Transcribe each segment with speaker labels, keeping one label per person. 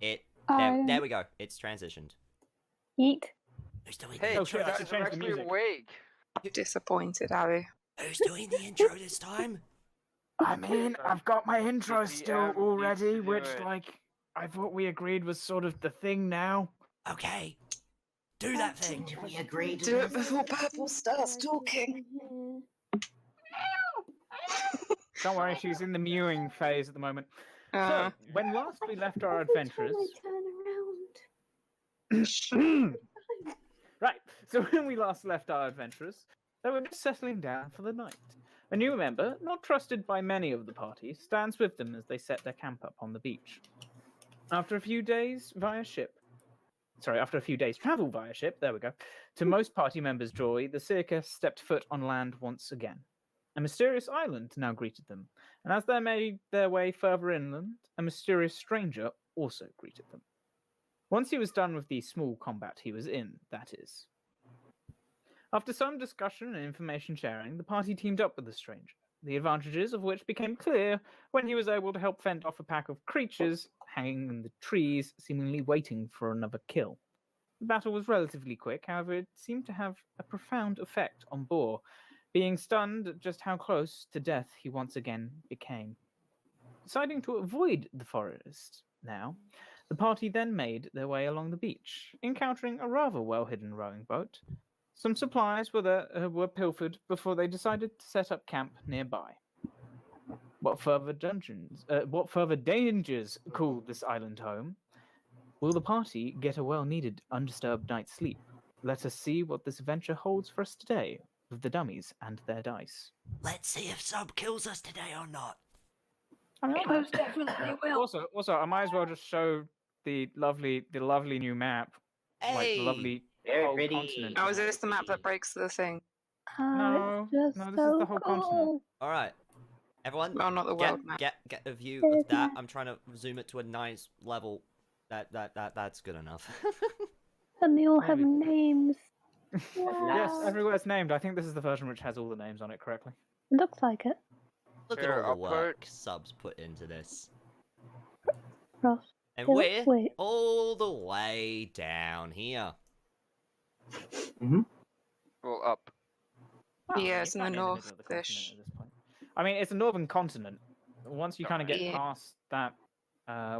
Speaker 1: There we go. It's transitioned.
Speaker 2: Eat.
Speaker 1: Who's doing
Speaker 3: Hey,
Speaker 1: the
Speaker 3: you
Speaker 1: intro?
Speaker 3: guys are actually awake.
Speaker 4: Disappointed, Abby.
Speaker 1: Who's doing the intro this time?
Speaker 5: I mean, I've got my intro
Speaker 3: The
Speaker 5: still
Speaker 3: DM
Speaker 5: already,
Speaker 3: needs to do
Speaker 5: which,
Speaker 3: it.
Speaker 5: like, I thought we agreed was sort of the thing now.
Speaker 1: Okay. Do that thing.
Speaker 6: Did we agree to
Speaker 4: Do it
Speaker 6: this?
Speaker 4: before Purple starts talking.
Speaker 5: Don't worry, she's in the mewing phase at the moment.
Speaker 4: Uh,
Speaker 5: So, when last we left our adventurers...
Speaker 2: Turn
Speaker 5: Right, so when we last left our adventurers, they were just settling down for the night. A new member, not trusted by many of the party, stands with them as they set their camp up on the beach. After a few days travel via ship, there we go, to most party members' joy, the Syrcas stepped foot on land once again. A mysterious island now greeted them, and as they made their way further inland, a mysterious stranger also greeted them. Once he was done with the small combat he was in, that is. After some discussion and information sharing, the party teamed up with the stranger, the advantages of which became clear when he was able to help fend off a pack of creatures hanging in the trees, seemingly waiting for another kill. The battle was relatively quick, however, it seemed to have a profound effect on Boar, being stunned at just how close to death he once again became. Deciding to avoid the forest now, the party then made their way along the beach, encountering a rather well-hidden rowing boat. Some supplies were pilfered before they decided to set up camp nearby. What further dangers called this island home? Will the party get a well-needed undisturbed night's sleep? Let us see what this adventure holds for us today with the dummies and their dice.
Speaker 1: Let's see if Sub kills us today or not.
Speaker 2: It most definitely will.
Speaker 5: Also, I might as well just show the lovely new map, like
Speaker 1: Hey!
Speaker 5: the lovely
Speaker 6: Very
Speaker 5: whole
Speaker 6: pretty.
Speaker 5: continent.
Speaker 4: oh, is this the map that breaks the thing?
Speaker 5: No,
Speaker 2: It's just
Speaker 5: no, this is
Speaker 2: so
Speaker 5: the whole continent.
Speaker 2: cool.
Speaker 1: All right, everyone.
Speaker 4: Well, not the world map.
Speaker 1: Get a view
Speaker 2: There's
Speaker 1: of that.
Speaker 2: that.
Speaker 1: I'm trying to zoom it to a nice level. That's good enough.
Speaker 2: And they all have
Speaker 5: Maybe.
Speaker 2: names.
Speaker 5: Yes,
Speaker 2: Wow.
Speaker 5: everywhere's named. I think this is the version which has all the names on it correctly.
Speaker 2: It looks like it.
Speaker 1: Look
Speaker 3: Here,
Speaker 1: at all
Speaker 3: I'll
Speaker 1: the work Sub's put into this.
Speaker 2: Ross.
Speaker 1: And
Speaker 2: Yeah,
Speaker 1: we're
Speaker 2: wait.
Speaker 1: all the way down here.
Speaker 3: Well, up.
Speaker 5: Well,
Speaker 4: Yeah,
Speaker 5: you're
Speaker 4: it's in the
Speaker 5: kinda middle of the continent
Speaker 4: north-ish.
Speaker 5: at this point. I mean, it's a northern continent. Once you kind of get
Speaker 4: Yeah.
Speaker 5: past that,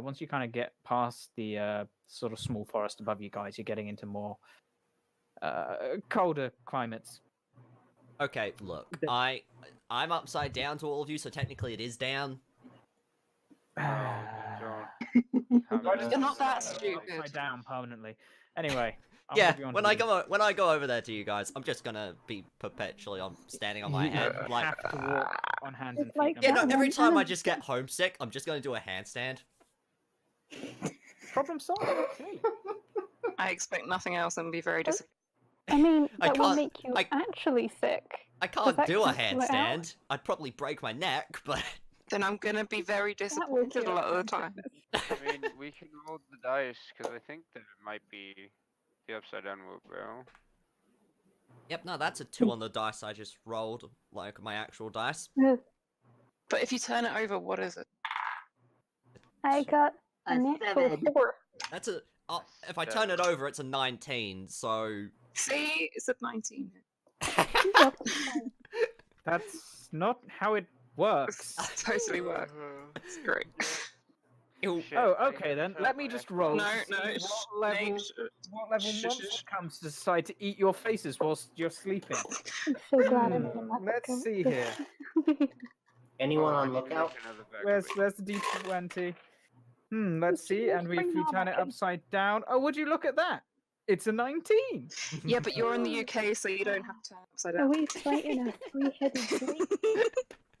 Speaker 5: once you kind of get past the sort of small forest above you guys, you're getting into more colder climates.
Speaker 1: Okay, look, I'm upside down to all of you, so technically it is down.
Speaker 3: Don't have
Speaker 5: You're
Speaker 4: You're not that
Speaker 3: upside
Speaker 4: stupid.
Speaker 5: Upside down permanently. Anyway, I'll
Speaker 1: Yeah,
Speaker 5: move you on
Speaker 1: when
Speaker 5: to
Speaker 1: I
Speaker 5: the-
Speaker 1: go over there to you guys, I'm just gonna be perpetually standing on my
Speaker 5: you
Speaker 1: head, like.
Speaker 5: have to walk on hands and
Speaker 2: It's
Speaker 5: feet.
Speaker 2: like
Speaker 5: no
Speaker 1: Yeah,
Speaker 5: matter
Speaker 1: no,
Speaker 2: that
Speaker 1: every
Speaker 2: one
Speaker 1: time I
Speaker 2: hand.
Speaker 1: just get homesick, I'm just gonna do a handstand.
Speaker 5: what. Problem solved. Okay.
Speaker 4: I expect nothing else and be very disappointed.
Speaker 2: I mean,
Speaker 1: I
Speaker 2: that will
Speaker 1: can't-
Speaker 2: make you
Speaker 1: I-
Speaker 2: actually sick.
Speaker 1: I
Speaker 2: Does
Speaker 1: can't
Speaker 2: that
Speaker 1: do a
Speaker 2: cancel it out?
Speaker 1: handstand. I'd probably break my neck, but
Speaker 4: Then I'm gonna be very
Speaker 2: That will
Speaker 4: disappointed a
Speaker 2: cure
Speaker 4: lot of the
Speaker 2: cancer.
Speaker 4: time.
Speaker 3: I mean, we can roll the dice because I think that it might be the upside down wheelbarrow.
Speaker 1: yep, no, that's a 2 on the dice I just rolled, like my actual dice.
Speaker 4: But if you turn it over, what is it?
Speaker 2: I got
Speaker 6: A
Speaker 2: a natural
Speaker 6: 7.
Speaker 2: 4.
Speaker 1: That's a. If I turn it over, it's a 19. So.
Speaker 4: See, it's at 19.
Speaker 5: That's not how it works.
Speaker 4: Totally work. It's great.
Speaker 1: Ew.
Speaker 3: Shit,
Speaker 5: Oh,
Speaker 3: I
Speaker 5: okay
Speaker 3: even
Speaker 5: then.
Speaker 3: felt
Speaker 5: Let me
Speaker 3: my
Speaker 5: just
Speaker 3: extra
Speaker 5: roll.
Speaker 4: No,
Speaker 5: to
Speaker 4: no,
Speaker 5: see
Speaker 4: sh-
Speaker 5: What level?
Speaker 4: Nate,
Speaker 5: What level
Speaker 4: sh- sh-
Speaker 5: monster
Speaker 4: sh-
Speaker 5: comes to decide to eat your faces whilst you're sleeping?
Speaker 2: I'm so glad I made a math
Speaker 5: Let's
Speaker 2: account.
Speaker 5: see here.
Speaker 6: Anyone
Speaker 3: Oh, I
Speaker 6: on
Speaker 3: need to make
Speaker 6: lookout?
Speaker 3: another bag of
Speaker 5: Where's the D20? Let's see. And if we turn it
Speaker 2: Astronomical.
Speaker 5: upside down, oh, would you look at that? It's a 19.
Speaker 4: Yeah, but you're in the UK, so you don't have to turn it upside
Speaker 2: Are
Speaker 4: down.
Speaker 2: we fighting a three-headed snake?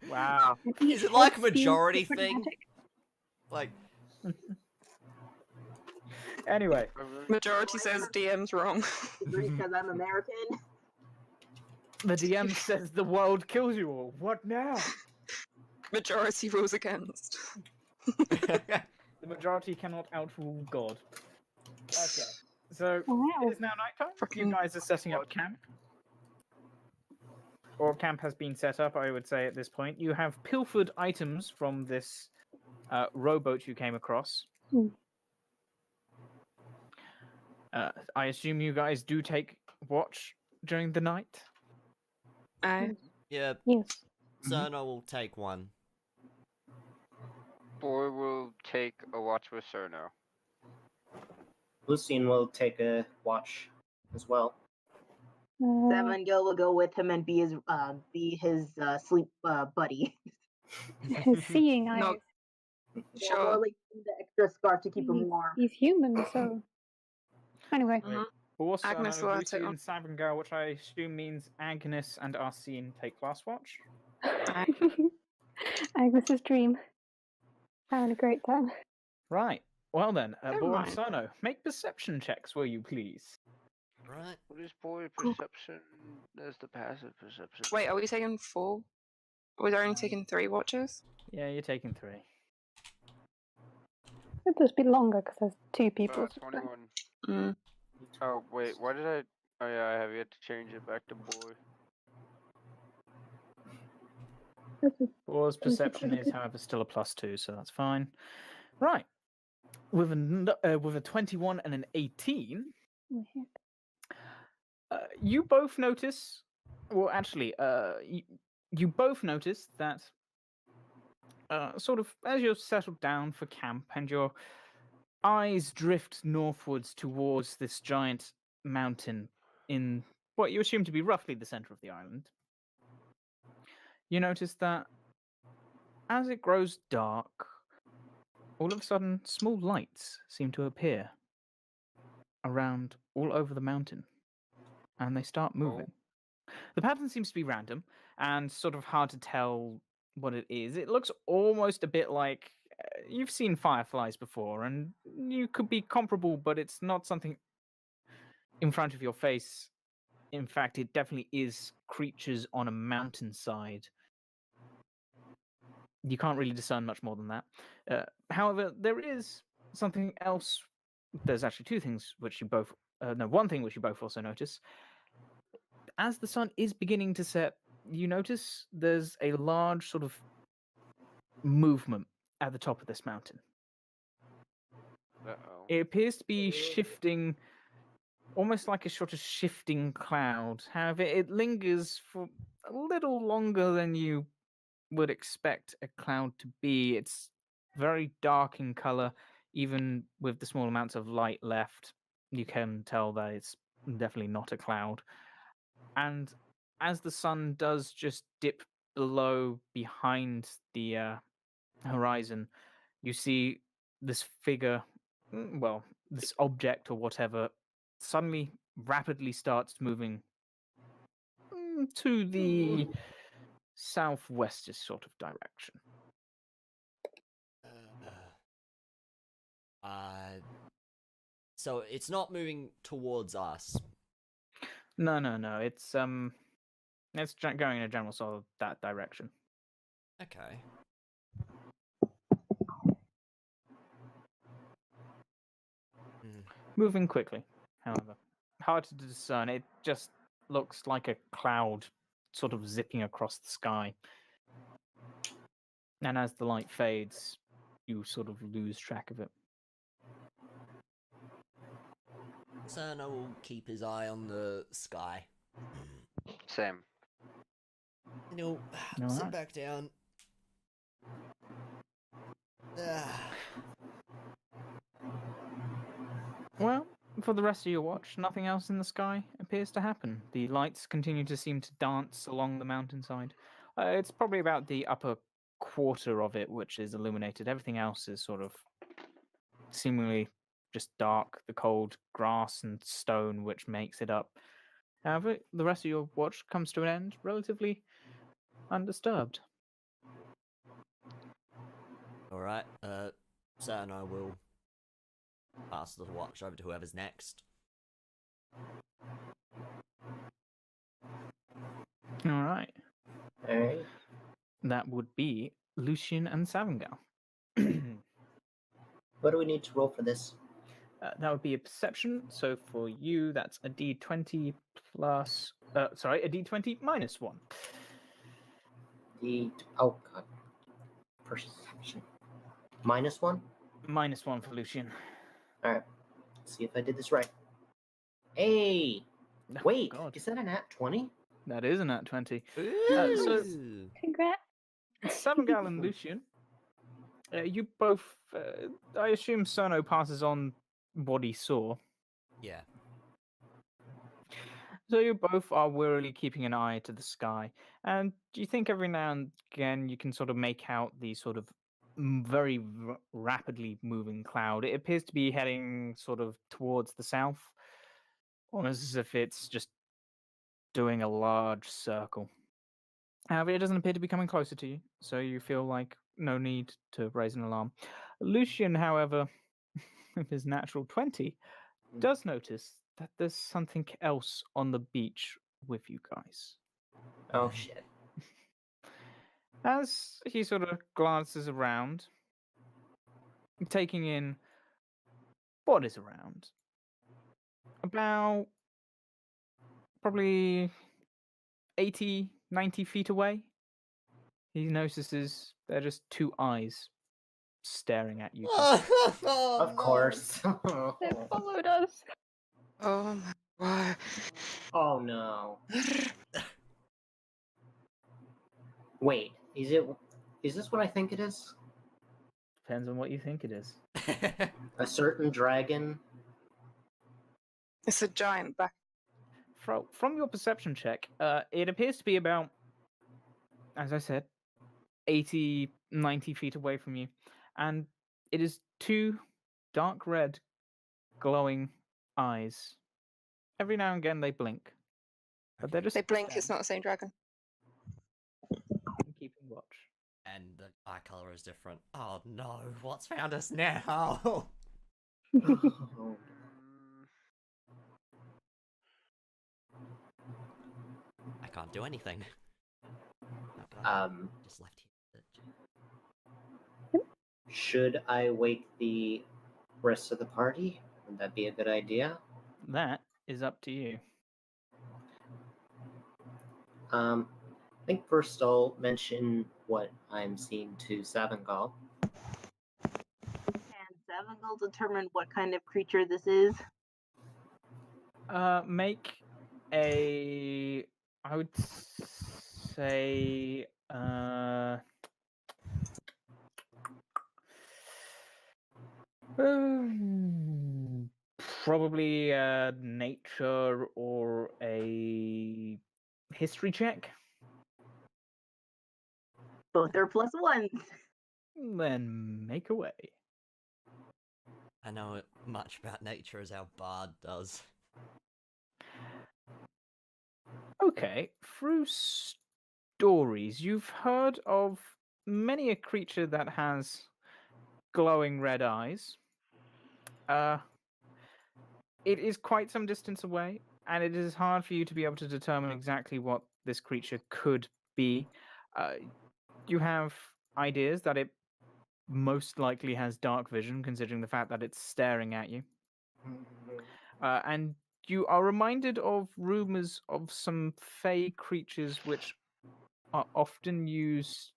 Speaker 5: Wow.
Speaker 2: And
Speaker 1: Is
Speaker 2: each
Speaker 1: it like a
Speaker 2: head steals
Speaker 1: majority
Speaker 2: different
Speaker 1: thing?
Speaker 2: magic?
Speaker 1: Like.
Speaker 5: Anyway,
Speaker 4: Majority says DM's wrong.
Speaker 6: Because I'm American.
Speaker 5: the DM says the world kills you all. What now?
Speaker 4: Majority rules against.
Speaker 5: The majority cannot outrule God. Okay. So
Speaker 2: Wow.
Speaker 5: it is now nighttime. You
Speaker 4: Fucking-
Speaker 5: guys are setting up camp. Or camp has been set up, I would say, at this point. You have pilfered items from this rowboat you came across.
Speaker 2: Hmm.
Speaker 5: I assume you guys do take watch during the night?
Speaker 4: Aye.
Speaker 1: Yeah,
Speaker 2: Yes.
Speaker 1: Cerno will take one.
Speaker 3: Boy will take a watch with Cerno.
Speaker 7: Lucien will take a watch as well.
Speaker 6: Seven Gil will go with him and be his sleep buddy.
Speaker 2: His seeing eyes.
Speaker 4: No.
Speaker 6: Yeah,
Speaker 4: Sure.
Speaker 6: or like the extra scarf to keep him warm.
Speaker 2: He's human, so. Anyway,
Speaker 4: Mhm.
Speaker 5: For
Speaker 4: Agnes
Speaker 5: Cerno,
Speaker 4: will take one.
Speaker 5: Lucien, Savingal, which I assume means Agnes and Arsene take last watch.
Speaker 2: Agnes's dream. Having a great time.
Speaker 5: Right. Well then,
Speaker 4: Never
Speaker 5: Boar and
Speaker 4: mind.
Speaker 5: Cerno, make perception checks, will you please?
Speaker 1: Right.
Speaker 3: What is boy
Speaker 4: Cool.
Speaker 3: perception? That's the passive perception.
Speaker 4: Wait, are we taking 4? Or are we only taking 3 watches?
Speaker 5: Yeah, you're taking 3.
Speaker 2: It'll just be longer because there's 2 people. so it's fine.
Speaker 3: 21.
Speaker 4: Mm.
Speaker 3: Oh wait, why did I? Oh yeah, I have yet to change it back to boy.
Speaker 2: This is-
Speaker 5: Boar's perception is, however, still a +2, so that's fine. Right. With a 21 and an 18,
Speaker 2: oh, heck.
Speaker 5: you both notice. Well, actually, you both notice that. Sort of as you're settled down for camp and your eyes drift northwards towards this giant mountain in what you assume to be roughly the center of the island, you notice that as it grows dark, all of a sudden small lights seem to appear around all over the mountain, and they start moving. The pattern seems to be random and sort of hard to tell what it is. It looks almost a bit like you've seen fireflies before, and you could be comparable, but it's not something in front of your face. In fact, it definitely is creatures on a mountainside. You can't really discern much more than that. However, there is something else. There's actually 2 things which you both. One thing which you both also notice. As the sun is beginning to set, you notice there's a large sort of movement at the top of this mountain.
Speaker 3: Uh-oh.
Speaker 5: It appears to be shifting, almost like a sort of shifting cloud. However, it lingers for a little longer than you would expect a cloud to be. It's very dark in color, even with the small amounts of light left. You can tell that it's definitely not a cloud. And as the sun does just dip below behind the horizon, you see this figure, this object or whatever, suddenly rapidly starts moving to the southwestish sort of direction.
Speaker 1: So it's not moving towards us.
Speaker 5: No. It's going in a general sort of that direction.
Speaker 1: Okay.
Speaker 5: Moving quickly, however. Hard to discern. It just looks like a cloud sort of zipping across the sky. And as the light fades, you sort of lose track of it.
Speaker 1: Cerno will keep his eye on the sky.
Speaker 3: Same.
Speaker 1: And he'll
Speaker 5: All
Speaker 1: sit
Speaker 5: right.
Speaker 1: back down.
Speaker 5: Well, for the rest of your watch, nothing else in the sky appears to happen. The lights continue to seem to dance along the mountainside. It's probably about the upper quarter of it which is illuminated. Everything else is sort of seemingly just dark, the cold grass and stone which makes it up. However, the rest of your watch comes to an end relatively undisturbed.
Speaker 1: Alright, Cerno will pass the watch over to whoever's next.
Speaker 5: All right.
Speaker 7: Alright.
Speaker 5: That would be Lucien and Savingal.
Speaker 7: What do we need to roll for this?
Speaker 5: That would be a perception. So for you, that's a d20 plus. A d20 minus 1.
Speaker 7: Oh god. Perception. -1?
Speaker 5: Minus 1 for Lucien.
Speaker 7: Alright. Let's see if I did this right. Hey!
Speaker 5: Oh,
Speaker 7: Wait,
Speaker 5: God.
Speaker 7: is that an at 20?
Speaker 5: That is an at 20. so-
Speaker 1: Ooh.
Speaker 2: Congrats.
Speaker 5: Savangal and Lucian, you both, I assume Cerno passes on what he saw.
Speaker 1: Yeah.
Speaker 5: So you both are wearily keeping an eye to the sky, and you think every now and again you can sort of make out the sort of very rapidly moving cloud. It appears to be heading sort of towards the south, almost as if it's just doing a large circle. However, it doesn't appear to be coming closer to you, so you feel like no need to raise an alarm. Lucian, however, with his natural 20, does notice that there's something else on the beach with you guys.
Speaker 7: Oh shit.
Speaker 5: As he sort of glances around, taking in what is around, about probably 80, 90 feet away, he notices there are just two eyes staring at you.
Speaker 7: Of course.
Speaker 2: They followed us.
Speaker 4: Oh my god.
Speaker 7: Oh no. Wait, is this what I think it is?
Speaker 5: Depends on what you think it is.
Speaker 7: A certain dragon?
Speaker 4: It's a giant back.
Speaker 5: From your perception check, it appears to be about, as I said, 80, 90 feet away from you. And it is two dark red, glowing eyes. Every now and again they blink. But they're just
Speaker 4: They blink, it's not the same dragon.
Speaker 5: keeping watch.
Speaker 1: And the eye color is different. Oh no, what's found us now?
Speaker 7: Oh.
Speaker 1: I can't do anything. Okay, just left here.
Speaker 7: Should I wake the rest of the party? Would that be a good idea?
Speaker 5: That is up to you.
Speaker 7: I think first I'll mention what I'm seeing to Savangal.
Speaker 6: Can Savangal determine what kind of creature this is?
Speaker 5: Make a, I would say, probably a nature or a history check.
Speaker 6: Both are +1s.
Speaker 5: Then make away.
Speaker 1: I know much about nature as our bard does.
Speaker 5: Okay, through stories, you've heard of many a creature that has glowing red eyes. It is quite some distance away, and it is hard for you to be able to determine exactly what this creature could be. You have ideas that it most likely has dark vision, considering the fact that it's staring at you. And you are reminded of rumors of some fey creatures which are often used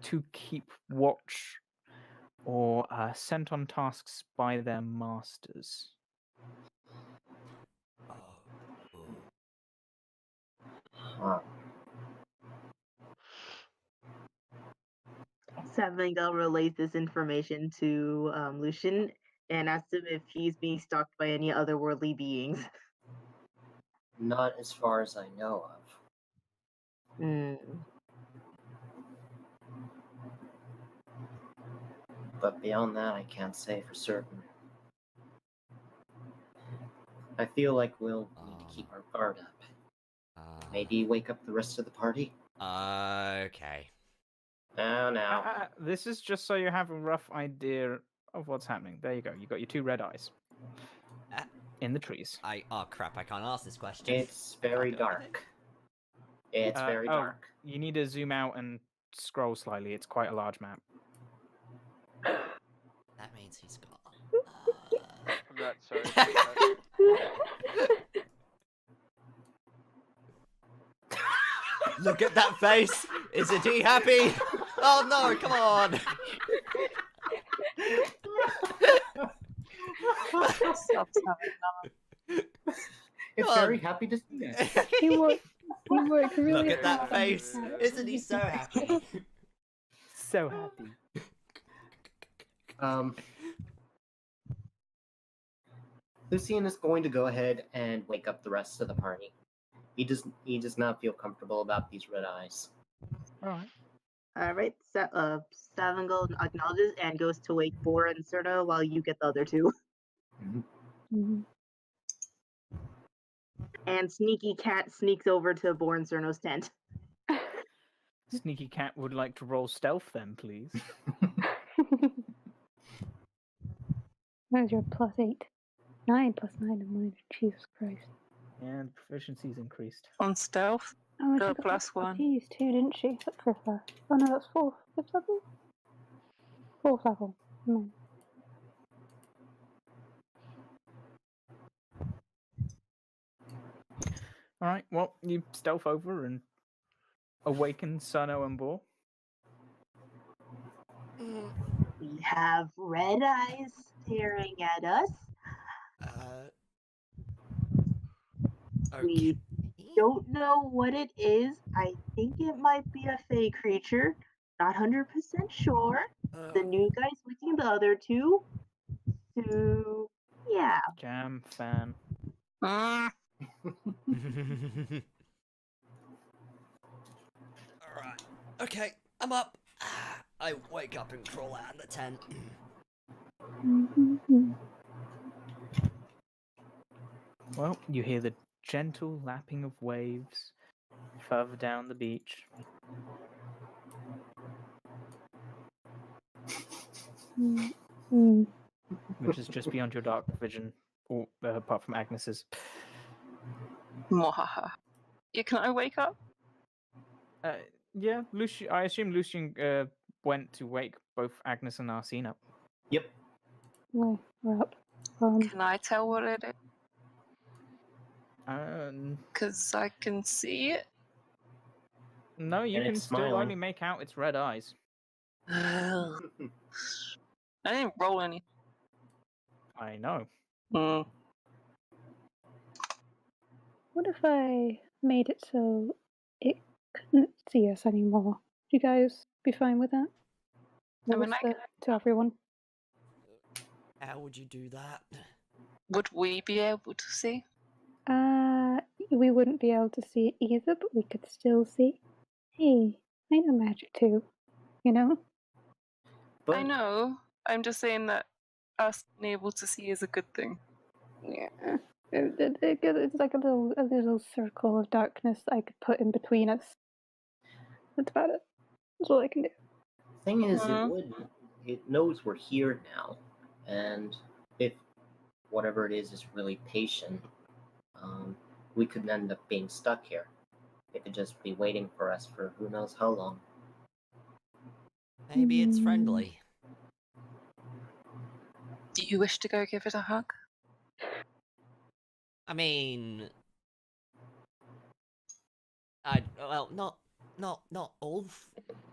Speaker 5: to keep watch or sent on tasks by their masters.
Speaker 1: Oh. Ooh.
Speaker 7: Huh.
Speaker 6: Savangal relays this information to Lucian and asks him if he's being stalked by any otherworldly beings.
Speaker 7: Not as far as I know of.
Speaker 6: Hmm.
Speaker 7: But beyond that, I can't say for certain. I feel like we'll need to keep our guard up. Maybe wake up the rest of the party?
Speaker 1: Okay.
Speaker 7: Oh, no.
Speaker 5: This is just so you have a rough idea of what's happening. There you go. You got your two red eyes in the trees.
Speaker 1: Oh crap! I can't ask this question.
Speaker 7: It's very
Speaker 1: Can't do anything.
Speaker 7: dark. It's very dark.
Speaker 5: You need to zoom out and scroll slightly. It's quite a large map.
Speaker 1: That means he's got.
Speaker 3: I'm not sorry.
Speaker 1: Look at that face! Isn't he happy? Oh no, come on!
Speaker 4: Stop,
Speaker 7: It's
Speaker 1: Come
Speaker 7: very
Speaker 1: on.
Speaker 7: happy to see you.
Speaker 2: He worked really
Speaker 1: Look at that
Speaker 2: hard on his
Speaker 1: face.
Speaker 2: character.
Speaker 1: Isn't he so happy?
Speaker 5: So happy.
Speaker 7: Lucian is going to go ahead and wake up the rest of the party. He does not feel comfortable about these red eyes.
Speaker 5: Alright.
Speaker 6: All right, Savangal acknowledges and goes to wake Bor and Serta while you get the other two.
Speaker 2: Mhm.
Speaker 6: And Sneaky Cat sneaks over to Bor and Cerno's tent.
Speaker 5: Sneaky Cat would like to roll stealth then, please.
Speaker 2: Where's your +8? 9 + 9 of mine. Jesus Christ.
Speaker 5: And proficiency's increased.
Speaker 4: On stealth.
Speaker 2: Oh,
Speaker 4: Got
Speaker 2: she
Speaker 4: a
Speaker 2: got
Speaker 4: +1.
Speaker 2: Keys too, didn't she? That's fifth level. Oh no, that's fourth. Fifth level? Fourth level. No.
Speaker 5: Alright, well, you stealth over and awaken Sano and Bor.
Speaker 6: We have red eyes staring at us.
Speaker 1: Okay.
Speaker 6: We don't know what it is. I think it might be a fey creature. Not 100% sure. The new guy's waking the other two. So, yeah.
Speaker 5: Jam fan.
Speaker 4: Mm.
Speaker 1: Alright. Okay, I'm up. I wake up and crawl out of the tent.
Speaker 5: Well, you hear the gentle lapping of waves further down the beach. Which is just beyond your dark vision, or apart from Agnes's.
Speaker 4: Mwahaha. Yeah, can I wake up?
Speaker 5: Yeah, Lucian. I assume Lucian went to wake both Agnes and Arsene up.
Speaker 7: Yep.
Speaker 2: We're up.
Speaker 4: Can I tell what it is?
Speaker 5: Um,
Speaker 4: Because I can see it.
Speaker 5: no, you
Speaker 7: And
Speaker 5: can
Speaker 7: it's
Speaker 5: still
Speaker 7: smiling.
Speaker 5: only make out its red eyes.
Speaker 4: I didn't roll any.
Speaker 5: I know.
Speaker 4: Mm.
Speaker 2: What if I made it so it couldn't see us anymore? Would you guys be fine with that?
Speaker 4: I mean,
Speaker 2: To everyone.
Speaker 1: How would you do that?
Speaker 4: Would we be able to see?
Speaker 2: We wouldn't be able to see it either, but we could still see. Hey, I know magic too. You know?
Speaker 7: But
Speaker 4: I know. I'm just saying that us being able to see is a good thing.
Speaker 2: Yeah. It's like a little circle of darkness I could put in between us. That's about it. That's all I can do.
Speaker 7: thing is,
Speaker 4: Mhm.
Speaker 7: it knows we're here now, and if whatever it is really patient, we could end up being stuck here. It could just be waiting for us for who knows how long.
Speaker 1: Maybe it's friendly.
Speaker 4: Do you wish to go give it a hug?
Speaker 1: I mean, well, not all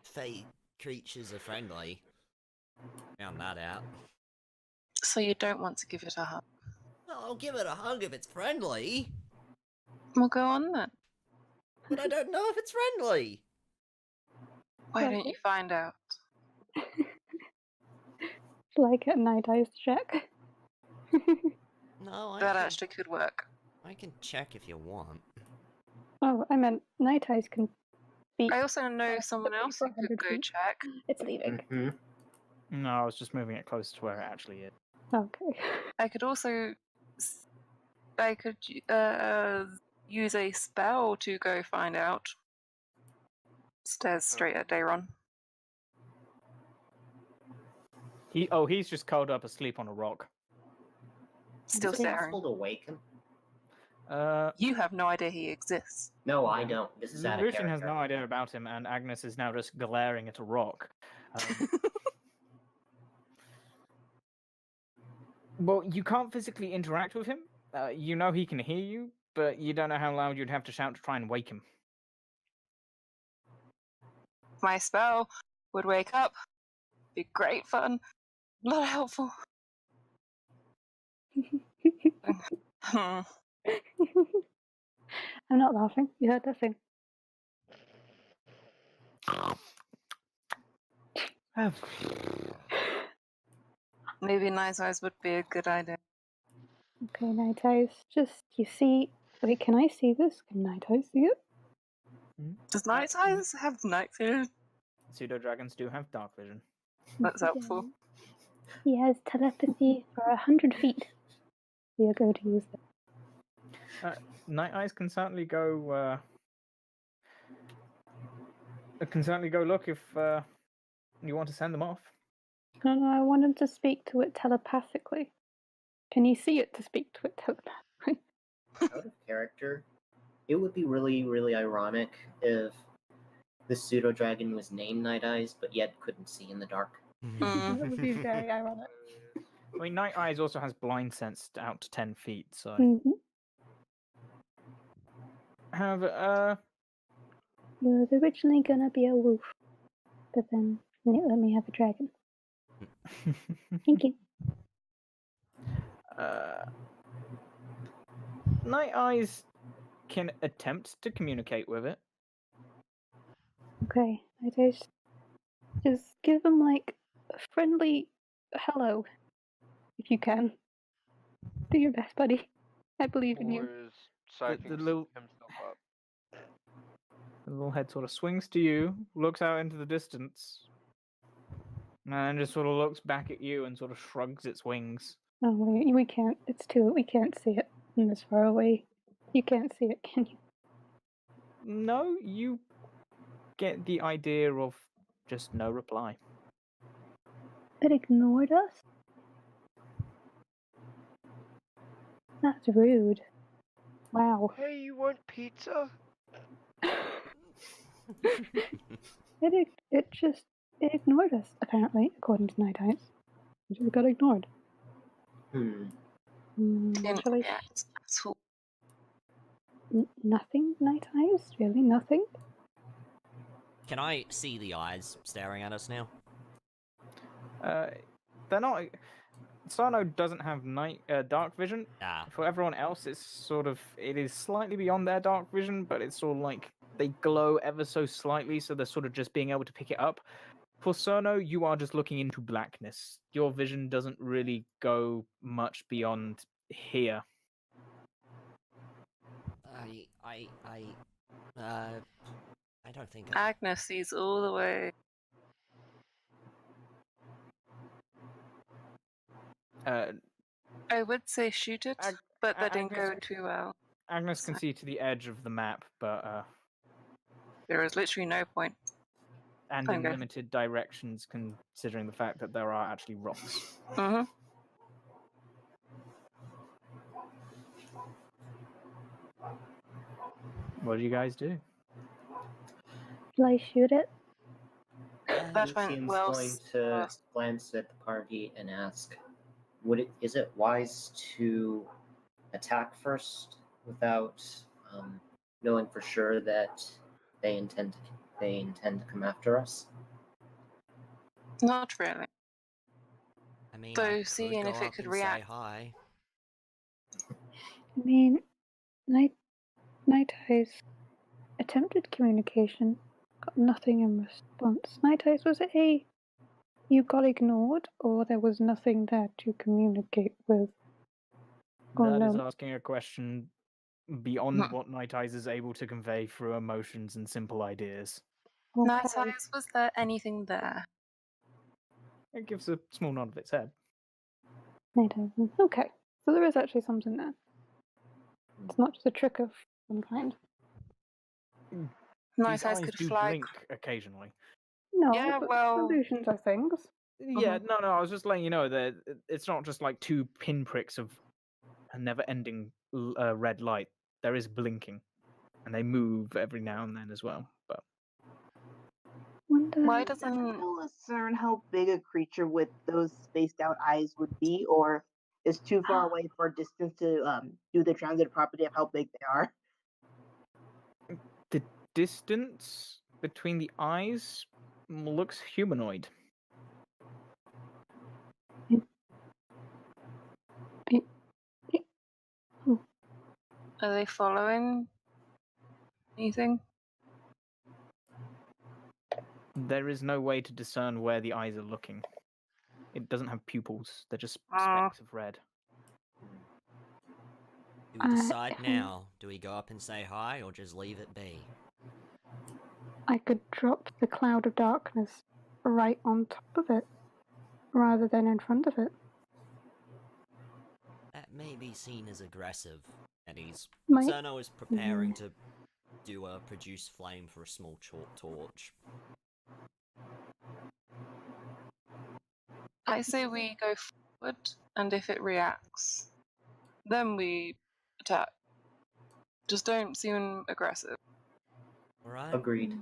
Speaker 1: fey creatures are friendly. Found that out.
Speaker 4: So you don't want to give it a hug?
Speaker 1: Well, I'll give it a hug if it's friendly,
Speaker 4: We'll go on then.
Speaker 1: but I don't know if it's friendly.
Speaker 4: Why don't you find out?
Speaker 2: Like a night eyes check.
Speaker 1: No,
Speaker 4: That actually could work.
Speaker 1: I can check if you want.
Speaker 2: Oh, I meant night eyes can beat.
Speaker 4: I also know someone else who could
Speaker 2: 100
Speaker 4: go
Speaker 2: feet.
Speaker 4: check.
Speaker 2: It's leaving.
Speaker 7: Mm-hmm.
Speaker 5: No, I was just moving it closer to where it actually is.
Speaker 2: Okay.
Speaker 4: I could also... I could use a spell to go find out. Stares straight at Dayron.
Speaker 5: He's just curled up asleep on a rock.
Speaker 4: Still
Speaker 7: Is it
Speaker 4: staring.
Speaker 7: possible to wake him?
Speaker 4: You have no idea he exists.
Speaker 7: No, I don't. This is out of
Speaker 5: Lucian has
Speaker 7: character.
Speaker 5: no idea about him, and Agnes is now just glaring at a rock. Well, you can't physically interact with him. You know he can hear you, but you don't know how loud you'd have to shout to try and wake him.
Speaker 4: My spell would wake up. Be great fun. Not helpful.
Speaker 2: I'm not laughing. You heard that thing.
Speaker 4: Maybe Nice Eyes would be a good idea.
Speaker 2: Okay, Night Eyes. Just, you see. Wait, can I see this? Can Night Eyes see it?
Speaker 4: Does Nice Eyes have night vision?
Speaker 5: Pseudo dragons do have dark vision.
Speaker 4: That's helpful.
Speaker 2: He has telepathy for 100 feet. We are going to use that.
Speaker 5: Night Eyes can certainly go. Can certainly go look if you want to send them off.
Speaker 2: No, I want him to speak to it telepathically. Can you see it to speak to it telepathically?
Speaker 7: Out of character, it would be really, really ironic if the pseudo dragon was named Night Eyes, but yet couldn't see in the dark.
Speaker 2: That would be very ironic.
Speaker 5: I mean, Night Eyes also has blind sense out to 10 feet, so.
Speaker 2: Mm-hmm.
Speaker 5: However,
Speaker 2: It was originally gonna be a wolf, but then it let me have a dragon. Thank you.
Speaker 5: Night Eyes can attempt to communicate with it.
Speaker 2: Okay, I just give him like a friendly hello, if you can. Do your best, buddy. I believe in you.
Speaker 3: Or is psyching
Speaker 5: little-
Speaker 3: himself up?
Speaker 5: The little head sort of swings to you, looks out into the distance, and then just sort of looks back at you and sort of shrugs its wings.
Speaker 2: Oh, we can't. We can't see it from this far away. You can't see it, can you?
Speaker 5: No, you get the idea of just no reply.
Speaker 2: It ignored us? That's rude. Wow.
Speaker 3: Hey, you want pizza?
Speaker 2: It ignored us, apparently, according to Night Eyes. It just got ignored.
Speaker 4: Didn't
Speaker 2: Shall I
Speaker 4: react at all.
Speaker 2: Nothing, Night Eyes? Really, nothing?
Speaker 1: Can I see the eyes staring at us now?
Speaker 5: They're not. Sarno doesn't have dark vision.
Speaker 1: Ah.
Speaker 5: For everyone else, it is slightly beyond their dark vision, but it's sort of like they glow ever so slightly, so they're sort of just being able to pick it up. For Cerno, you are just looking into blackness. Your vision doesn't really go much beyond here.
Speaker 1: I don't think.
Speaker 4: Agnes sees all the way. I would say shoot it, but that didn't go too well.
Speaker 5: Agnes can see to the edge of the map, but
Speaker 4: There is literally no point.
Speaker 5: and in limited directions, considering the fact that there are actually rocks.
Speaker 4: Mm-hmm.
Speaker 5: What do you guys do?
Speaker 2: Shall I shoot it?
Speaker 4: That went
Speaker 7: Seems
Speaker 4: well.
Speaker 7: going to glance at the party and ask, is it wise to attack first without knowing for sure that they intend to come after us?
Speaker 4: Not really.
Speaker 1: I mean,
Speaker 4: So
Speaker 1: I could
Speaker 4: seeing
Speaker 1: go
Speaker 4: if it
Speaker 1: up
Speaker 4: could
Speaker 1: and
Speaker 4: react.
Speaker 1: Say hi.
Speaker 2: I mean, Night Eyes attempted communication, got nothing in response. Night Eyes, was it you got ignored, or there was nothing there to communicate with?
Speaker 5: That is asking a question beyond what Night Eyes is able to convey through emotions and simple ideas.
Speaker 2: Okay.
Speaker 4: Night Eyes, was there anything there?
Speaker 5: It gives a small nod of its head.
Speaker 2: Night Eyes. Okay, so there is actually something there. It's not just a trick of some kind.
Speaker 4: Night
Speaker 5: These
Speaker 4: Eyes
Speaker 5: eyes
Speaker 4: could
Speaker 5: do
Speaker 4: fly.
Speaker 5: blink occasionally.
Speaker 2: No,
Speaker 4: Yeah,
Speaker 2: but
Speaker 4: well-
Speaker 2: illusions are things.
Speaker 5: Yeah, no, I was just letting you know that it's not just like two pinpricks of a never-ending red light. There is blinking, and they move every now and then as well. But
Speaker 2: Wonder.
Speaker 4: Why
Speaker 6: Does
Speaker 4: doesn't
Speaker 6: anyone discern how big a creature with those spaced out eyes would be, or is too far away for distance to do the transit property of how big they are?
Speaker 5: the distance between the eyes looks humanoid.
Speaker 4: Are they following anything?
Speaker 5: There is no way to discern where the eyes are looking. It doesn't have pupils. They're just
Speaker 4: Ah.
Speaker 5: specks of red.
Speaker 1: Do we decide
Speaker 2: if
Speaker 1: now? Do we go up and say hi, or just leave it be?
Speaker 2: I could drop the cloud of darkness right on top of it, rather than in front of it.
Speaker 1: That may be seen as aggressive, Eddie's.
Speaker 2: Might-
Speaker 1: Cerno is preparing to do a produce flame for a small chalk torch.
Speaker 4: I say we go forward, and if it reacts, then we attack. Just don't seem aggressive.
Speaker 1: Alright?
Speaker 7: Agreed.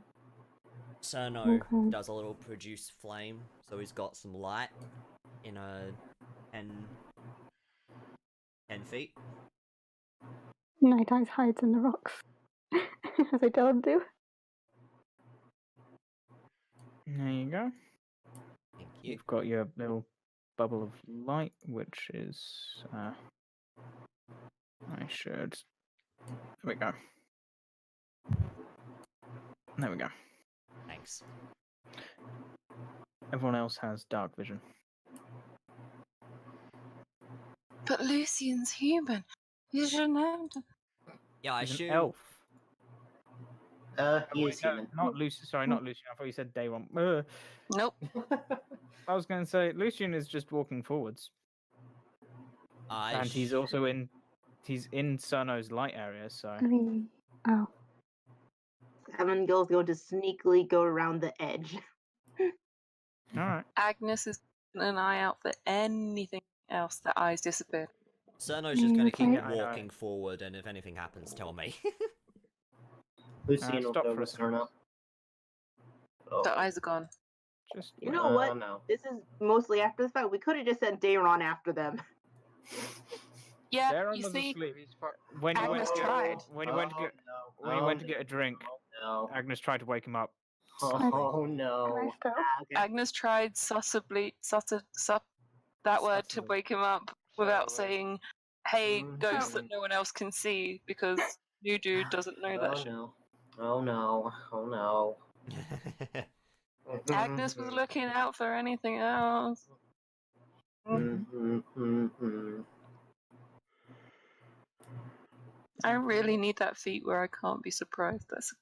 Speaker 1: Cerno
Speaker 2: Okay.
Speaker 1: does a little produce flame, so he's got some light in a 10 feet.
Speaker 2: Night Eyes hides in the rocks, as I told him to.
Speaker 5: There you go.
Speaker 1: Thank you.
Speaker 5: You've got your little bubble of light, which is. I should. There we go. There we go.
Speaker 1: Thanks.
Speaker 5: Everyone else has dark vision.
Speaker 4: But Lucian's human. You shouldn't have to.
Speaker 1: Yeah, I
Speaker 5: He's an
Speaker 1: assume.
Speaker 5: elf.
Speaker 7: He
Speaker 5: Wait,
Speaker 7: is
Speaker 5: no,
Speaker 7: human.
Speaker 5: not Lucian. Sorry, not Lucian. I thought you said Dayron.
Speaker 4: Nope.
Speaker 5: I was going to say Lucian is just walking forwards, and he's also in. He's in Cerno's light area, so.
Speaker 2: Oh.
Speaker 6: Avangil's going to sneakily go around the edge.
Speaker 5: All right.
Speaker 4: Agnes is keeping an eye out for anything else. The eyes disappear.
Speaker 1: Cerno's just going to keep
Speaker 2: Okay.
Speaker 5: I know.
Speaker 1: walking forward, and if anything happens, tell me.
Speaker 7: Lucian will
Speaker 5: stop
Speaker 7: go
Speaker 5: for a
Speaker 7: with
Speaker 5: second.
Speaker 7: Cerno. Oh.
Speaker 4: The eyes are gone.
Speaker 5: Just
Speaker 6: You know what?
Speaker 7: No.
Speaker 6: This is mostly after the fact. We could have just sent Dayron after them.
Speaker 4: Yeah,
Speaker 5: Dayron
Speaker 4: you
Speaker 5: was
Speaker 4: see,
Speaker 5: asleep.
Speaker 3: He's fu-
Speaker 5: When you went
Speaker 4: Agnes
Speaker 5: to get,
Speaker 4: tried.
Speaker 5: when you went to get
Speaker 7: no.
Speaker 5: when you went to get a drink,
Speaker 7: No.
Speaker 5: Agnes tried to wake him up.
Speaker 7: Oh
Speaker 2: Can
Speaker 6: Can
Speaker 7: no.
Speaker 6: I stop?
Speaker 7: Okay.
Speaker 4: Agnes tried that word to
Speaker 7: Subtly.
Speaker 4: wake him up without
Speaker 3: Subtly.
Speaker 4: saying, "Hey,
Speaker 7: Mm.
Speaker 4: ghost that no one else can see," because new dude doesn't know that
Speaker 7: Oh
Speaker 4: shit.
Speaker 7: no. Oh no. Oh no.
Speaker 4: Agnes was looking out for anything else. I really need that feat where I can't be surprised. That's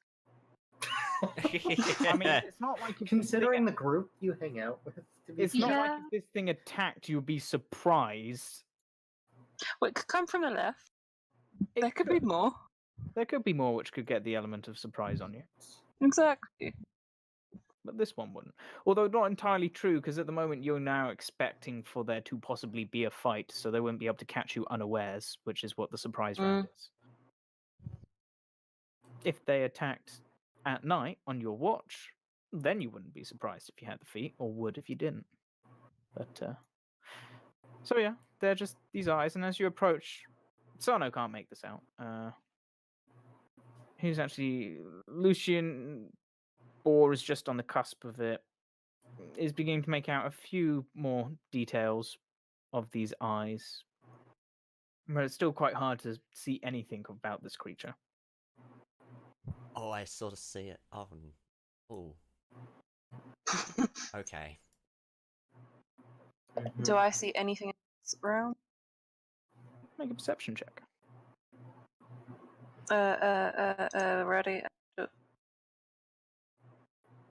Speaker 5: I mean, it's not like if
Speaker 7: Considering the group you hang out with, to be
Speaker 5: it's not like
Speaker 4: Yeah.
Speaker 5: if this thing attacked, you'd be surprised.
Speaker 4: what could come from the left.
Speaker 5: It
Speaker 4: There could be more.
Speaker 5: There could be more which could get the element of surprise on you,
Speaker 4: Exactly.
Speaker 5: but this one wouldn't. Although not entirely true, because at the moment you're now expecting for there to possibly be a fight, so they wouldn't be able to catch you unawares, which is what the surprise round is. If they attacked at night on your watch, then you wouldn't be surprised if you had the feat, or would if you didn't. But so yeah, they're just these eyes, and as you approach, Sarno can't make this out. He's actually Lucian Boar is just on the cusp of it. Is beginning to make out a few more details of these eyes, but it's still quite hard to see anything about this creature.
Speaker 1: Oh, I sort of see it. Oh. Ooh. Okay.
Speaker 4: Do I see anything else around?
Speaker 5: Make a perception check.
Speaker 4: Ready?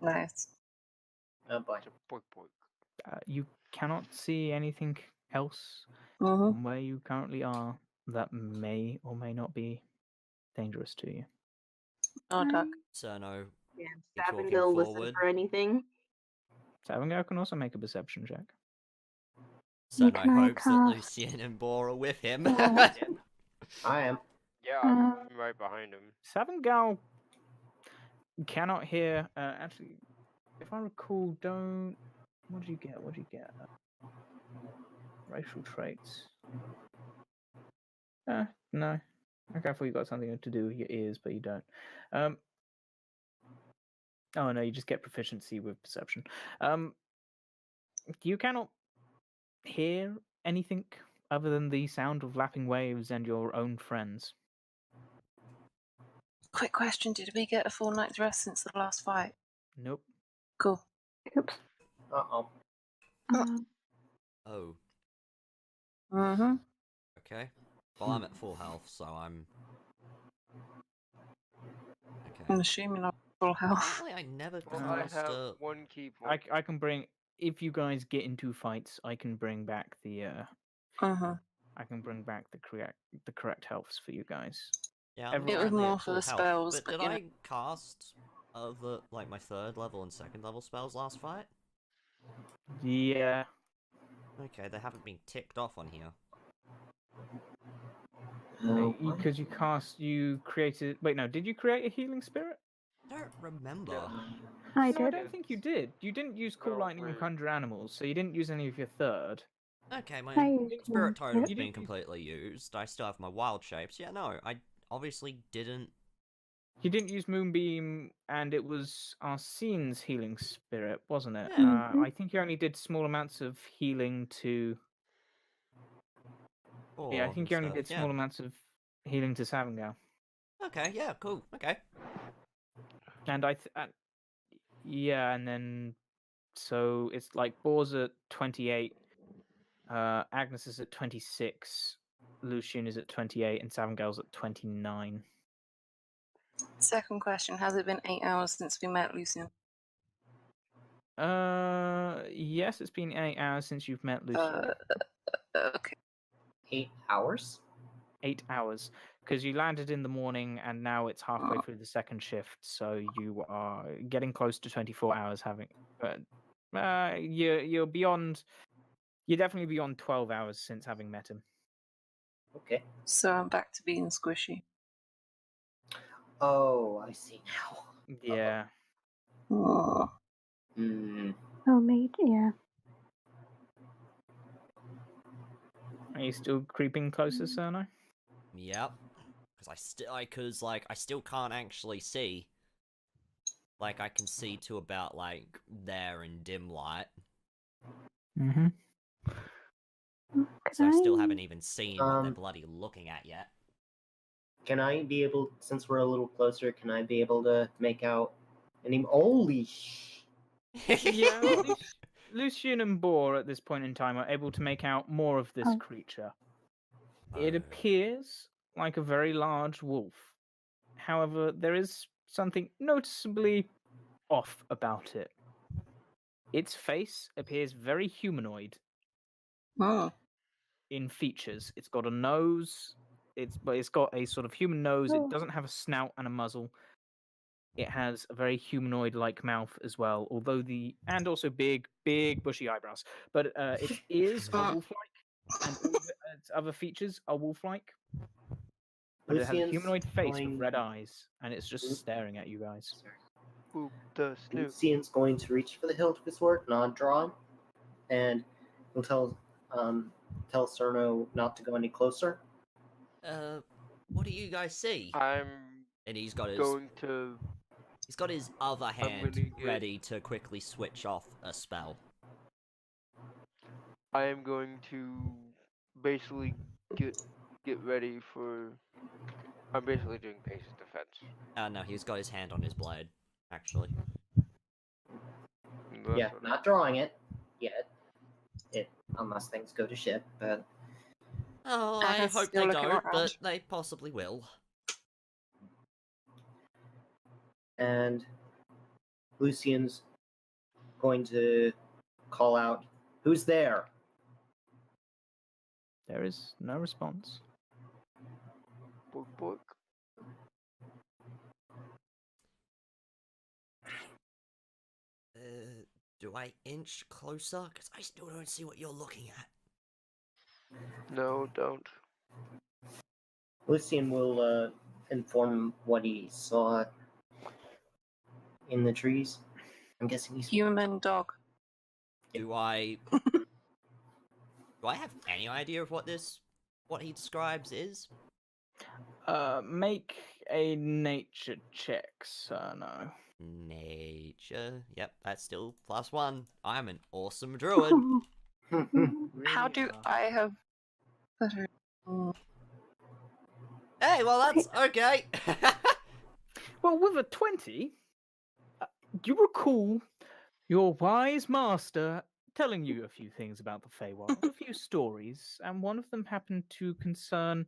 Speaker 4: Nice.
Speaker 7: Oh boy.
Speaker 3: It's a boink boink.
Speaker 5: You cannot see anything else
Speaker 4: Mm-hmm.
Speaker 5: from where you currently are that may or may not be dangerous to you.
Speaker 4: Oh, duck.
Speaker 1: Cerno,
Speaker 6: Yeah,
Speaker 1: Keep walking
Speaker 6: Savangil listen
Speaker 1: forward.
Speaker 6: for anything.
Speaker 5: Savangel can also make a perception check.
Speaker 1: Cerno
Speaker 2: Can I
Speaker 1: hopes that
Speaker 2: cast-
Speaker 1: Lucian and Boar are with him.
Speaker 7: I am.
Speaker 3: Yeah,
Speaker 2: Um,
Speaker 3: I'm right behind him.
Speaker 5: Savangel cannot hear. Actually, if I recall, don't. What did you get? What did you get? Racial traits. No. Okay, I thought you got something to do with your ears, but you don't. Oh no, you just get proficiency with perception. You cannot hear anything other than the sound of lapping waves and your own friends.
Speaker 4: Quick question: did we get a full night's rest since the last fight?
Speaker 5: Nope.
Speaker 4: Cool.
Speaker 2: Oops.
Speaker 7: Uh-oh.
Speaker 1: Oh,
Speaker 4: Mm-hmm.
Speaker 1: okay. Well, I'm at full health, so I'm...
Speaker 4: I'm
Speaker 1: Okay.
Speaker 4: assuming I'm full health.
Speaker 1: Apparently I never
Speaker 3: Well, I
Speaker 1: cast
Speaker 3: have
Speaker 1: a...
Speaker 3: one key point.
Speaker 5: I can bring, if you guys get into fights, I can bring back the
Speaker 4: Uh-huh.
Speaker 5: I can bring back the correct healths for you guys.
Speaker 1: Yeah,
Speaker 5: It
Speaker 1: I'm
Speaker 5: was
Speaker 1: currently
Speaker 4: more
Speaker 1: at
Speaker 4: for
Speaker 1: full
Speaker 4: the
Speaker 1: health,
Speaker 4: spells,
Speaker 1: but
Speaker 4: but
Speaker 1: did
Speaker 4: you know-
Speaker 1: I cast other, like, my 3rd level and 2nd level spells last fight?
Speaker 5: Yeah.
Speaker 1: Okay, they haven't been ticked off on here.
Speaker 7: Oh, what?
Speaker 5: Because you created. Wait, no. Did you create a healing spirit?
Speaker 1: I don't remember.
Speaker 2: I
Speaker 5: No, I
Speaker 2: did.
Speaker 5: don't think you did. You didn't use Cool
Speaker 3: No,
Speaker 5: Lightning and
Speaker 3: wait.
Speaker 5: Conjure Animals, so you didn't use any of your 3rd.
Speaker 1: Okay, my
Speaker 2: I used
Speaker 1: spirit
Speaker 2: one.
Speaker 1: totem's
Speaker 5: You
Speaker 1: been
Speaker 5: didn't-
Speaker 1: completely used. I still have my wild shapes. Yeah, no, I obviously didn't...
Speaker 5: You didn't use Moonbeam, and it was Arsene's healing spirit, wasn't it?
Speaker 1: Yeah.
Speaker 5: I think you only did small amounts of healing to. Yeah, I
Speaker 1: Orb
Speaker 5: think
Speaker 1: and
Speaker 5: you only
Speaker 1: stuff,
Speaker 5: did
Speaker 1: yeah.
Speaker 5: small amounts of healing to Savangao.
Speaker 1: Okay, yeah, cool, okay.
Speaker 5: And yeah, and then so it's like Boar's at 28, Agnes is at 26, Lucian is at 28, and Savangal's at 29.
Speaker 4: Second question: has it been 8 hours since we met, Lucian?
Speaker 5: Yes, it's been 8 hours since you've met Lucian.
Speaker 4: Okay.
Speaker 7: 8 hours?
Speaker 5: 8 hours, because you landed in the morning, and now it's halfway through the second shift, so you are getting close to 24 hours having. You're beyond. You're definitely beyond 12 hours since having met him.
Speaker 7: Okay.
Speaker 4: So I'm back to being squishy.
Speaker 7: Oh, I see now.
Speaker 5: Yeah.
Speaker 4: Oh.
Speaker 7: Hmm.
Speaker 2: Oh, mate, yeah.
Speaker 5: Are you still creeping closer, Cerno?
Speaker 1: Yep. Because I still can't actually see. Like, I can see to about, like, there in dim light.
Speaker 5: Mm-hmm.
Speaker 1: So I still haven't even seen what they're
Speaker 7: Um,
Speaker 1: bloody looking at yet.
Speaker 7: Can I be able, since we're a little closer, can I be able to make out any? Holy sh!
Speaker 5: Yeah, Lucian and Boar at this point in time are able to make out more of this
Speaker 2: Oh.
Speaker 5: creature. It
Speaker 1: Oh.
Speaker 5: appears like a very large wolf. However, there is something noticeably off about it. Its face appears very humanoid
Speaker 4: Oh.
Speaker 5: in features. It's got a nose. But it's got a sort of human nose.
Speaker 2: Oh.
Speaker 5: It doesn't have a snout and a muzzle. It has a very humanoid-like mouth as well, and also big bushy eyebrows. But its ears are wolf-like, and all of its other features are wolf-like. But it has a
Speaker 7: Lucian's
Speaker 5: humanoid face
Speaker 7: going-
Speaker 5: with red eyes, and it's just staring at you guys.
Speaker 3: Boop the snoop.
Speaker 7: Lucian's going to reach for the hilt of his sword, not draw, and he'll tell Cerno not to go any closer.
Speaker 1: What do you guys see?
Speaker 3: I'm
Speaker 1: And he's got his other hand
Speaker 3: gonna get-
Speaker 1: ready to quickly switch off a spell.
Speaker 3: I am going to basically get ready for. I'm basically doing patient defense.
Speaker 1: No, he's got his hand on his blade, actually.
Speaker 3: That's
Speaker 7: Yeah,
Speaker 3: what
Speaker 7: not drawing it yet. Unless things go to shit, but
Speaker 1: Oh,
Speaker 4: I
Speaker 1: I
Speaker 4: can
Speaker 1: hope
Speaker 4: still
Speaker 1: they
Speaker 4: look
Speaker 1: don't,
Speaker 4: around.
Speaker 1: but they possibly will.
Speaker 7: and Lucian's going to call out, "Who's there?"
Speaker 5: There is no response.
Speaker 3: Book book.
Speaker 1: Do I inch closer? Because I still don't see what you're looking at.
Speaker 3: No, don't.
Speaker 7: Lucian will inform what he saw in the trees. I'm guessing he's
Speaker 4: Human dog.
Speaker 1: Do I have any idea of what he describes is?
Speaker 5: Make a nature check, Cerno.
Speaker 1: Nature. Yep, that's still +1. I'm an awesome druid.
Speaker 4: How do I have better?
Speaker 1: Hey, well that's okay.
Speaker 5: Well, with a 20, you recall your wise master telling you a few things about the Feywild, a few stories, and one of them happened to concern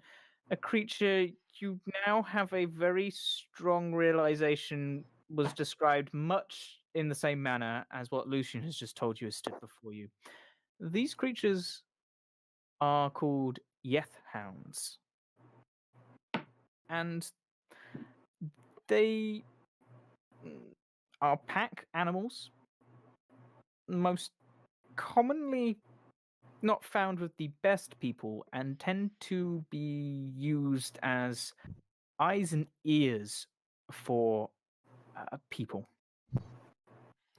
Speaker 5: a creature you now have a very strong realization was described much in the same manner as what Lucian has just told you has stood before you. These creatures are called Yeth Hounds. And they are pack animals, most commonly not found with the best people, and tend to be used as eyes and ears for people.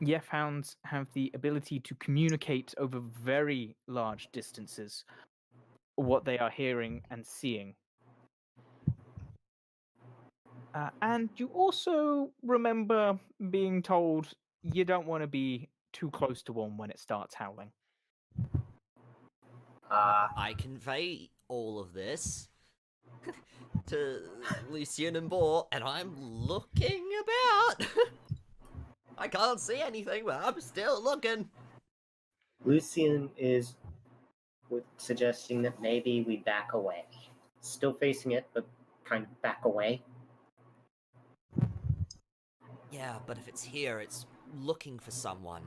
Speaker 5: Yeth Hounds have the ability to communicate over very large distances what they are hearing and seeing. And you also remember being told you don't want to be too close to one when it starts howling.
Speaker 1: I convey all of this to Lucian and Boar, and I'm looking about. I can't see anything, but I'm still looking.
Speaker 7: Lucian is suggesting that maybe we back away. Still facing it, but kind of back away.
Speaker 1: Yeah, but if it's here, it's looking for someone.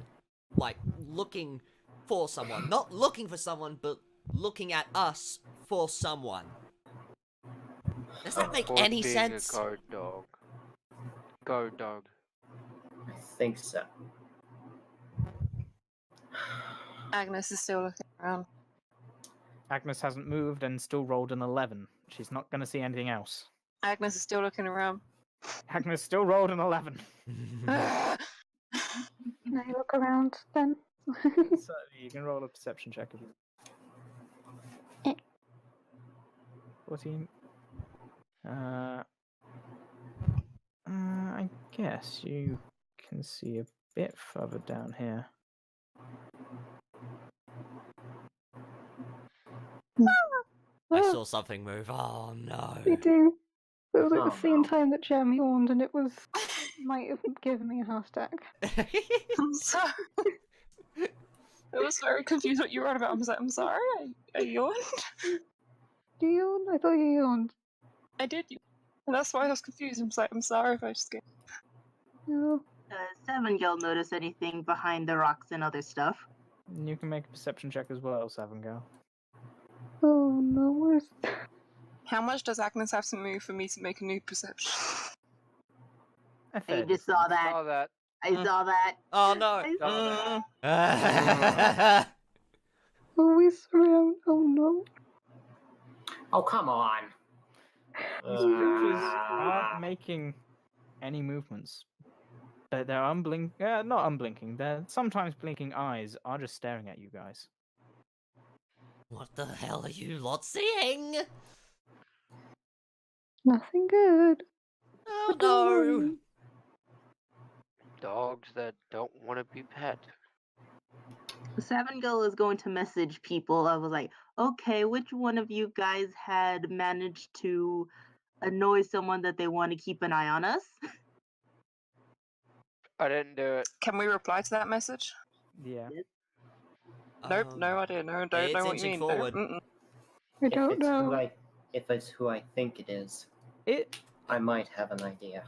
Speaker 1: Like, looking for someone. Not looking for someone, but looking at us for someone. Does that make
Speaker 3: Or
Speaker 1: any
Speaker 3: being
Speaker 1: sense?
Speaker 3: a guard dog. Guard dog.
Speaker 7: I think so.
Speaker 4: Agnes is still looking around.
Speaker 5: Agnes hasn't moved and still rolled an 11. She's not going to see anything else.
Speaker 4: Agnes is still looking around.
Speaker 5: Agnes still rolled an 11.
Speaker 2: Can I look around then?
Speaker 5: So you can roll a perception check if you... 14. I guess you can see a bit further down here.
Speaker 1: I saw something move. Oh no.
Speaker 2: Me too. It was like
Speaker 7: Oh,
Speaker 2: the same
Speaker 7: no.
Speaker 2: time that Jeremy yawned, and it was might have given me a heart attack.
Speaker 4: I'm sorry. I was very confused what you were on about. I was like, I'm sorry, I yawned.
Speaker 2: Do you yawn? I thought you yawned.
Speaker 4: I did, and that's why I was confused. I was like, I'm sorry if I just get.
Speaker 2: No.
Speaker 6: Seven Girl notice anything behind the rocks and other stuff?
Speaker 5: You can make a perception check as well, Seven Girl.
Speaker 2: Oh no, where's...
Speaker 4: How much does Agnes have to move for me to make a new perception?
Speaker 6: I just saw that.
Speaker 3: Saw that.
Speaker 6: I saw that.
Speaker 1: Oh no.
Speaker 6: I saw that.
Speaker 2: Oh, we surround. Oh no.
Speaker 7: Oh, come on.
Speaker 5: These creatures aren't making any movements. Their not unblinking, their sometimes blinking eyes are just staring at you guys.
Speaker 1: What the hell are you lot seeing?
Speaker 2: Nothing good.
Speaker 1: Oh
Speaker 2: But don't
Speaker 1: no.
Speaker 2: worry.
Speaker 3: Dogs that don't want to be pet.
Speaker 6: Seven Girl is going to message people. I was like, okay, which one of you guys had managed to annoy someone that they want to keep an eye on us?
Speaker 3: I didn't do it.
Speaker 4: Can we reply to that message?
Speaker 5: Yeah.
Speaker 4: Nope, no idea. No, don't
Speaker 1: it's
Speaker 4: know what you
Speaker 1: inching
Speaker 4: mean.
Speaker 1: forward.
Speaker 4: No, mm-mm.
Speaker 2: I don't know.
Speaker 7: If it's who I think it is, I might have an idea.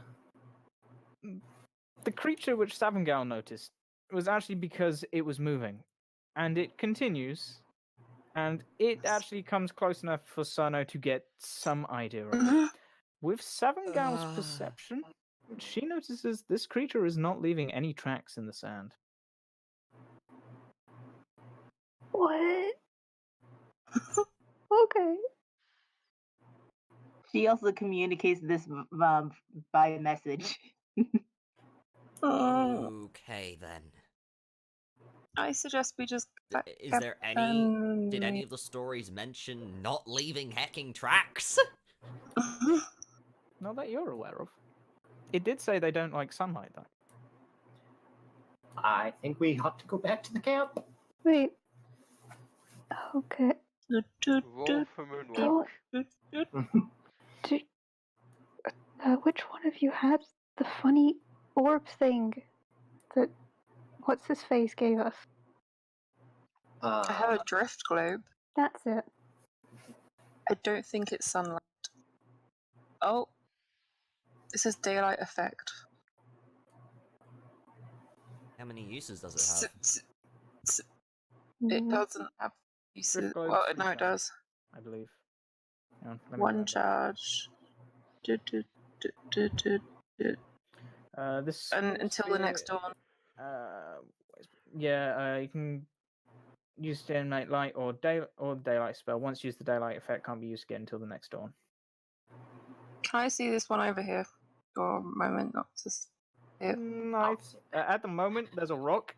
Speaker 5: The creature which Savangal noticed was actually because it was moving. And it continues. And it actually comes close enough for Sano to get some idea of it. With Savangal's perception, she notices this creature is not leaving any tracks in the sand.
Speaker 2: What? Okay.
Speaker 6: She also communicates this by message.
Speaker 1: Okay then.
Speaker 4: I suggest we just.
Speaker 1: Is there any? Did any of the stories mention not leaving hacking tracks?
Speaker 5: Not that you're aware of. It did say they don't like sunlight, though.
Speaker 7: I think we ought to go back to the camp.
Speaker 2: Wait. Okay.
Speaker 3: Roll for moonwalk.
Speaker 2: Which one of you had the funny orb thing that what's his face gave us.
Speaker 4: I have a drift globe.
Speaker 2: That's it.
Speaker 4: I don't think it's sunlight. Oh, it says daylight effect.
Speaker 1: How many uses does it have?
Speaker 4: It
Speaker 2: Mm,
Speaker 4: doesn't have uses.
Speaker 5: Drift globes
Speaker 4: Well,
Speaker 5: do
Speaker 4: no, it
Speaker 5: charge,
Speaker 4: does.
Speaker 5: I believe. Hang on, let me
Speaker 4: One
Speaker 5: grab that.
Speaker 4: charge.
Speaker 5: This
Speaker 4: And until the next
Speaker 5: sphere,
Speaker 4: dawn.
Speaker 5: you can use Daylight Light or Daylight spell. Once used, the Daylight effect can't be used again until the next dawn.
Speaker 4: Can I see this one over here for a moment? Not just it.
Speaker 5: Nice. At the moment, there's a rock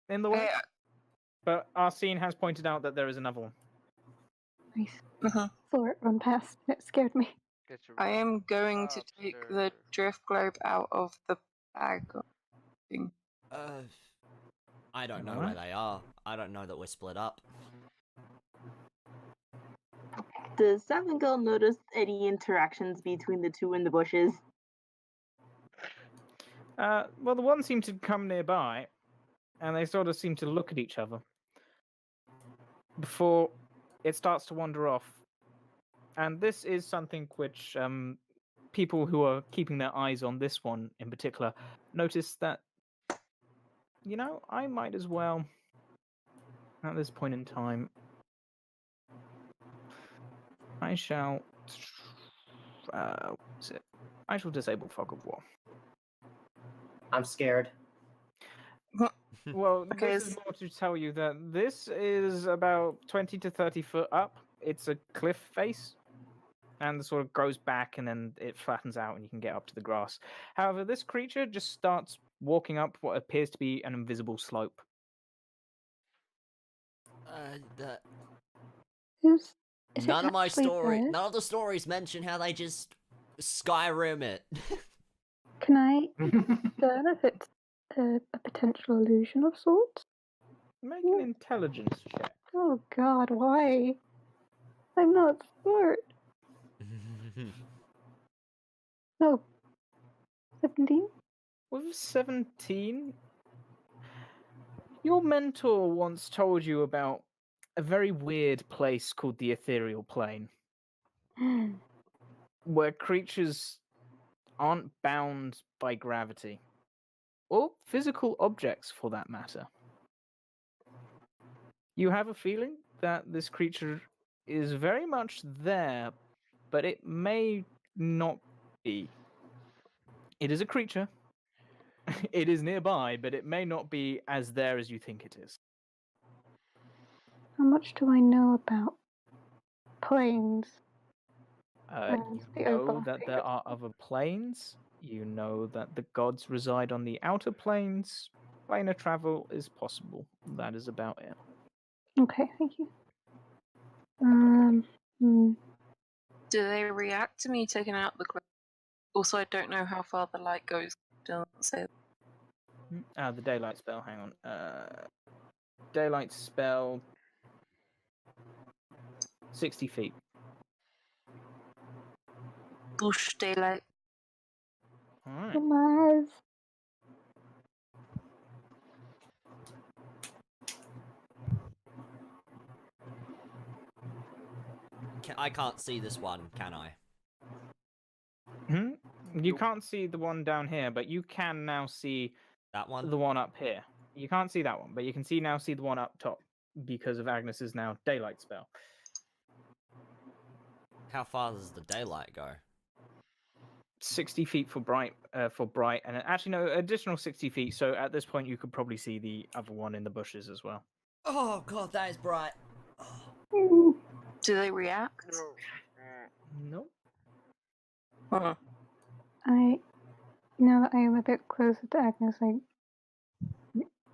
Speaker 5: in the way,
Speaker 4: Hey,
Speaker 5: but Arsene has pointed out that there is another one.
Speaker 2: nice.
Speaker 4: mhm.
Speaker 2: Saw it run past. It scared me.
Speaker 3: Get your
Speaker 4: I am going to
Speaker 3: up,
Speaker 4: take
Speaker 3: sir.
Speaker 4: the drift globe out of the bag. Thing.
Speaker 1: I don't know
Speaker 5: Alright.
Speaker 1: where they are. I don't know that we're split up.
Speaker 6: Does Seven Girl notice any interactions between the two in the bushes?
Speaker 5: Well, the one seemed to come nearby, and they sort of seem to look at each other before it starts to wander off. And this is something which people who are keeping their eyes on this one in particular notice that, I might as well, at this point in time, I shall. What's it? I shall disable Fog of War.
Speaker 7: I'm scared.
Speaker 5: Well,
Speaker 4: Okay,
Speaker 5: this is more to tell you that this is about 20 to 30 foot up. It's a cliff face, and it sort of goes back, and then it flattens out, and you can get up to the grass. However, this creature just starts walking up what appears to be an invisible slope.
Speaker 2: Is it
Speaker 1: None of my
Speaker 2: actually
Speaker 1: story,
Speaker 2: there?
Speaker 1: none of the stories mention how they just Skyrim it.
Speaker 2: Can I discern if it's a potential illusion of sorts?
Speaker 5: Make an intelligence check.
Speaker 2: Oh god, why? I'm not smart. No. 17?
Speaker 5: With 17, your mentor once told you about a very weird place called the Ethereal Plane, where creatures aren't bound by gravity, or physical objects for that matter. You have a feeling that this creature is very much there, but it may not be. It is a creature. It is nearby, but it may not be as there as you think it is.
Speaker 2: How much do I know about planes?
Speaker 5: You
Speaker 2: the
Speaker 5: know that
Speaker 2: overlapping
Speaker 5: there are other planes. You know that the gods reside on the outer planes. Planar travel is possible. That is about it.
Speaker 2: Okay, thank you. Hmm.
Speaker 4: Do they react to me taking out the globe? Also, I don't know how far the light goes. Doesn't say.
Speaker 5: The daylight spell. Hang on. Daylight spell. 60 feet.
Speaker 4: Bush daylight.
Speaker 5: All right.
Speaker 2: Mars.
Speaker 1: I can't see this one, can I?
Speaker 5: You can't see the one down here, but you can now see
Speaker 1: That one?
Speaker 5: the one up here. You can't see that one, but you can now see the one up top because of Agnes's now daylight spell.
Speaker 1: How far does the daylight go?
Speaker 5: 60 feet for bright, and actually no, additional 60 feet. So at this point, you could probably see the other one in the bushes as well.
Speaker 1: Oh god, that is bright.
Speaker 4: Do they react?
Speaker 5: No.
Speaker 4: Uh-huh.
Speaker 2: Now that I am a bit closer to Agnes,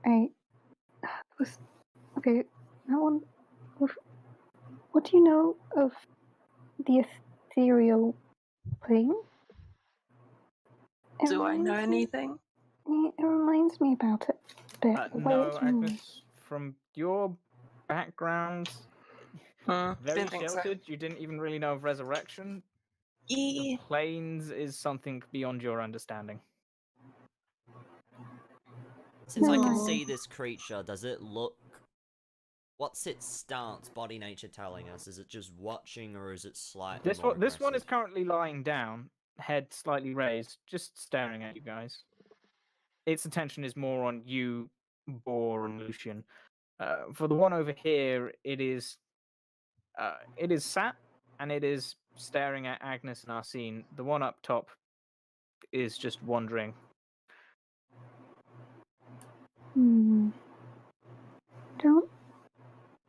Speaker 2: okay, that one, what do you know of the ethereal plane?
Speaker 4: Do I know anything?
Speaker 2: It reminds me about it a bit.
Speaker 5: No, Agnes, from your background, very
Speaker 4: Didn't think so.
Speaker 5: sheltered, you didn't even really know of resurrection.
Speaker 4: Yeah.
Speaker 5: The planes is something beyond your understanding.
Speaker 1: Since I can
Speaker 2: No.
Speaker 1: see this creature, does it look... What's its stance, body nature telling us? Is it just watching, or is it slightly
Speaker 5: This
Speaker 1: more
Speaker 5: one, this one is
Speaker 1: aggressive?
Speaker 5: currently lying down, head slightly raised, just staring at you guys. Its attention is more on you, Boar, and Lucian. For the one over here, it is sat and it is staring at Agnes and Arsene. The one up top is just wandering.
Speaker 2: Hmm. Don't.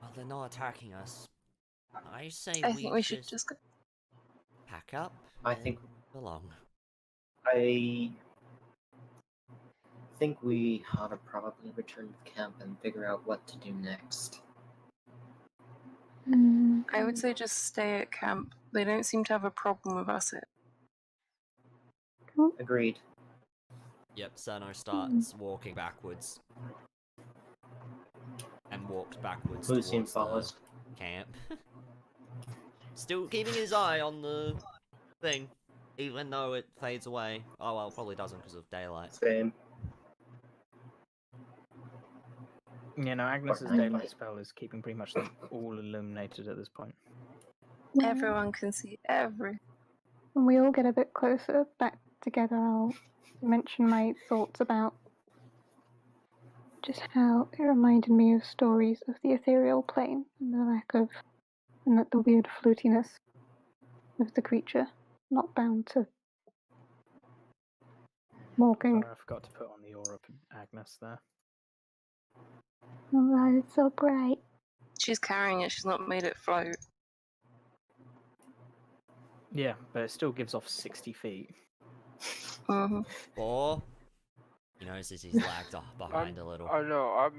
Speaker 1: Well, they're not attacking us. I say
Speaker 4: I think we should just go.
Speaker 1: pack up
Speaker 7: I
Speaker 1: and
Speaker 7: think
Speaker 1: belong.
Speaker 7: I think we ought to probably return to camp and figure out what to do next.
Speaker 4: I would say just stay at camp. They don't seem to have a problem with us here.
Speaker 7: Agreed.
Speaker 1: Yep, Cerno starts walking backwards. And walks backwards
Speaker 7: Lucian
Speaker 1: towards
Speaker 7: follows.
Speaker 1: the camp. Still keeping his eye on the thing, even though it fades away. Oh well, probably doesn't because of daylight.
Speaker 7: Same.
Speaker 5: You know, Agnes's
Speaker 7: Fortnite.
Speaker 5: daylight spell is keeping pretty much them all illuminated at this point.
Speaker 4: Everyone can see every.
Speaker 2: When we all get a bit closer back together, I'll mention my thoughts about just how it reminded me of stories of the ethereal plane and the lack of, and that the weird flutiness of the creature, not bound to walking.
Speaker 5: Sorry, I forgot to put on the aura for Agnes there.
Speaker 2: Oh, that is so bright.
Speaker 4: She's carrying it. She's not made it float.
Speaker 5: Yeah, but it still gives off 60 feet.
Speaker 4: Mm-hmm.
Speaker 1: Or he notices he's lagged off behind a little.
Speaker 3: I know.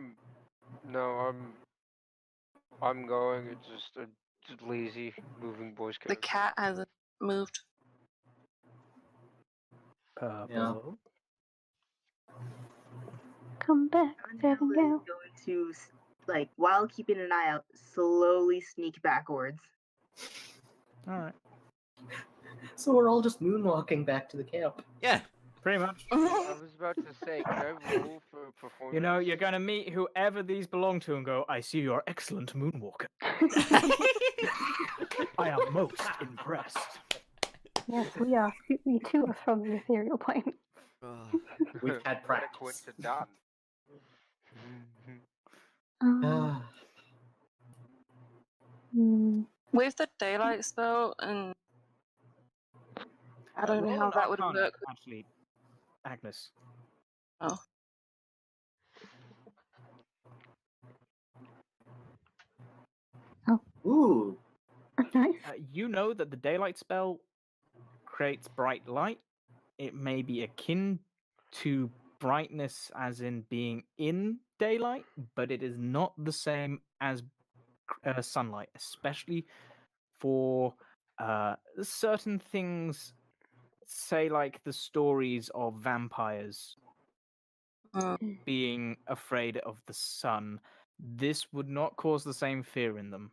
Speaker 3: I'm going. It's just a lazy moving Boy Scout.
Speaker 4: The cat hasn't moved.
Speaker 5: Purple.
Speaker 2: Come back,
Speaker 6: Angela
Speaker 2: Seven
Speaker 6: is
Speaker 2: Gal.
Speaker 6: going to, like, while keeping an eye out, slowly sneak backwards.
Speaker 5: Alright.
Speaker 7: So we're all just moonwalking back to the camp.
Speaker 1: Yeah.
Speaker 5: Pretty much.
Speaker 3: I was about to say, can I roll for performance?
Speaker 5: You know, you're going to meet whoever these belong to and go, I see you're excellent moonwalker. I am most impressed.
Speaker 2: Yes, we are. We too are from the ethereal plane.
Speaker 7: We've had
Speaker 3: What a
Speaker 7: practice.
Speaker 3: coincidence.
Speaker 2: Um, hmm.
Speaker 4: With the daylight spell, and I don't know
Speaker 5: Roll
Speaker 4: how
Speaker 5: an
Speaker 4: that would
Speaker 5: Arcana,
Speaker 4: work.
Speaker 5: Actually, Agnes.
Speaker 4: Oh.
Speaker 7: Ooh.
Speaker 2: Nice.
Speaker 5: You know that the daylight spell creates bright light. It may be akin to brightness as in being in daylight, but it is not the same as sunlight, especially for certain things, say like the stories of vampires being afraid of the sun. This would not cause the same fear in them.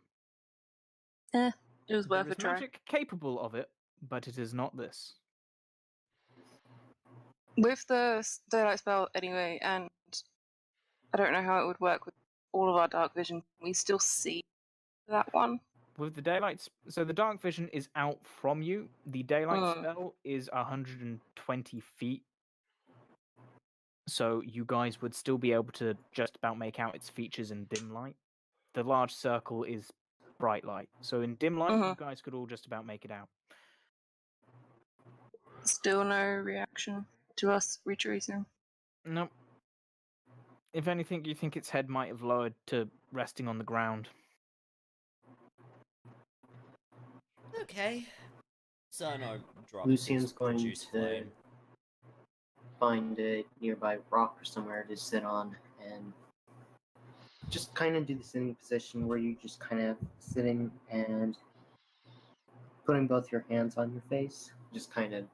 Speaker 4: It was
Speaker 5: There
Speaker 4: worth a
Speaker 5: is
Speaker 4: try.
Speaker 5: magic capable of it, but it is not this.
Speaker 4: With the daylight spell, anyway, and I don't know how it would work with all of our dark vision. We still see that one.
Speaker 5: With the daylight, so the dark vision is out from you. The daylight spell is 120 feet. So you guys would still be able to just about make out its features in dim light. The large circle is bright light. So in dim light, you guys could all just about make it out.
Speaker 4: Still no reaction to us retracing.
Speaker 5: Nope. If anything, you think its head might have lowered to resting on the ground.
Speaker 1: Okay. Cerno drops
Speaker 7: Lucian's
Speaker 1: his
Speaker 7: going
Speaker 1: produce
Speaker 7: to
Speaker 1: flame.
Speaker 7: find a nearby rock or somewhere to sit on and just kind of do the sitting position where you just kind of sitting and putting both your hands on your face, just kind of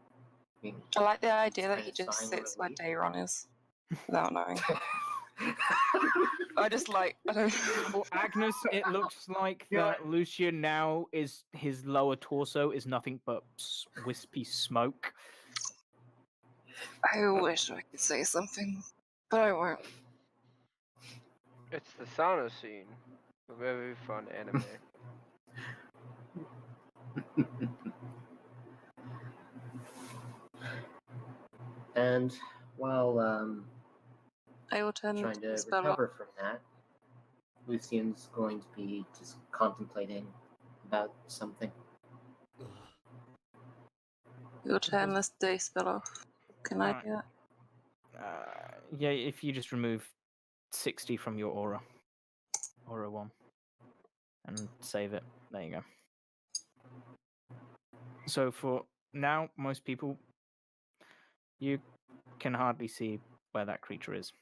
Speaker 7: being.
Speaker 4: I like the idea that
Speaker 7: kind
Speaker 4: he
Speaker 7: of
Speaker 4: just
Speaker 7: sighing
Speaker 4: sits where
Speaker 7: relief.
Speaker 4: Dayron is without knowing. I just like, I don't
Speaker 5: For Agnes, it looks like
Speaker 7: Yeah.
Speaker 5: that Lucian now is his lower torso is nothing but wispy smoke.
Speaker 4: I wish I could say something, but I won't.
Speaker 3: It's the sauna scene. A very fun anime.
Speaker 7: And while
Speaker 4: I will turn
Speaker 7: trying
Speaker 4: the
Speaker 7: to
Speaker 4: spell off.
Speaker 7: recover from that, Lucian's going to be just contemplating about something.
Speaker 4: You'll turn this day spell off. Can I
Speaker 5: Alright.
Speaker 4: do that?
Speaker 5: Yeah, if you just remove 60 from your aura. Aura 1. And save it. There you go. So for now, most people, you can hardly see where that creature is.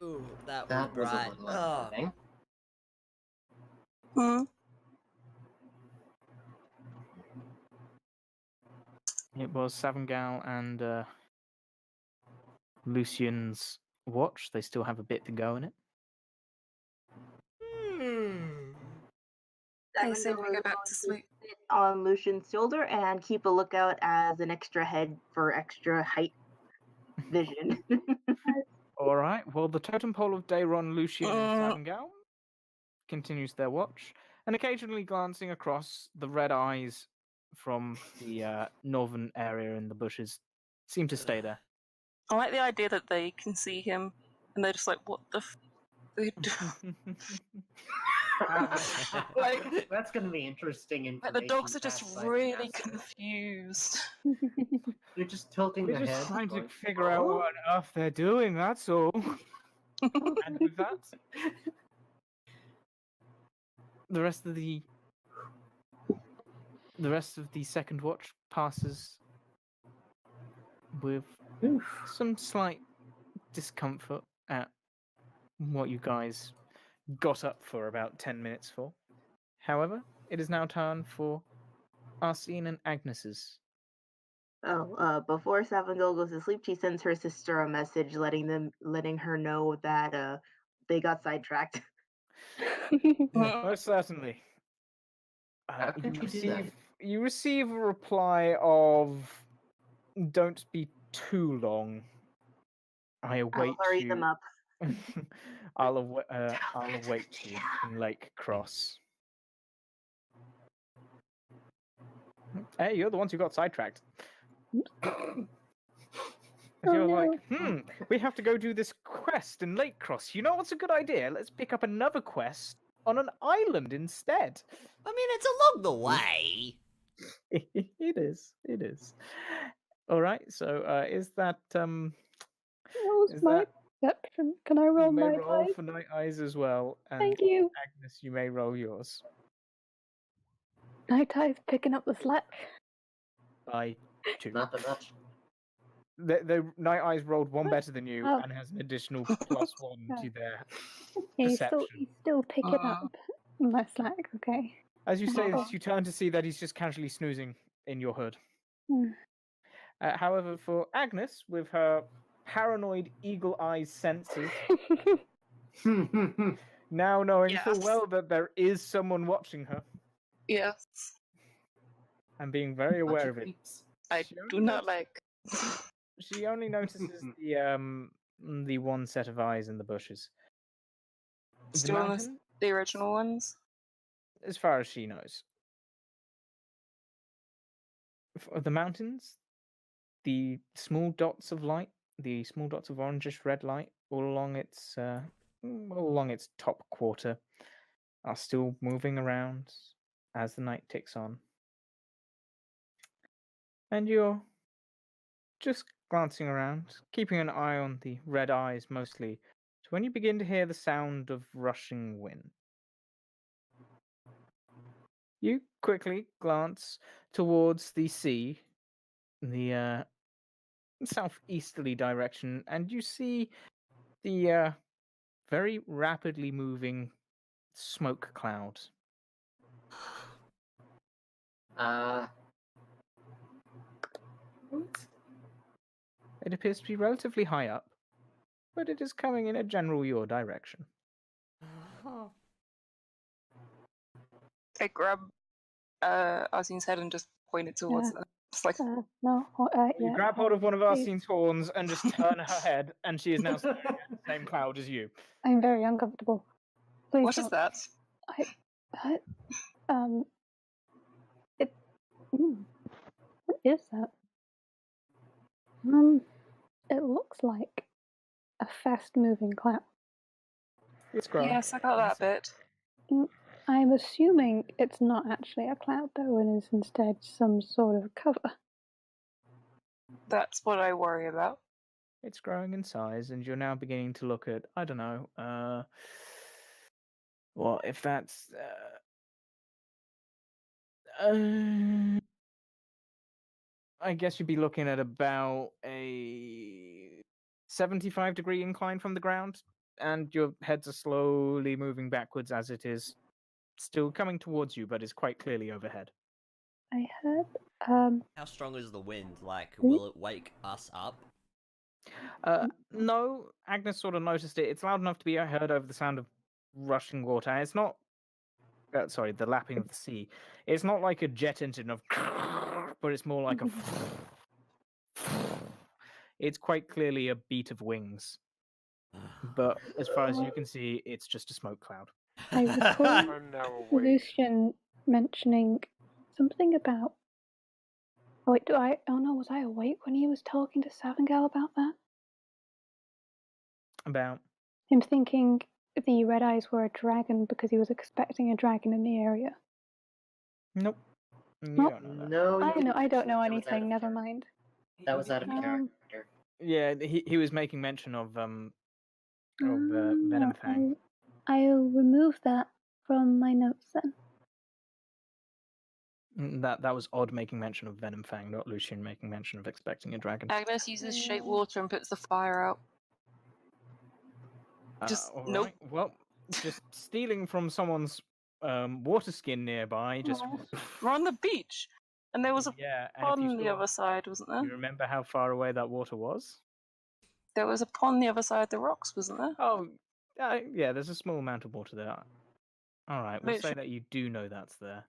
Speaker 1: Ooh, that was
Speaker 7: That was a
Speaker 1: bright.
Speaker 7: little
Speaker 1: Oh.
Speaker 7: unnerving.
Speaker 4: Hmm.
Speaker 5: It was Savangal and Lucian's watch. They still have a bit to go in it.
Speaker 4: I
Speaker 6: Seven
Speaker 4: say we
Speaker 6: Girl
Speaker 4: go
Speaker 6: is
Speaker 4: back
Speaker 6: going
Speaker 4: to sleep.
Speaker 6: sit on Lucian's shoulder and keep a lookout as an extra head for extra height vision.
Speaker 5: All right. Well, the totem pole of Dayron, Lucian, and Savangal continues their watch, and occasionally glancing across, the red eyes from the northern area in the bushes seem to stay there.
Speaker 4: I like the idea that they can see him, and they're just like, "What the f?" They do? Like-
Speaker 7: That's going to be interesting
Speaker 4: Like
Speaker 7: information.
Speaker 4: the dogs are
Speaker 7: to pass
Speaker 4: just
Speaker 7: by the
Speaker 4: really
Speaker 7: master.
Speaker 4: confused.
Speaker 7: They're just tilting
Speaker 5: We're
Speaker 7: their
Speaker 5: just
Speaker 7: head.
Speaker 5: trying to
Speaker 7: going,
Speaker 5: figure out
Speaker 7: "Oh?"
Speaker 5: what on earth they're doing. That's all. And with that, the rest of the second watch passes with some slight discomfort at what you guys got up for about 10 minutes for. However, it is now time for Arsene and Agnes's.
Speaker 6: Before Seven Girl goes to sleep, she sends her sister a message letting her know that they got sidetracked.
Speaker 5: Most certainly.
Speaker 7: How could you do that?
Speaker 5: You receive a reply of, "Don't be too long. I
Speaker 6: I'll
Speaker 5: await
Speaker 6: hurry
Speaker 5: you.
Speaker 6: them up.
Speaker 5: I'll await you in Lake Cross." Hey, you're the ones who got sidetracked. You're like, we have to go do this quest in Lake Cross. You know what's a good idea? Let's pick up another quest on an island instead.
Speaker 1: I mean, it's along the way.
Speaker 5: It is. It is. All right. So, is that
Speaker 2: That was
Speaker 5: is
Speaker 2: my
Speaker 5: that
Speaker 2: perception. Can I
Speaker 5: you
Speaker 2: roll
Speaker 5: may
Speaker 2: my
Speaker 5: roll
Speaker 2: eyes?
Speaker 5: for Night Eyes as well, and
Speaker 2: Thank you.
Speaker 5: Agnes, you may roll yours
Speaker 2: Night Eye's picking up the slack.
Speaker 5: by 2.
Speaker 7: Not that much.
Speaker 5: The Night Eyes rolled one better than you
Speaker 2: Oh.
Speaker 5: and has an additional +1 to their
Speaker 2: He's
Speaker 5: perception.
Speaker 2: still picking up my slack. Okay.
Speaker 5: As you say
Speaker 2: Oh.
Speaker 5: this, you turn to see that he's just casually snoozing in your hood.
Speaker 2: Hmm.
Speaker 5: However, for Agnes, with her paranoid eagle eyes senses, now knowing full
Speaker 4: Yes.
Speaker 5: well that there is someone watching her
Speaker 4: Yes,
Speaker 5: and being very
Speaker 7: Bunch
Speaker 5: aware
Speaker 7: of
Speaker 5: of it,
Speaker 7: creeps.
Speaker 4: I
Speaker 5: she only
Speaker 4: do not
Speaker 5: notices-
Speaker 4: like.
Speaker 5: She only notices the one set of eyes in the bushes. The
Speaker 4: Still in
Speaker 5: mountain,
Speaker 4: the original ones.
Speaker 5: as far as she knows. For the mountains, the small dots of light, the small dots of orangish red light, all along its top quarter, are still moving around as the night ticks on. And you're just glancing around, keeping an eye on the red eyes mostly, to when you begin to hear the sound of rushing wind. You quickly glance towards the sea, the southeasterly direction, and you see the very rapidly moving smoke cloud. It appears to be relatively high up, but it is coming in a general your direction.
Speaker 4: I grab Arzine's head and just point it towards
Speaker 2: Yeah.
Speaker 4: her. Just like,
Speaker 2: No.
Speaker 5: You
Speaker 2: Yeah.
Speaker 5: grab hold of one of
Speaker 2: please.
Speaker 5: Arsene's horns and just turn her head, and she is now staring at the same cloud as you.
Speaker 2: I'm very uncomfortable. Please
Speaker 4: what is
Speaker 2: don't.
Speaker 4: that?
Speaker 2: I, it. What is that? It looks like a fast-moving cloud.
Speaker 5: It's growing.
Speaker 4: Yes, I got that bit.
Speaker 2: I'm assuming it's not actually a cloud, though, and is instead some sort of cover.
Speaker 4: That's what I worry about.
Speaker 5: It's growing in size, and you're now beginning to look at, I don't know, well, if that's, I guess you'd be looking at about a 75-degree incline from the ground, and your heads are slowly moving backwards as it is still coming towards you, but is quite clearly overhead.
Speaker 2: I heard.
Speaker 1: How strong is the wind? Like,
Speaker 2: Hmm?
Speaker 1: will it wake us up?
Speaker 5: No, Agnes sort of noticed it. It's loud enough to be heard over the sound of rushing water. And it's not, sorry, the lapping of the sea. It's not like a jet engine of, but it's more like a. It's quite clearly a beat of wings. But as far as you can see, it's just a smoke cloud.
Speaker 2: I recall
Speaker 3: I'm now awake.
Speaker 2: Lucian mentioning something about. Oh, wait, oh no, was I awake when he was talking to Savangel about that?
Speaker 5: About.
Speaker 2: Him thinking the Red Eyes were a dragon because he was expecting a dragon in the area.
Speaker 5: Nope. You
Speaker 2: Nope.
Speaker 5: don't know that.
Speaker 7: No, you didn't.
Speaker 2: I don't know
Speaker 7: That was out
Speaker 2: anything.
Speaker 7: of
Speaker 2: Never
Speaker 7: character.
Speaker 2: mind.
Speaker 7: That was out of
Speaker 2: Um,
Speaker 7: character.
Speaker 5: Yeah, he was making mention of Venom Fang.
Speaker 2: I'll remove that from my notes then.
Speaker 5: That was Odd making mention of Venom Fang, not Lucian making mention of expecting a dragon.
Speaker 4: Agnes uses shape water and puts the fire out. Just
Speaker 5: all
Speaker 4: nope.
Speaker 5: right. Well, just stealing from someone's water skin nearby. Just
Speaker 4: We're on the beach, and there was a
Speaker 5: yeah. And if
Speaker 4: pond
Speaker 5: you
Speaker 4: on the
Speaker 5: saw,
Speaker 4: other side, wasn't there?
Speaker 5: you remember how far away that water was?
Speaker 4: There was a pond the other side of the rocks, wasn't there?
Speaker 5: Oh, yeah. There's a small amount of water there. All right. We'll say
Speaker 4: Literally.
Speaker 5: that you do know that's there.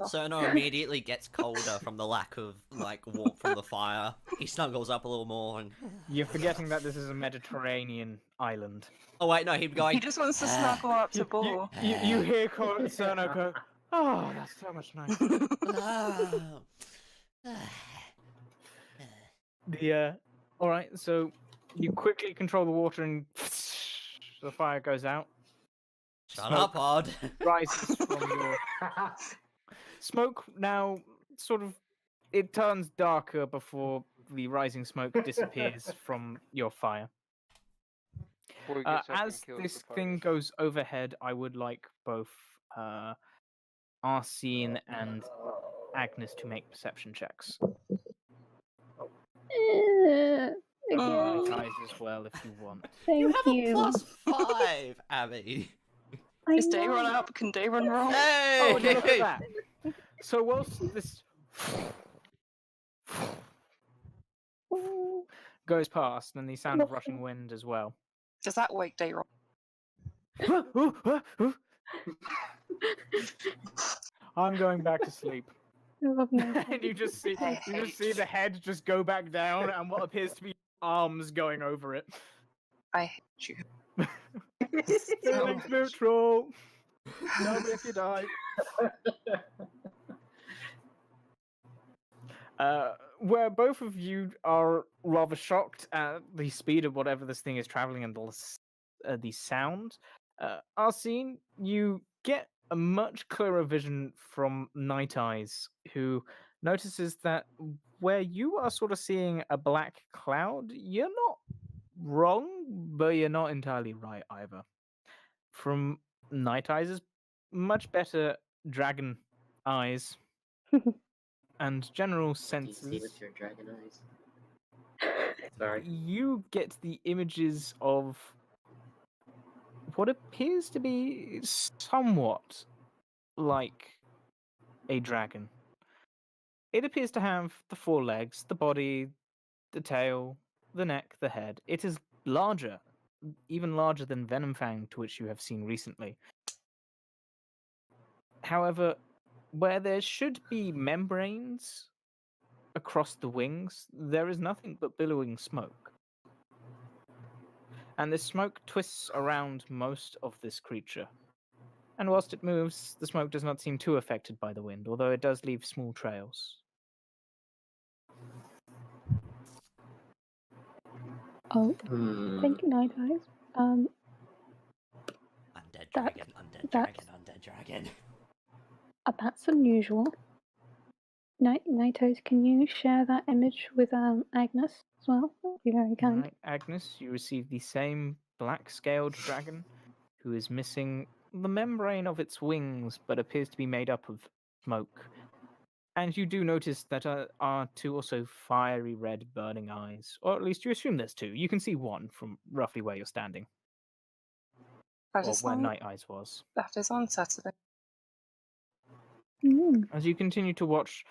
Speaker 1: Sono immediately gets colder from the lack of like warmth from the fire. He snuggles up a little more and.
Speaker 5: You're forgetting that this is a Mediterranean island.
Speaker 1: Oh wait, no, he'd going.
Speaker 4: He just wants to snuggle up to
Speaker 5: You,
Speaker 4: Bull.
Speaker 5: you hear Cerno go, oh, that's so much nicer. All right, so you quickly control the water and the fire goes out.
Speaker 1: Shut
Speaker 5: Smoke
Speaker 1: up, Odd.
Speaker 5: rises from your smoke now. Sort of, it turns darker before the rising smoke disappears from your fire.
Speaker 3: Before he gets up and
Speaker 5: As
Speaker 3: kills
Speaker 5: this
Speaker 3: the
Speaker 5: thing
Speaker 3: pirates.
Speaker 5: goes overhead, I would like both Arsene and Agnes to make perception checks.
Speaker 2: Again.
Speaker 5: Guys as well, if you want.
Speaker 2: Thank
Speaker 1: You have a
Speaker 2: you.
Speaker 1: +5, Abby.
Speaker 2: I
Speaker 4: Is Day
Speaker 2: know.
Speaker 4: run up? Can Day run wrong?
Speaker 1: Hey!
Speaker 5: Oh, look at that! So whilst this goes past, and the sound of rushing wind as well.
Speaker 4: Does that wake Day wrong?
Speaker 5: I'm going back to sleep.
Speaker 2: I love no.
Speaker 5: And you just see the head just go back down, and what appears to be arms going over it.
Speaker 4: I hate you.
Speaker 5: Feelings neutral. Tell me if you die. Where both of you are rather shocked at the speed of whatever this thing is traveling and the sound, Arsene, you get a much clearer vision from Night Eyes, who notices that where you are sort of seeing a black cloud, you're not wrong, but you're not entirely right either. From Night Eyes' much better dragon eyes and general
Speaker 7: What do you see
Speaker 5: senses,
Speaker 7: with your dragon eyes? Sorry.
Speaker 5: you get the images of what appears to be somewhat like a dragon. It appears to have the four legs, the body, the tail, the neck, the head. It is larger, even larger than Venom Fang, to which you have seen recently. However, where there should be membranes across the wings, there is nothing but billowing smoke. And this smoke twists around most of this creature. And whilst it moves, the smoke does not seem too affected by the wind, although it does leave small trails.
Speaker 2: Oh,
Speaker 7: Hmm.
Speaker 2: thank you, Night Eyes.
Speaker 1: Undead
Speaker 2: That-
Speaker 1: dragon, undead
Speaker 2: that's-
Speaker 1: dragon, undead dragon.
Speaker 2: That's unusual. Night Eyes, can you share that image with Agnes as well? That'd be very kind.
Speaker 5: Right, Agnes, you receive the same black-scaled dragon who is missing the membrane of its wings, but appears to be made up of smoke. And you do notice that are two also fiery red burning eyes, or at least you assume there's two. You can see one from roughly where you're standing,
Speaker 4: That
Speaker 5: or
Speaker 4: is
Speaker 5: where
Speaker 4: on,
Speaker 5: Night Eyes was.
Speaker 4: that is on Saturday.
Speaker 2: Mm.
Speaker 5: As you continue to watch,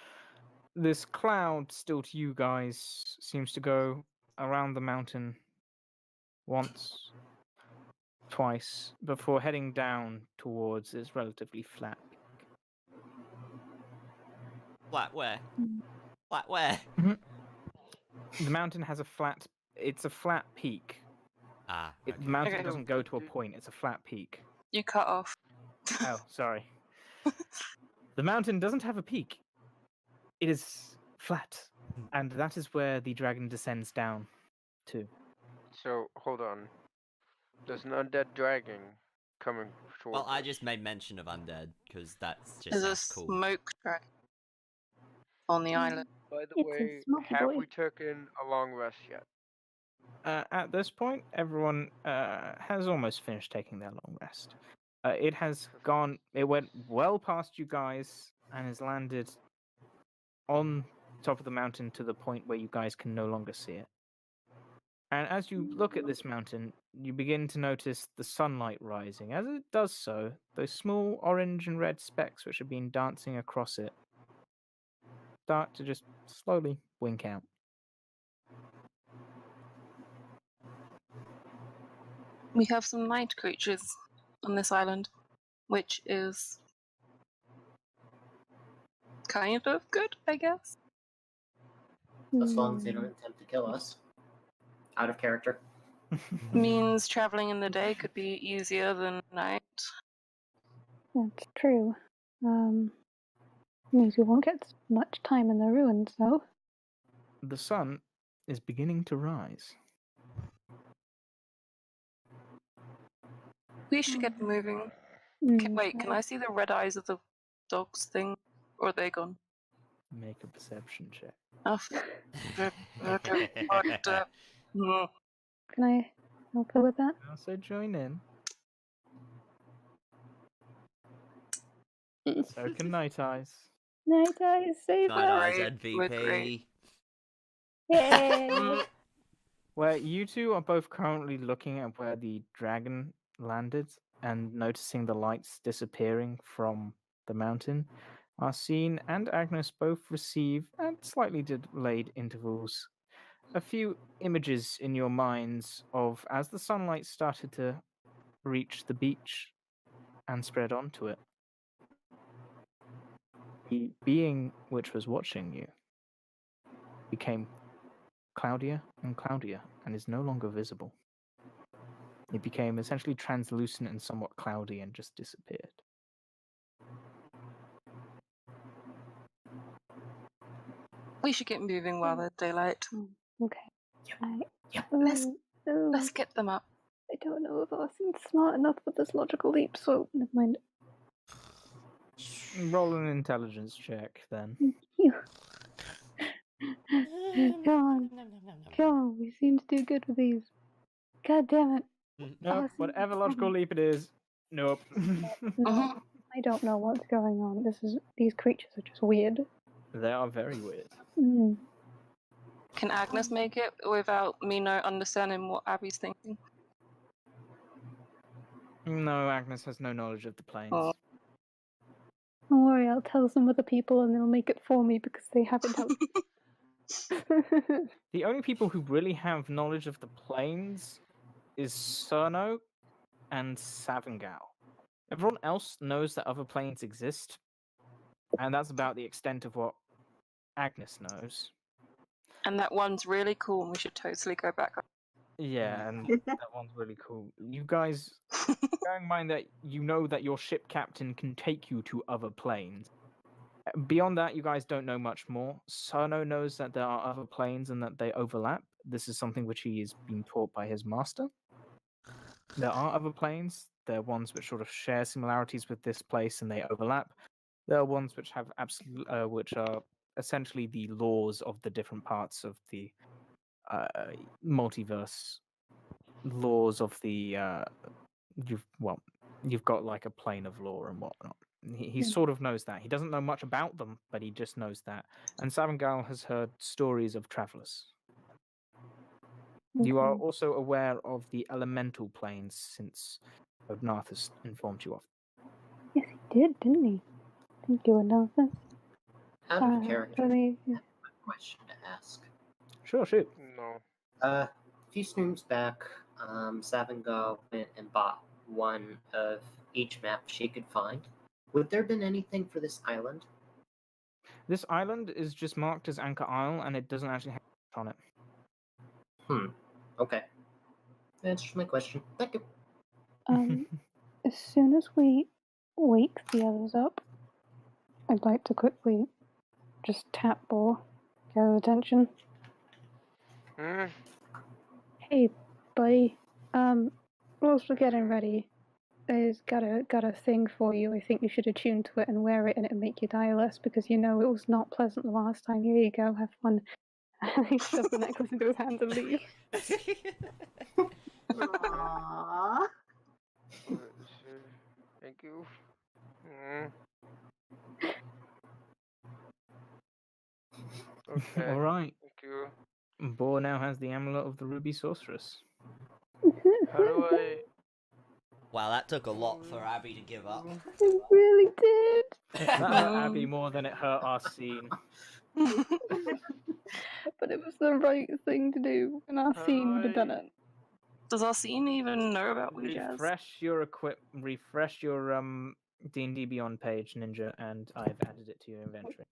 Speaker 5: this cloud, still to you guys, seems to go around the mountain once, twice, before heading down towards its relatively flat peak.
Speaker 1: Flat where?
Speaker 2: Mm.
Speaker 1: Flat where?
Speaker 5: The mountain has a flat. It's a flat peak.
Speaker 1: Ah,
Speaker 5: The
Speaker 1: okay.
Speaker 5: mountain
Speaker 4: Okay.
Speaker 5: doesn't go to a point. It's a flat peak.
Speaker 4: You cut off.
Speaker 5: Oh, sorry. The mountain doesn't have a peak. It is flat, and that is where the dragon descends down to.
Speaker 3: So hold on. There's an undead dragon coming towards
Speaker 1: Well, I
Speaker 3: us.
Speaker 1: just made mention of undead because that's just
Speaker 4: There's a
Speaker 1: sounds cool.
Speaker 4: smoke dragon on the island.
Speaker 3: By the
Speaker 2: It's a
Speaker 3: way,
Speaker 2: smoky
Speaker 3: have
Speaker 2: boy.
Speaker 3: we taken a long rest yet?
Speaker 5: At this point, everyone has almost finished taking their long rest. It has gone. It went well past you guys and has landed on top of the mountain to the point where you guys can no longer see it. And as you look at this mountain, you begin to notice the sunlight rising. As it does so, those small orange and red specks which have been dancing across it start to just slowly wink out.
Speaker 4: We have some night creatures on this island, which is kind of good, I guess.
Speaker 7: As long as they
Speaker 2: Mm.
Speaker 7: don't attempt to kill us. Out of character.
Speaker 4: Means traveling in the day could be easier than night.
Speaker 2: That's true. Means we won't get much time in the ruins, though.
Speaker 5: The sun is beginning to rise.
Speaker 4: We should get moving. Wait, can
Speaker 2: Okay.
Speaker 4: I see the red eyes of the dogs thing? Or are they gone?
Speaker 5: Make a perception check.
Speaker 4: Oh, mm.
Speaker 2: Can I help her with that?
Speaker 5: Also join in. So can Night Eyes.
Speaker 2: Night Eyes, save
Speaker 1: Night Eyes
Speaker 2: us!
Speaker 4: Great, we're great.
Speaker 1: MVP.
Speaker 2: Yay!
Speaker 5: Where you two are both currently looking at where the dragon landed and noticing the lights disappearing from the mountain, Arsene and Agnes both receive, at slightly delayed intervals, a few images in your minds of as the sunlight started to reach the beach and spread onto it. The being which was watching you became cloudier and cloudier and is no longer visible. It became essentially translucent and somewhat cloudy and just disappeared.
Speaker 4: We should get moving while there's daylight.
Speaker 2: Okay.
Speaker 7: Yep.
Speaker 4: Let's-
Speaker 2: Oh,
Speaker 4: Let's get them up.
Speaker 2: I don't know if Arsene's smart enough for this logical leap, so never mind.
Speaker 5: Roll an intelligence check then.
Speaker 2: You. Come on, we seem to do good with these. God damn it.
Speaker 5: Nope,
Speaker 2: Arsene,
Speaker 5: whatever
Speaker 2: it's
Speaker 5: logical
Speaker 2: fine.
Speaker 5: leap it is, nope.
Speaker 2: No, I don't know what's going on. These creatures are just weird.
Speaker 5: They are very weird.
Speaker 2: Mm.
Speaker 4: Can Agnes make it without me not understanding what Abby's thinking?
Speaker 5: No, Agnes has no knowledge of the planes.
Speaker 4: Oh.
Speaker 2: Don't worry, I'll tell some other people and they'll make it for me because they haven't helped.
Speaker 5: The only people who really have knowledge of the planes is Cerno and Savangal. Everyone else knows that other planes exist, And that's about the extent of what Agnes knows.
Speaker 4: And that one's really cool, and we should totally go back.
Speaker 5: Yeah, and that one's really cool. You guys, bearing in mind that you know that your ship captain can take you to other planes. Beyond that, you guys don't know much more. Cerno knows that there are other planes and that they overlap. This is something which he is being taught by his master. There are other planes. There are ones which sort of share similarities with this place and they overlap. There are ones which have which are essentially the laws of the different parts of the multiverse. Laws of the you've got like a plane of law and whatnot. He sort of knows that. He doesn't know much about them, but he just knows that. And Savangal has heard stories of travelers. You are
Speaker 2: Okay.
Speaker 5: also aware of the elemental planes since Odnath has informed you of.
Speaker 2: Yes, he did, didn't he? Thank you, Another.
Speaker 7: Out of character,
Speaker 2: Really,
Speaker 7: I have a question to ask.
Speaker 5: Sure, shoot.
Speaker 3: No.
Speaker 7: A few streams back, Savangal went and bought one of each map she could find. Would there been anything for this island?
Speaker 5: This island is just marked as Anchor-Isle, and it doesn't actually have on it.
Speaker 7: Okay. Answers my question. Thank you.
Speaker 2: As soon as we wake the others up, I'd like to quickly just tap Boar, get his attention.
Speaker 3: Hmm?
Speaker 2: Hey, buddy. Whilst we're getting ready, I've got a thing for you. I think you should attune to it and wear it, and it'll make you die less because you know it was not pleasant the last time. Here you go, have fun. And he shoves the necklace into his hand and leaves.
Speaker 6: Aww.
Speaker 3: Sure. Thank you. Okay.
Speaker 5: All right.
Speaker 3: Thank you.
Speaker 5: Boar now has the amulet of the Ruby Sorceress.
Speaker 3: How do I?
Speaker 1: Wow, that took a lot for Abby to give up.
Speaker 2: It really did.
Speaker 5: That hurt Abby more than it hurt Arsene.
Speaker 2: But it was the right thing to do, and our scene would have done it.
Speaker 4: Does Arsene even know about Ouijas?
Speaker 5: Refresh your D&D Beyond page, Ninja, and I've added it to your inventory.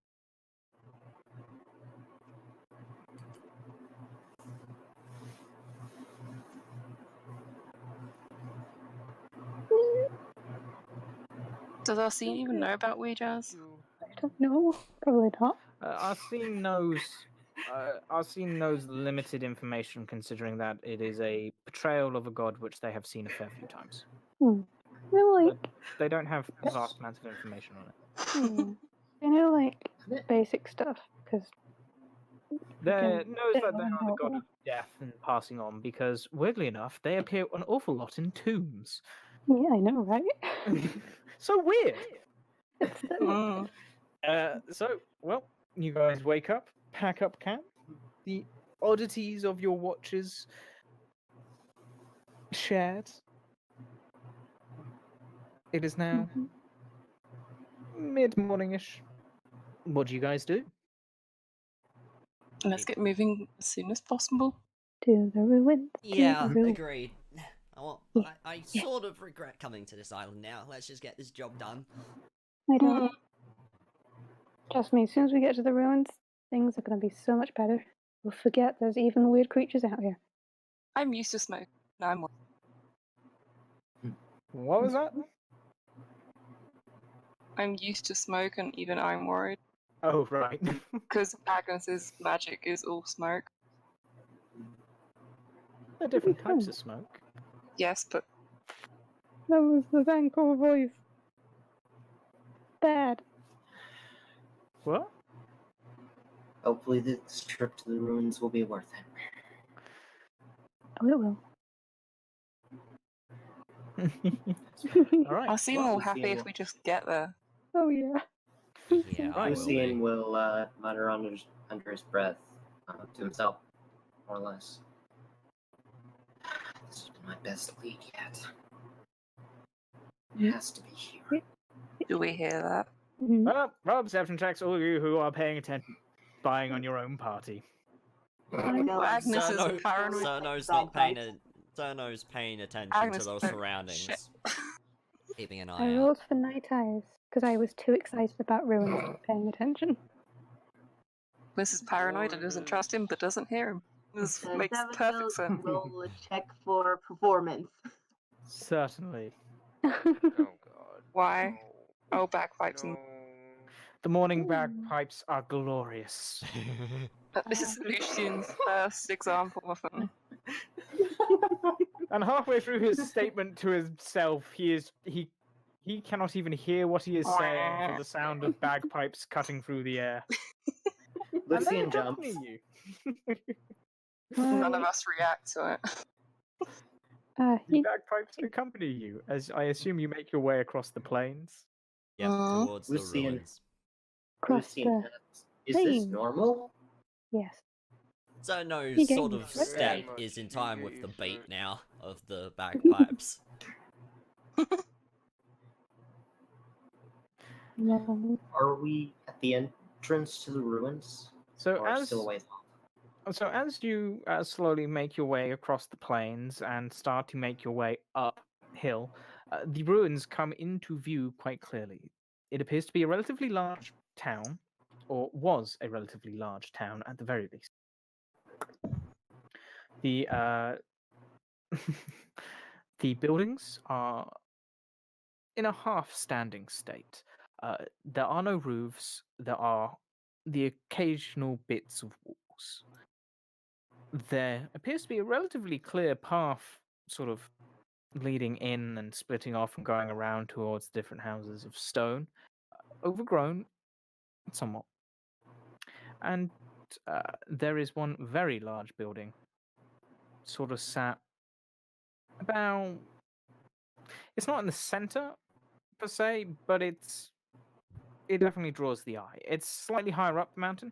Speaker 4: Does Arsene even know about Ouijas?
Speaker 2: I don't know. Probably not.
Speaker 5: Arsene knows limited information, considering that it is a portrayal of a god which they have seen a fair few times.
Speaker 2: They're like,
Speaker 5: They don't have vast amounts of information on it.
Speaker 2: you know, like basic stuff, because
Speaker 5: They
Speaker 2: can-
Speaker 5: knows
Speaker 2: they
Speaker 5: that they
Speaker 2: don't
Speaker 5: are the
Speaker 2: know.
Speaker 5: god of death and passing on, because weirdly enough, they appear an awful lot in tombs.
Speaker 2: yeah, I know, right?
Speaker 5: So weird.
Speaker 2: It's
Speaker 4: Mm.
Speaker 5: Well, you guys wake up, pack up camp. The oddities of your watches shared. It is now mid-morning-ish. What do you guys do?
Speaker 4: Let's get moving as soon as possible.
Speaker 2: to the ruins.
Speaker 1: Yeah,
Speaker 2: to the ruins.
Speaker 1: agreed. I sort of regret coming to this island now. Let's just get this job done.
Speaker 2: I don't. Trust me, as soon as we get to the ruins, things are going to be so much better. We'll forget there's even weird creatures out here.
Speaker 4: I'm used to smoke. No, I'm.
Speaker 5: What was that?
Speaker 4: I'm used to smoke, and even I'm worried
Speaker 5: Oh, right.
Speaker 4: because Agnes's magic is all smoke.
Speaker 5: There are different types of smoke.
Speaker 4: Yes, but
Speaker 2: That was the Vancouver voice. Bad.
Speaker 5: What?
Speaker 7: Hopefully this trip to the ruins will be worth it.
Speaker 2: Oh, it will.
Speaker 5: All right.
Speaker 4: I'll seem
Speaker 7: well,
Speaker 4: more
Speaker 7: we'll
Speaker 4: happy
Speaker 7: see
Speaker 4: if
Speaker 7: what-
Speaker 4: we just get there.
Speaker 2: Oh, yeah.
Speaker 1: Yeah, I will.
Speaker 7: Lucian will mutter under his breath to himself, more or less. This has been my best lead yet. It has to be here.
Speaker 4: Do we hear that?
Speaker 2: Mhm.
Speaker 5: Well, roll perception checks, all of you who are paying attention, spying on your own party.
Speaker 4: Well, Agnes is
Speaker 1: Cerno-
Speaker 4: paranoid.
Speaker 1: Cerno's paying attention
Speaker 4: Agnes
Speaker 1: to those
Speaker 4: don't-
Speaker 1: surroundings.
Speaker 4: shit.
Speaker 1: Keeping an
Speaker 2: I
Speaker 1: eye out.
Speaker 2: rolled for night eyes. because I was too excited about ruins not paying attention.
Speaker 4: Mrs. Paranoid and doesn't trust him, but doesn't hear him. This makes perfect sense.
Speaker 6: Roll a check for performance.
Speaker 5: Certainly.
Speaker 3: Oh god.
Speaker 4: Why?
Speaker 3: No.
Speaker 4: Oh, bagpipes.
Speaker 3: No.
Speaker 5: The morning bagpipes are glorious.
Speaker 4: This is Lucian's first example of them.
Speaker 5: And halfway through his statement to himself, he cannot even hear what he is saying for the sound of bagpipes cutting through the air.
Speaker 7: Lucian jumps.
Speaker 5: You.
Speaker 4: None of us react to it.
Speaker 5: The bagpipes accompany you, as I assume you make your way across the plains.
Speaker 1: Yep,
Speaker 4: Mhm.
Speaker 1: towards the
Speaker 7: Lucian.
Speaker 1: ruins.
Speaker 2: Cross
Speaker 7: Lucian
Speaker 2: the
Speaker 7: asks, is this
Speaker 2: plain.
Speaker 7: normal?
Speaker 2: yes.
Speaker 1: So no
Speaker 2: You
Speaker 1: sort
Speaker 2: getting
Speaker 1: of
Speaker 2: it?
Speaker 1: step
Speaker 3: Very
Speaker 1: is in
Speaker 3: much
Speaker 1: time
Speaker 3: get
Speaker 1: with the
Speaker 3: used to
Speaker 1: beat
Speaker 3: it.
Speaker 1: now of the bagpipes.
Speaker 2: No.
Speaker 7: Are we at the entrance to the ruins?
Speaker 5: So
Speaker 7: Or
Speaker 5: as
Speaker 7: still a ways off?
Speaker 5: So as you slowly make your way across the plains and start to make your way uphill, the ruins come into view quite clearly. It appears to be a relatively large town, or was a relatively large town at the very least. The the buildings are in a half-standing state. There are no roofs. There are the occasional bits of walls. There appears to be a relatively clear path, sort of leading in and splitting off and going around towards different houses of stone, overgrown somewhat. And there is one very large building, sort of sat about. It's not in the center per se, but it definitely draws the eye. It's slightly higher up the mountain.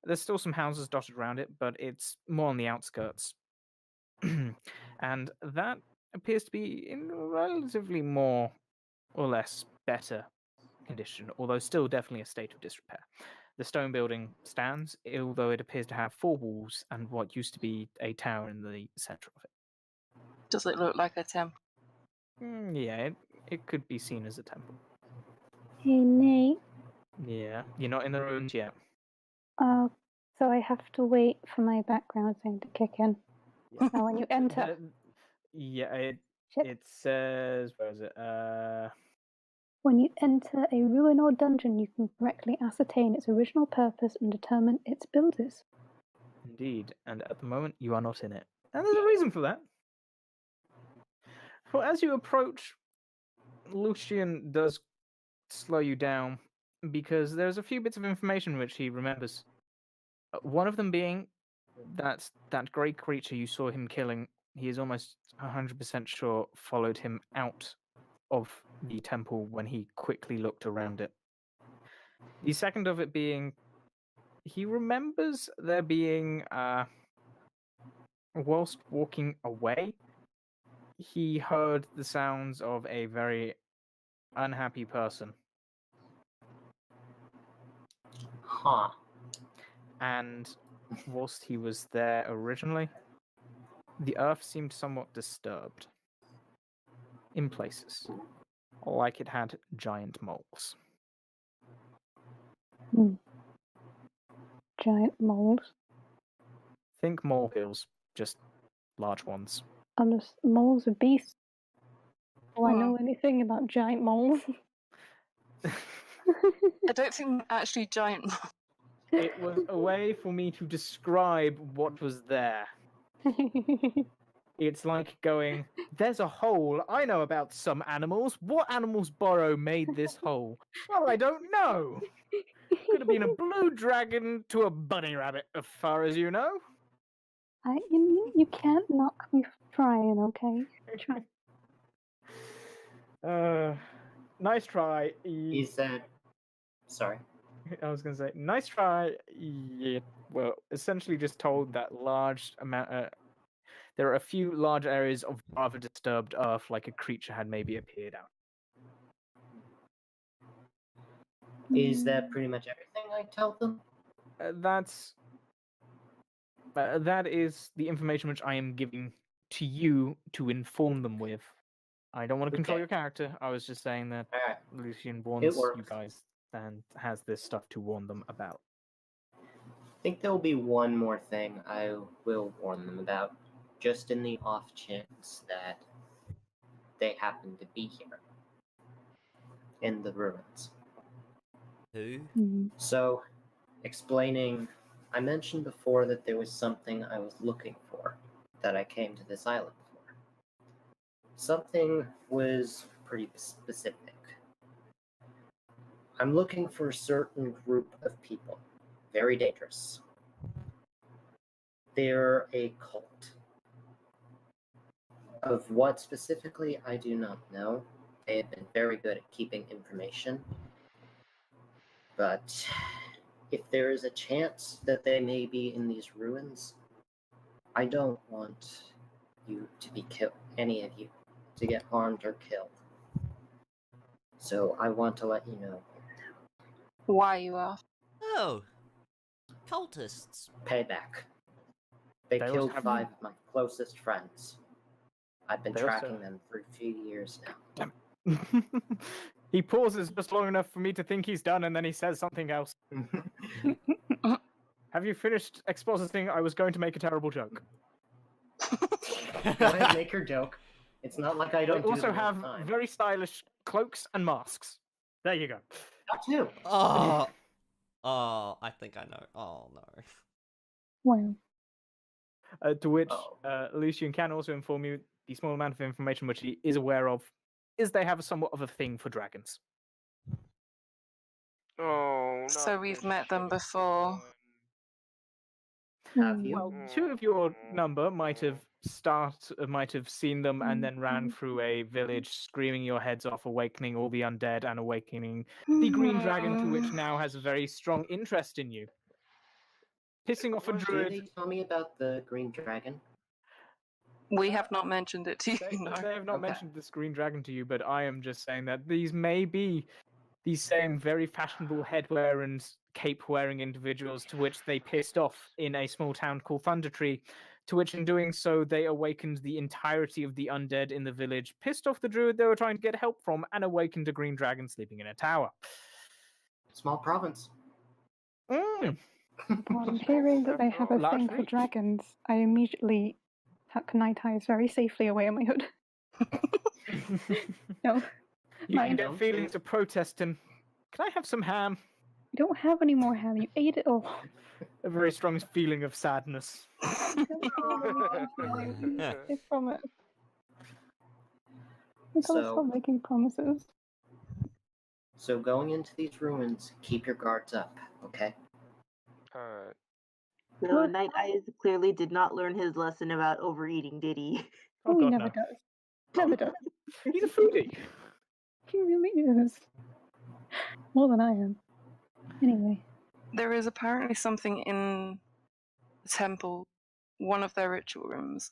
Speaker 5: There's still some houses dotted around it, but it's more on the outskirts. And that appears to be in relatively more or less better condition, although still definitely a state of disrepair. The stone building stands, although it appears to have 4 walls and what used to be a tower in the center of it.
Speaker 4: Does it look like a temple?
Speaker 5: Yeah, it could be seen as a temple.
Speaker 2: Hey, Nate.
Speaker 5: Yeah, you're not in the ruins yet.
Speaker 2: So I have to wait for my background thing to kick in.
Speaker 5: Yeah.
Speaker 2: Now, when you enter, Shit.
Speaker 5: It says, where is it?
Speaker 2: when you enter a ruin or dungeon, you can correctly ascertain its original purpose and determine its builders.
Speaker 5: Indeed, and at the moment you are not in it. And there's a reason for that. For as you approach, Lucian does slow you down because there's a few bits of information which he remembers. One of them being that grey creature you saw him killing, he is almost 100% sure followed him out of the temple when he quickly looked around it. The second of it being, he remembers there being, whilst walking away, he heard the sounds of a very unhappy person.
Speaker 7: Huh.
Speaker 5: And whilst he was there originally, the earth seemed somewhat disturbed in places, like it had giant moles.
Speaker 2: Giant moles.
Speaker 5: Think molehills, just large ones.
Speaker 2: Moles are beasts. Do I
Speaker 4: Hmm.
Speaker 2: know anything about giant moles?
Speaker 4: I don't think they're actually giant.
Speaker 5: It was a way for me to describe what was there. It's like going, there's a hole. I know about some animals. What animal's burrow made this hole? Well, I don't know. Could have been a blue dragon to a bunny rabbit, as far as you know.
Speaker 2: You can't knock me for trying, okay? Try.
Speaker 5: Nice try.
Speaker 7: He said, sorry.
Speaker 5: I was going to say, nice try. Yeah, well, essentially just told that large amount. There are a few large areas of rather disturbed earth, like a creature had maybe appeared out.
Speaker 7: Is that pretty much everything I tell them?
Speaker 5: That is the information which I am giving to you to inform them with. I don't want to control
Speaker 7: Okay.
Speaker 5: your character. I was just saying that
Speaker 7: Alright.
Speaker 5: Lucian warns you
Speaker 7: works.
Speaker 5: guys and has this stuff to warn them about.
Speaker 7: I think there will be one more thing I will warn them about, just in the off chance that they happen to be here. In the ruins.
Speaker 1: Who?
Speaker 2: Hmm.
Speaker 7: So, explaining, I mentioned before that there was something I was looking for, that I came to this island for. Something was pretty specific. I'm looking for a certain group of people. Very dangerous. They're a cult. Of what specifically, I do not know. They have been very good at keeping information. But if there is a chance that they may be in these ruins, I don't want you to be killed, any of you, to get harmed or killed. So I want to let you know.
Speaker 4: Why you are?
Speaker 1: Oh, cultists.
Speaker 7: Payback. They
Speaker 5: They also
Speaker 7: killed
Speaker 5: have-
Speaker 7: 5 of my closest friends. I've been
Speaker 5: They also-
Speaker 7: tracking them for a few years now.
Speaker 5: He pauses just long enough for me to think he's done, and then he says something else. Have you finished expositing? I was going to make a terrible joke.
Speaker 7: Go ahead, make your joke. It's not like I
Speaker 5: They
Speaker 7: don't do
Speaker 5: also
Speaker 7: them all
Speaker 5: have
Speaker 7: the time.
Speaker 5: very stylish cloaks and masks. There you go.
Speaker 7: That too.
Speaker 1: Oh. Oh, I think I know. Oh no.
Speaker 2: Well,
Speaker 5: To which
Speaker 7: Oh.
Speaker 5: Lucian can also inform you the small amount of information which he is aware of is they have somewhat of a thing for dragons.
Speaker 3: Oh, not
Speaker 4: So we've
Speaker 3: this
Speaker 4: met them
Speaker 3: shitty
Speaker 4: before.
Speaker 3: one.
Speaker 7: Have you?
Speaker 5: Well, 2 of your number might have seen them and then ran
Speaker 2: Mhm.
Speaker 5: through a village screaming your heads off, awakening all the undead and awakening the green dragon, to which now has a very strong interest in you. Pissing off a
Speaker 3: Was it-
Speaker 7: Did
Speaker 5: druid.
Speaker 7: they tell me about the green dragon?
Speaker 4: We have not mentioned it to you,
Speaker 5: They,
Speaker 4: no.
Speaker 5: they have not
Speaker 7: Okay.
Speaker 5: mentioned this green dragon to you, but I am just saying that these may be these same very fashionable headwear and cape-wearing individuals to which they pissed off in a small town called Thundertree, to which in doing so they awakened the entirety of the undead in the village, pissed off the druid they were trying to get help from, and awakened a green dragon sleeping in a tower.
Speaker 7: Small province.
Speaker 5: Mm.
Speaker 2: upon hearing that they have a
Speaker 5: Large
Speaker 2: thing for
Speaker 5: reach.
Speaker 2: dragons, I immediately tuck Night Eyes very safely away on my hood. No,
Speaker 5: You
Speaker 2: Mine
Speaker 5: can get
Speaker 7: don't
Speaker 5: feeling
Speaker 7: think-
Speaker 5: to protest him. Can I have some ham?
Speaker 2: you don't have any more ham. You ate it all.
Speaker 5: A very strong feeling of sadness.
Speaker 2: You don't have any more ham. I promise. We gotta
Speaker 7: So-
Speaker 2: stop making promises.
Speaker 7: So going into these ruins, keep your guards up, okay?
Speaker 3: Alright.
Speaker 6: So
Speaker 2: Good.
Speaker 6: Night Eyes clearly did not learn his lesson about overeating, did he?
Speaker 2: Oh, he
Speaker 5: God,
Speaker 2: never
Speaker 5: no.
Speaker 2: does. Never does.
Speaker 5: He's a foodie.
Speaker 2: He really is. More than I am. Anyway.
Speaker 4: There is apparently something in the temple, one of their ritual rooms.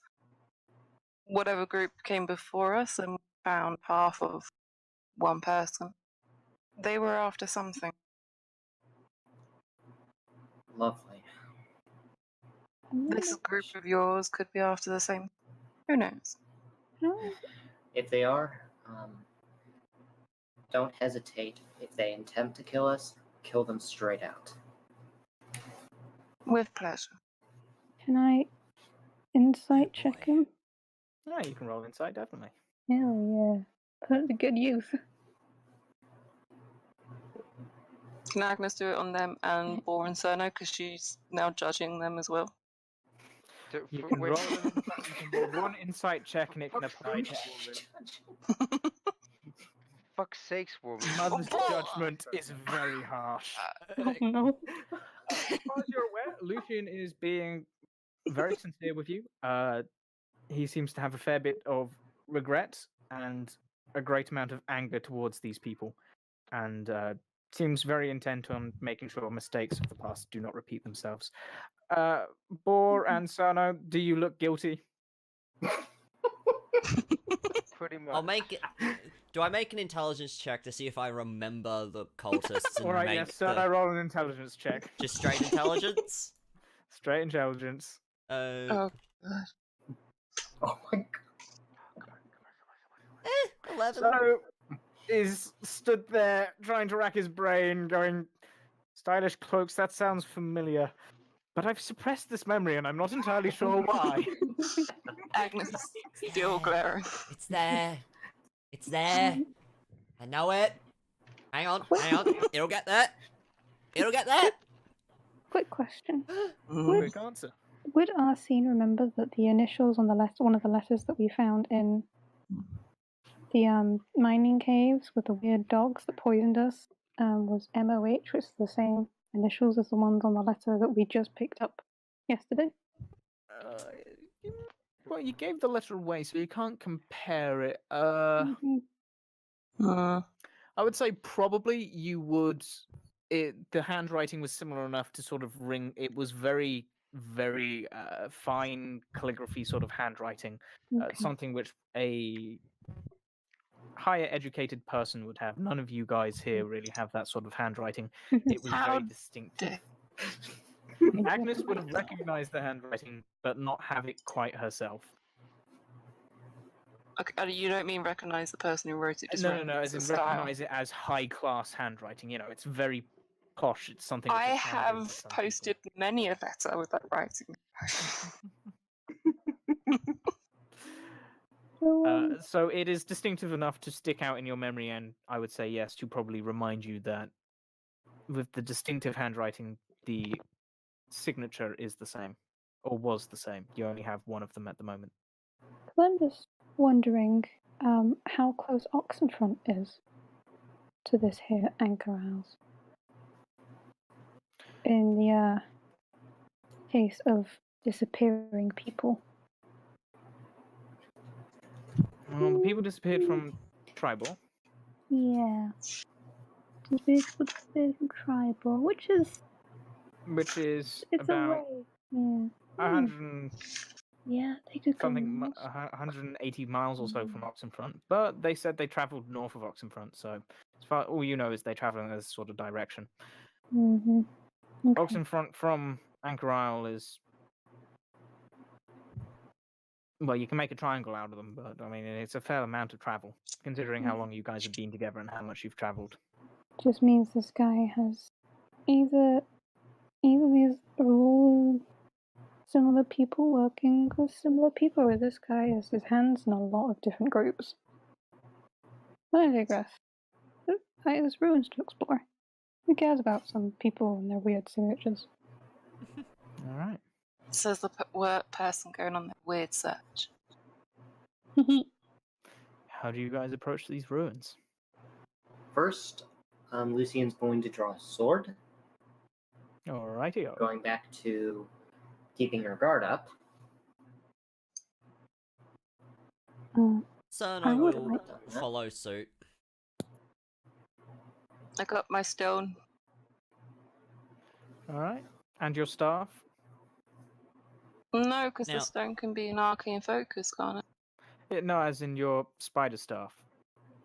Speaker 4: Whatever group came before us and found half of one person. They were after something.
Speaker 7: Lovely.
Speaker 4: This group of yours could be after the same. Who knows?
Speaker 2: No.
Speaker 7: If they are, don't hesitate. If they attempt to kill us, kill them straight out.
Speaker 4: With pleasure.
Speaker 2: Can I insight check him?
Speaker 5: Yeah, you can roll inside, definitely.
Speaker 2: Hell yeah. Put it to good use.
Speaker 4: Can Agnes do it on them and Bor and Cerno because she's now judging them as well?
Speaker 5: You can
Speaker 3: Wait,
Speaker 5: roll you can roll one insight check and it can apply to
Speaker 3: fuck's sakes, woman.
Speaker 5: Mother's judgment is very harsh.
Speaker 2: Oh no.
Speaker 5: As far as you're aware, Lucian is being very sincere with you. He seems to have a fair bit of regret and a great amount of anger towards these people, and seems very intent on making sure mistakes of the past do not repeat themselves. Bor and Sano, do you look guilty?
Speaker 3: Pretty much.
Speaker 1: I'll make it. Do I make an intelligence check to see if I remember the cultists and
Speaker 5: All right,
Speaker 1: make
Speaker 5: yes, Sano, roll an intelligence check.
Speaker 1: just straight intelligence?
Speaker 5: Straight intelligence.
Speaker 4: Oh, God.
Speaker 7: Oh my god.
Speaker 1: 11.
Speaker 5: So is stood there trying to rack his brain, going, stylish cloaks, that sounds familiar. But I've suppressed this memory and I'm not entirely sure why.
Speaker 4: Agnes is still glaring.
Speaker 1: It's there. It's there. I know it. Hang on. It'll get there. It'll get there.
Speaker 2: Quick question.
Speaker 5: Quick answer.
Speaker 2: Would Arsene remember that the initials on the one of the letters that we found in the mining caves with the weird dogs that poisoned us was MOH, which is the same initials as the ones on the letter that we just picked up yesterday?
Speaker 5: Well, you gave the letter away, so you can't compare it.
Speaker 2: Mhm.
Speaker 5: I would say probably you would. The handwriting was similar enough to sort of ring. It was very, very fine calligraphy sort of handwriting.
Speaker 2: Okay.
Speaker 5: Something which a higher educated person would have. None of you guys here really have that sort of handwriting. It was
Speaker 4: How
Speaker 5: very distinctive. Agnes would have recognized the handwriting, but not have it quite herself.
Speaker 4: Okay, you don't mean recognize the person who wrote it? Just
Speaker 5: No,
Speaker 4: recognize
Speaker 5: as in
Speaker 4: the style.
Speaker 5: recognize it as high class handwriting. You know, it's very posh. It's something.
Speaker 4: I
Speaker 5: which is handed in by
Speaker 4: have
Speaker 5: some people.
Speaker 4: posted many a letter with that writing.
Speaker 5: So it is distinctive enough to stick out in your memory, and I would say yes, to probably remind you that with the distinctive handwriting, the signature is the same, or was the same. You only have one of them at the moment.
Speaker 2: I'm just wondering how close Oxenfront is to this here Anchor-Ilse. In the case of disappearing people.
Speaker 5: The people disappeared from Tribal.
Speaker 2: Yeah. Disappeared from Tribal, which is
Speaker 5: It's
Speaker 2: about
Speaker 5: about
Speaker 2: yeah.
Speaker 5: 100
Speaker 2: Yeah, they could go
Speaker 5: something,
Speaker 2: north.
Speaker 5: 180 miles or so from Oxenfront. But they said they travelled north of Oxenfront, so as far all you know is they travel in this sort of direction.
Speaker 2: Mm-hmm. Okay.
Speaker 5: Oxenfront from Anchor-Isle is, well, you can make a triangle out of them, but I mean it's a fair amount of travel considering how long you guys have been together and how much you've travelled.
Speaker 2: Just means this guy has either these are all similar people working with similar people, or this guy has his hands in a lot of different groups. I digress. There's ruins to explore. Who cares about some people and their weird signatures?
Speaker 5: All right.
Speaker 4: Says the person going on that weird search.
Speaker 5: How do you guys approach these ruins?
Speaker 7: First, Lucian's going to draw a sword,
Speaker 5: Alrighty.
Speaker 7: going back to keeping your guard up.
Speaker 1: Cerno
Speaker 2: I would
Speaker 1: will
Speaker 2: like
Speaker 1: follow suit.
Speaker 4: I got my stone.
Speaker 5: All right. And your staff?
Speaker 4: No, because
Speaker 1: Now-
Speaker 4: the stone can be an arcane focus, can't it?
Speaker 5: No, as in your spider staff.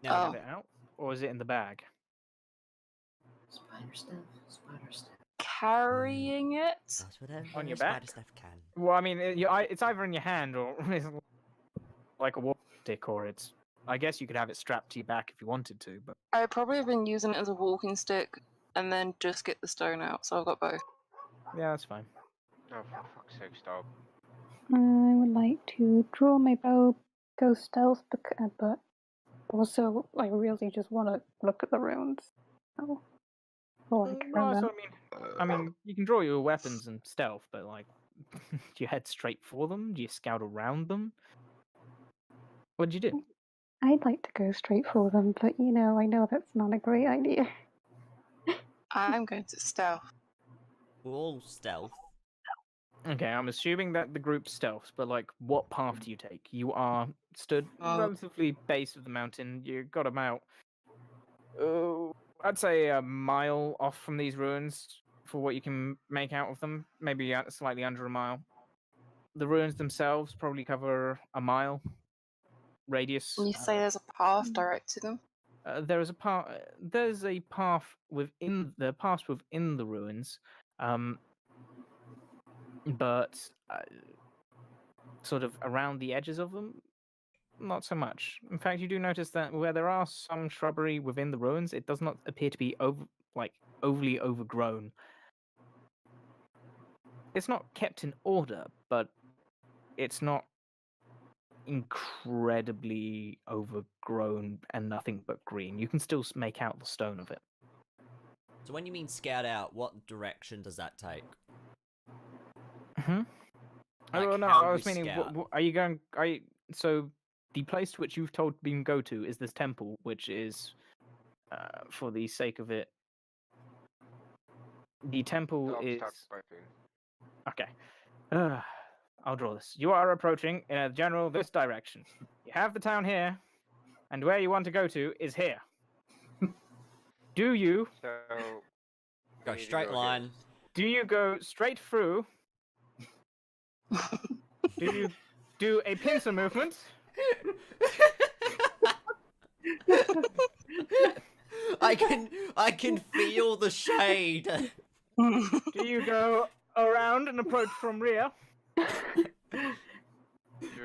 Speaker 1: Now,
Speaker 4: Oh.
Speaker 5: Have it out, or is it in the bag?
Speaker 7: Spider staff.
Speaker 4: Carrying it?
Speaker 1: that's whatever
Speaker 5: On your
Speaker 1: spider
Speaker 5: back?
Speaker 1: stuff can.
Speaker 5: Well, I mean, it's either in your hand or it's like a walking stick, or it's. I guess you could have it strapped to your back if you wanted to, but
Speaker 4: I probably have been using it as a walking stick and then just get the stone out, so I've got both.
Speaker 5: yeah, that's fine.
Speaker 3: Oh, for fuck's sake, stop.
Speaker 2: I would like to draw my bow, go stealth, but also I really just want to look at the ruins. So, all I care
Speaker 5: No,
Speaker 2: about.
Speaker 5: so I mean, you can draw your weapons and stealth, but like, do you head straight for them? Do you scout around them? What did you do?
Speaker 2: I'd like to go straight for them, but I know that's not a great idea.
Speaker 4: I'm going to stealth.
Speaker 1: We're all stealth.
Speaker 5: Okay, I'm assuming that the group stealths, but like, what path do you take? You are stood relatively base of the mountain. You got about, I'd say a mile off from these ruins for what you can make out of them. Maybe slightly under a mile. The ruins themselves probably cover a mile radius.
Speaker 4: And you say there's a path direct to them?
Speaker 5: There is a path. There's a path within the ruins, but sort of around the edges of them. not so much. In fact, you do notice that where there are some shrubbery within the ruins, it does not appear to be overly overgrown. It's not kept in order, but it's not incredibly overgrown and nothing but green. You can still make out the stone of it.
Speaker 1: So when you mean scout out, what direction does that take?
Speaker 5: Hmm.
Speaker 1: Like,
Speaker 5: Oh no,
Speaker 1: how
Speaker 5: I
Speaker 1: do
Speaker 5: was
Speaker 1: we
Speaker 5: meaning,
Speaker 1: scout?
Speaker 5: are you going? So the place to which you've told me to go to is this temple, which is, for the sake of it, the temple
Speaker 3: I'll
Speaker 5: is
Speaker 3: start typing.
Speaker 5: okay. I'll draw this. You are approaching in a general this direction. You have the town here, and where you want to go to is here. Do you
Speaker 3: So
Speaker 1: Go
Speaker 3: we need to
Speaker 1: straight
Speaker 3: go
Speaker 1: line.
Speaker 5: do you go straight through? Do you do a pincer movement?
Speaker 1: I can feel the shade.
Speaker 5: Do you go around and approach from rear?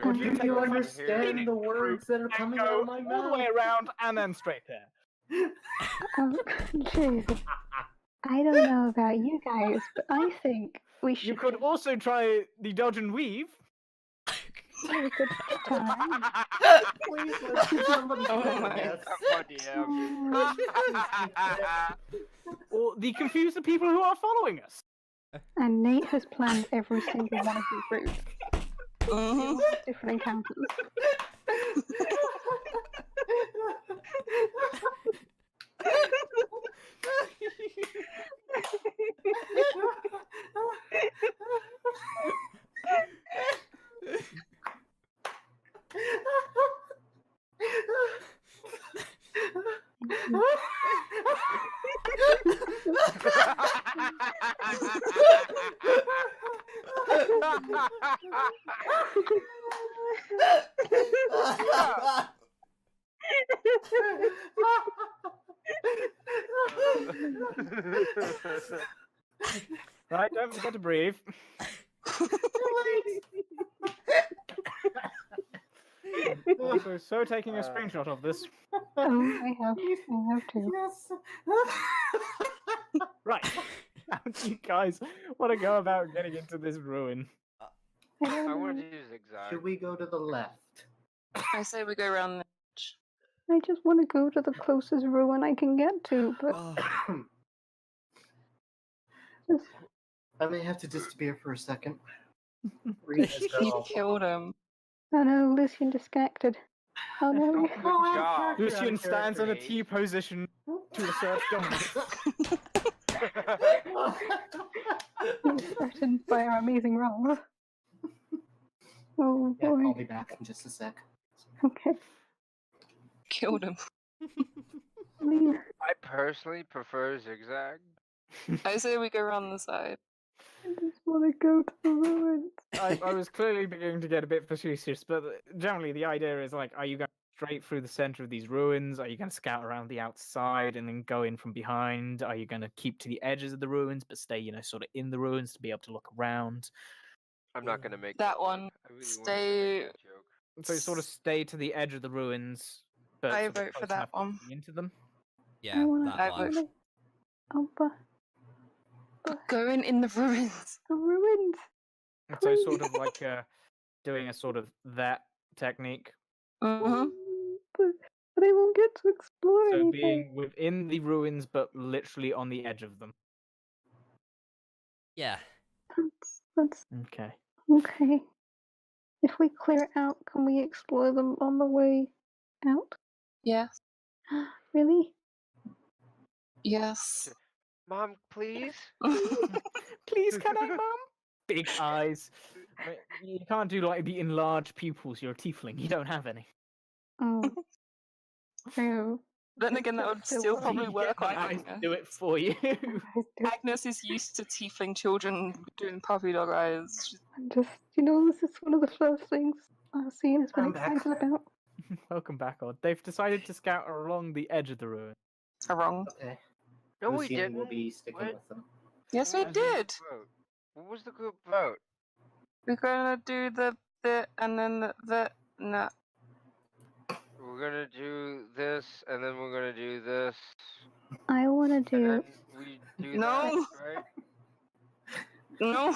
Speaker 3: Or
Speaker 7: Do
Speaker 5: you
Speaker 7: you
Speaker 5: take the first
Speaker 7: understand
Speaker 5: scenic
Speaker 7: the
Speaker 5: route
Speaker 7: words that are
Speaker 5: and
Speaker 7: coming
Speaker 5: go
Speaker 7: out of my
Speaker 5: all the way
Speaker 7: mouth?
Speaker 5: around and then straight there?
Speaker 2: Jesus. I don't know about you guys, but I think we should
Speaker 5: You could also try the dodge and weave.
Speaker 2: take a good time.
Speaker 7: Please let somebody
Speaker 4: Oh
Speaker 7: say
Speaker 4: my.
Speaker 7: yes.
Speaker 5: Or the confuse the people who are following us.
Speaker 2: And Nate has planned every single one of these routes.
Speaker 4: Mhm.
Speaker 2: Different encounters.
Speaker 5: Right, don't forget to breathe. So taking a screenshot of this.
Speaker 2: Oh, I have to.
Speaker 7: Yes.
Speaker 5: Right. How do you guys want to go about getting into this ruin?
Speaker 2: I don't
Speaker 3: I want
Speaker 2: know.
Speaker 3: to do zigzag.
Speaker 7: Should we go to the left?
Speaker 4: I say we go around the edge.
Speaker 2: I just want to go to the closest ruin I can get to, but
Speaker 1: Oh,
Speaker 2: just
Speaker 7: I may have to disappear for a second. Read this
Speaker 4: You
Speaker 7: girl.
Speaker 4: killed him.
Speaker 2: oh no, Lucian distracted. Oh no.
Speaker 3: Good job.
Speaker 5: Lucian stands in a T position to assert dominance.
Speaker 2: He's threatened by our amazing roll. Oh
Speaker 7: Yeah,
Speaker 2: boy.
Speaker 7: I'll be back in just a sec.
Speaker 2: Okay.
Speaker 4: Killed him.
Speaker 2: I mean,
Speaker 3: I personally prefer zigzag.
Speaker 4: I say we go around the side.
Speaker 2: I just want to go to the ruins.
Speaker 5: I was clearly beginning to get a bit facetious, but generally the idea is like, are you going straight through the center of these ruins? Are you going to scout around the outside and then go in from behind? Are you going to keep to the edges of the ruins but stay, sort of in the ruins to be able to look around?
Speaker 3: I'm not gonna make
Speaker 4: That
Speaker 3: that
Speaker 4: one.
Speaker 3: I really wanted to
Speaker 4: Stay.
Speaker 3: make that joke.
Speaker 5: So sort of stay to the edge of the ruins, but
Speaker 4: I
Speaker 5: sort of
Speaker 4: vote for
Speaker 5: close
Speaker 4: that
Speaker 5: enough to
Speaker 4: one.
Speaker 5: see into them.
Speaker 1: yeah,
Speaker 2: wanna-
Speaker 1: that
Speaker 4: I
Speaker 1: one.
Speaker 4: vote
Speaker 2: Oh, but
Speaker 4: Going in the ruins.
Speaker 2: the ruins.
Speaker 5: And so
Speaker 2: Please.
Speaker 5: sort of like doing a sort of that technique.
Speaker 4: Mm-hmm.
Speaker 2: But I won't get to explore
Speaker 5: So
Speaker 2: anything.
Speaker 5: being within the ruins but literally on the edge of them.
Speaker 1: Yeah.
Speaker 2: That's
Speaker 5: Okay.
Speaker 2: okay. If we clear it out, can we explore them on the way out?
Speaker 4: Yes.
Speaker 2: Really?
Speaker 4: Yes.
Speaker 3: Mom, please.
Speaker 5: Please, can I, Mum? Big eyes. I mean, you can't do like the enlarged pupils. You're a tiefling. You don't have any.
Speaker 2: Oh. True.
Speaker 4: Then again, that would still
Speaker 2: Well,
Speaker 4: probably
Speaker 5: You
Speaker 4: work
Speaker 5: get
Speaker 4: on
Speaker 5: my eyes to
Speaker 4: Agnes.
Speaker 5: do it for you.
Speaker 4: Agnes is used to tiefling children doing puppy dog eyes.
Speaker 2: I'm just, this is one of the first things Arcene has been
Speaker 7: I'm back.
Speaker 2: excited about.
Speaker 5: Welcome back, Odd. They've decided to scout along the edge of the ruin.
Speaker 4: Are wrong.
Speaker 7: Okay.
Speaker 3: No, we
Speaker 7: Lucian
Speaker 3: didn't.
Speaker 7: will be sticking
Speaker 3: What?
Speaker 7: with them.
Speaker 4: Yes, we
Speaker 3: What was the
Speaker 4: did.
Speaker 3: vote? What was the group vote?
Speaker 4: We're gonna do the and then the no.
Speaker 3: gonna do this, and then we're gonna do this,
Speaker 2: I want to
Speaker 3: and
Speaker 2: do.
Speaker 3: then we do
Speaker 4: No.
Speaker 3: that, right?
Speaker 4: No.
Speaker 3: Is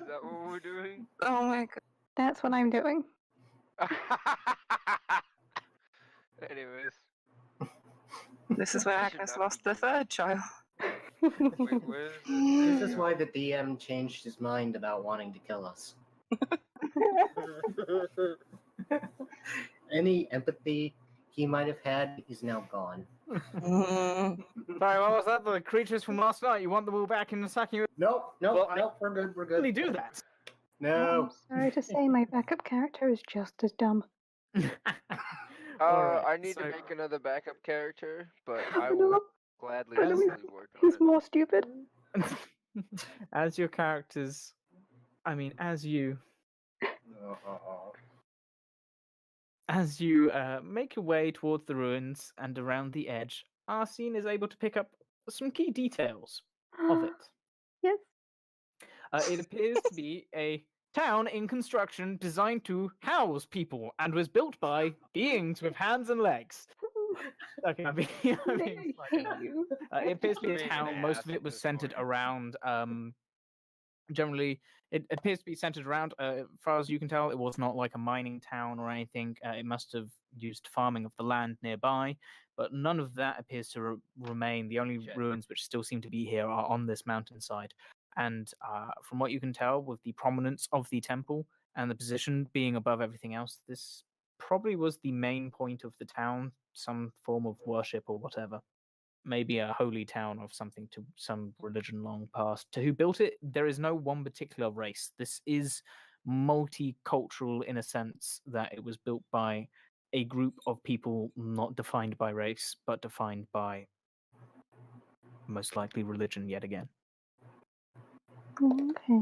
Speaker 3: that what we're doing?
Speaker 4: Oh my god.
Speaker 2: That's what I'm doing.
Speaker 3: Anyways,
Speaker 4: This is where
Speaker 3: I should
Speaker 4: Agnes
Speaker 3: not
Speaker 4: lost
Speaker 3: be
Speaker 4: the
Speaker 3: doing that.
Speaker 4: third child.
Speaker 3: Wait, where is it?
Speaker 7: This is why the DM changed his mind about wanting to kill us. Any empathy he might have had is now gone.
Speaker 4: Mm.
Speaker 5: Sorry, what was that? The creatures from last night? You want them all back in attacking you?
Speaker 7: Nope, nope,
Speaker 5: Well,
Speaker 7: nope, we're good, we're good.
Speaker 5: Really do that.
Speaker 7: No.
Speaker 2: I'm sorry to say, my backup character is just as dumb.
Speaker 5: Alright,
Speaker 3: I need
Speaker 5: so-
Speaker 3: to make another backup character, but I
Speaker 2: But
Speaker 3: will
Speaker 2: no,
Speaker 3: gladly
Speaker 2: but no,
Speaker 3: happily work on
Speaker 2: he's
Speaker 3: it.
Speaker 2: more stupid.
Speaker 5: As your characters, I mean, as you make your way towards the ruins and around the edge, Arsene is able to pick up some key details of it.
Speaker 2: Yes.
Speaker 5: It appears to be a town in construction designed to house people and was built by beings with hands and legs. Okay, I'm being
Speaker 2: I
Speaker 5: slightly
Speaker 2: hate
Speaker 5: off.
Speaker 2: you.
Speaker 5: It appears to be a
Speaker 3: Being an
Speaker 5: town. Most of
Speaker 3: ass
Speaker 5: it
Speaker 3: at
Speaker 5: was
Speaker 3: this
Speaker 5: centered
Speaker 3: point.
Speaker 5: around. Generally, it appears to be centered around. As far as you can tell, it was not like a mining town or anything. It must have used farming of the land nearby, but none of that appears to remain. The only
Speaker 7: Shit.
Speaker 5: ruins which still seem to be here are on this mountainside. And from what you can tell, with the prominence of the temple and the position being above everything else, this probably was the main point of the town, some form of worship or whatever. Maybe a holy town of something to some religion long past. To who built it, there is no one particular race. This is multicultural in a sense that it was built by a group of people not defined by race, but defined by most likely religion yet again.
Speaker 2: Okay.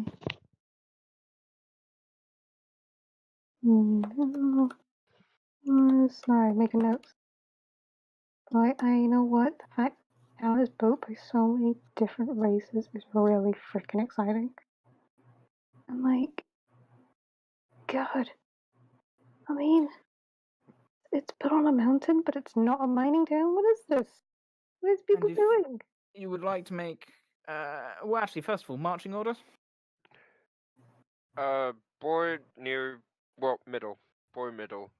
Speaker 2: Sorry, making notes. But you know what? The fact that town is built by so many different races is really freaking exciting. And like, God, I mean, it's built on a mountain, but it's not a mining town. What is this? What is people
Speaker 5: if-
Speaker 2: doing?
Speaker 5: You would like to make, well, actually, first of all, marching order.
Speaker 3: Boy near, well, middle. Boy middle.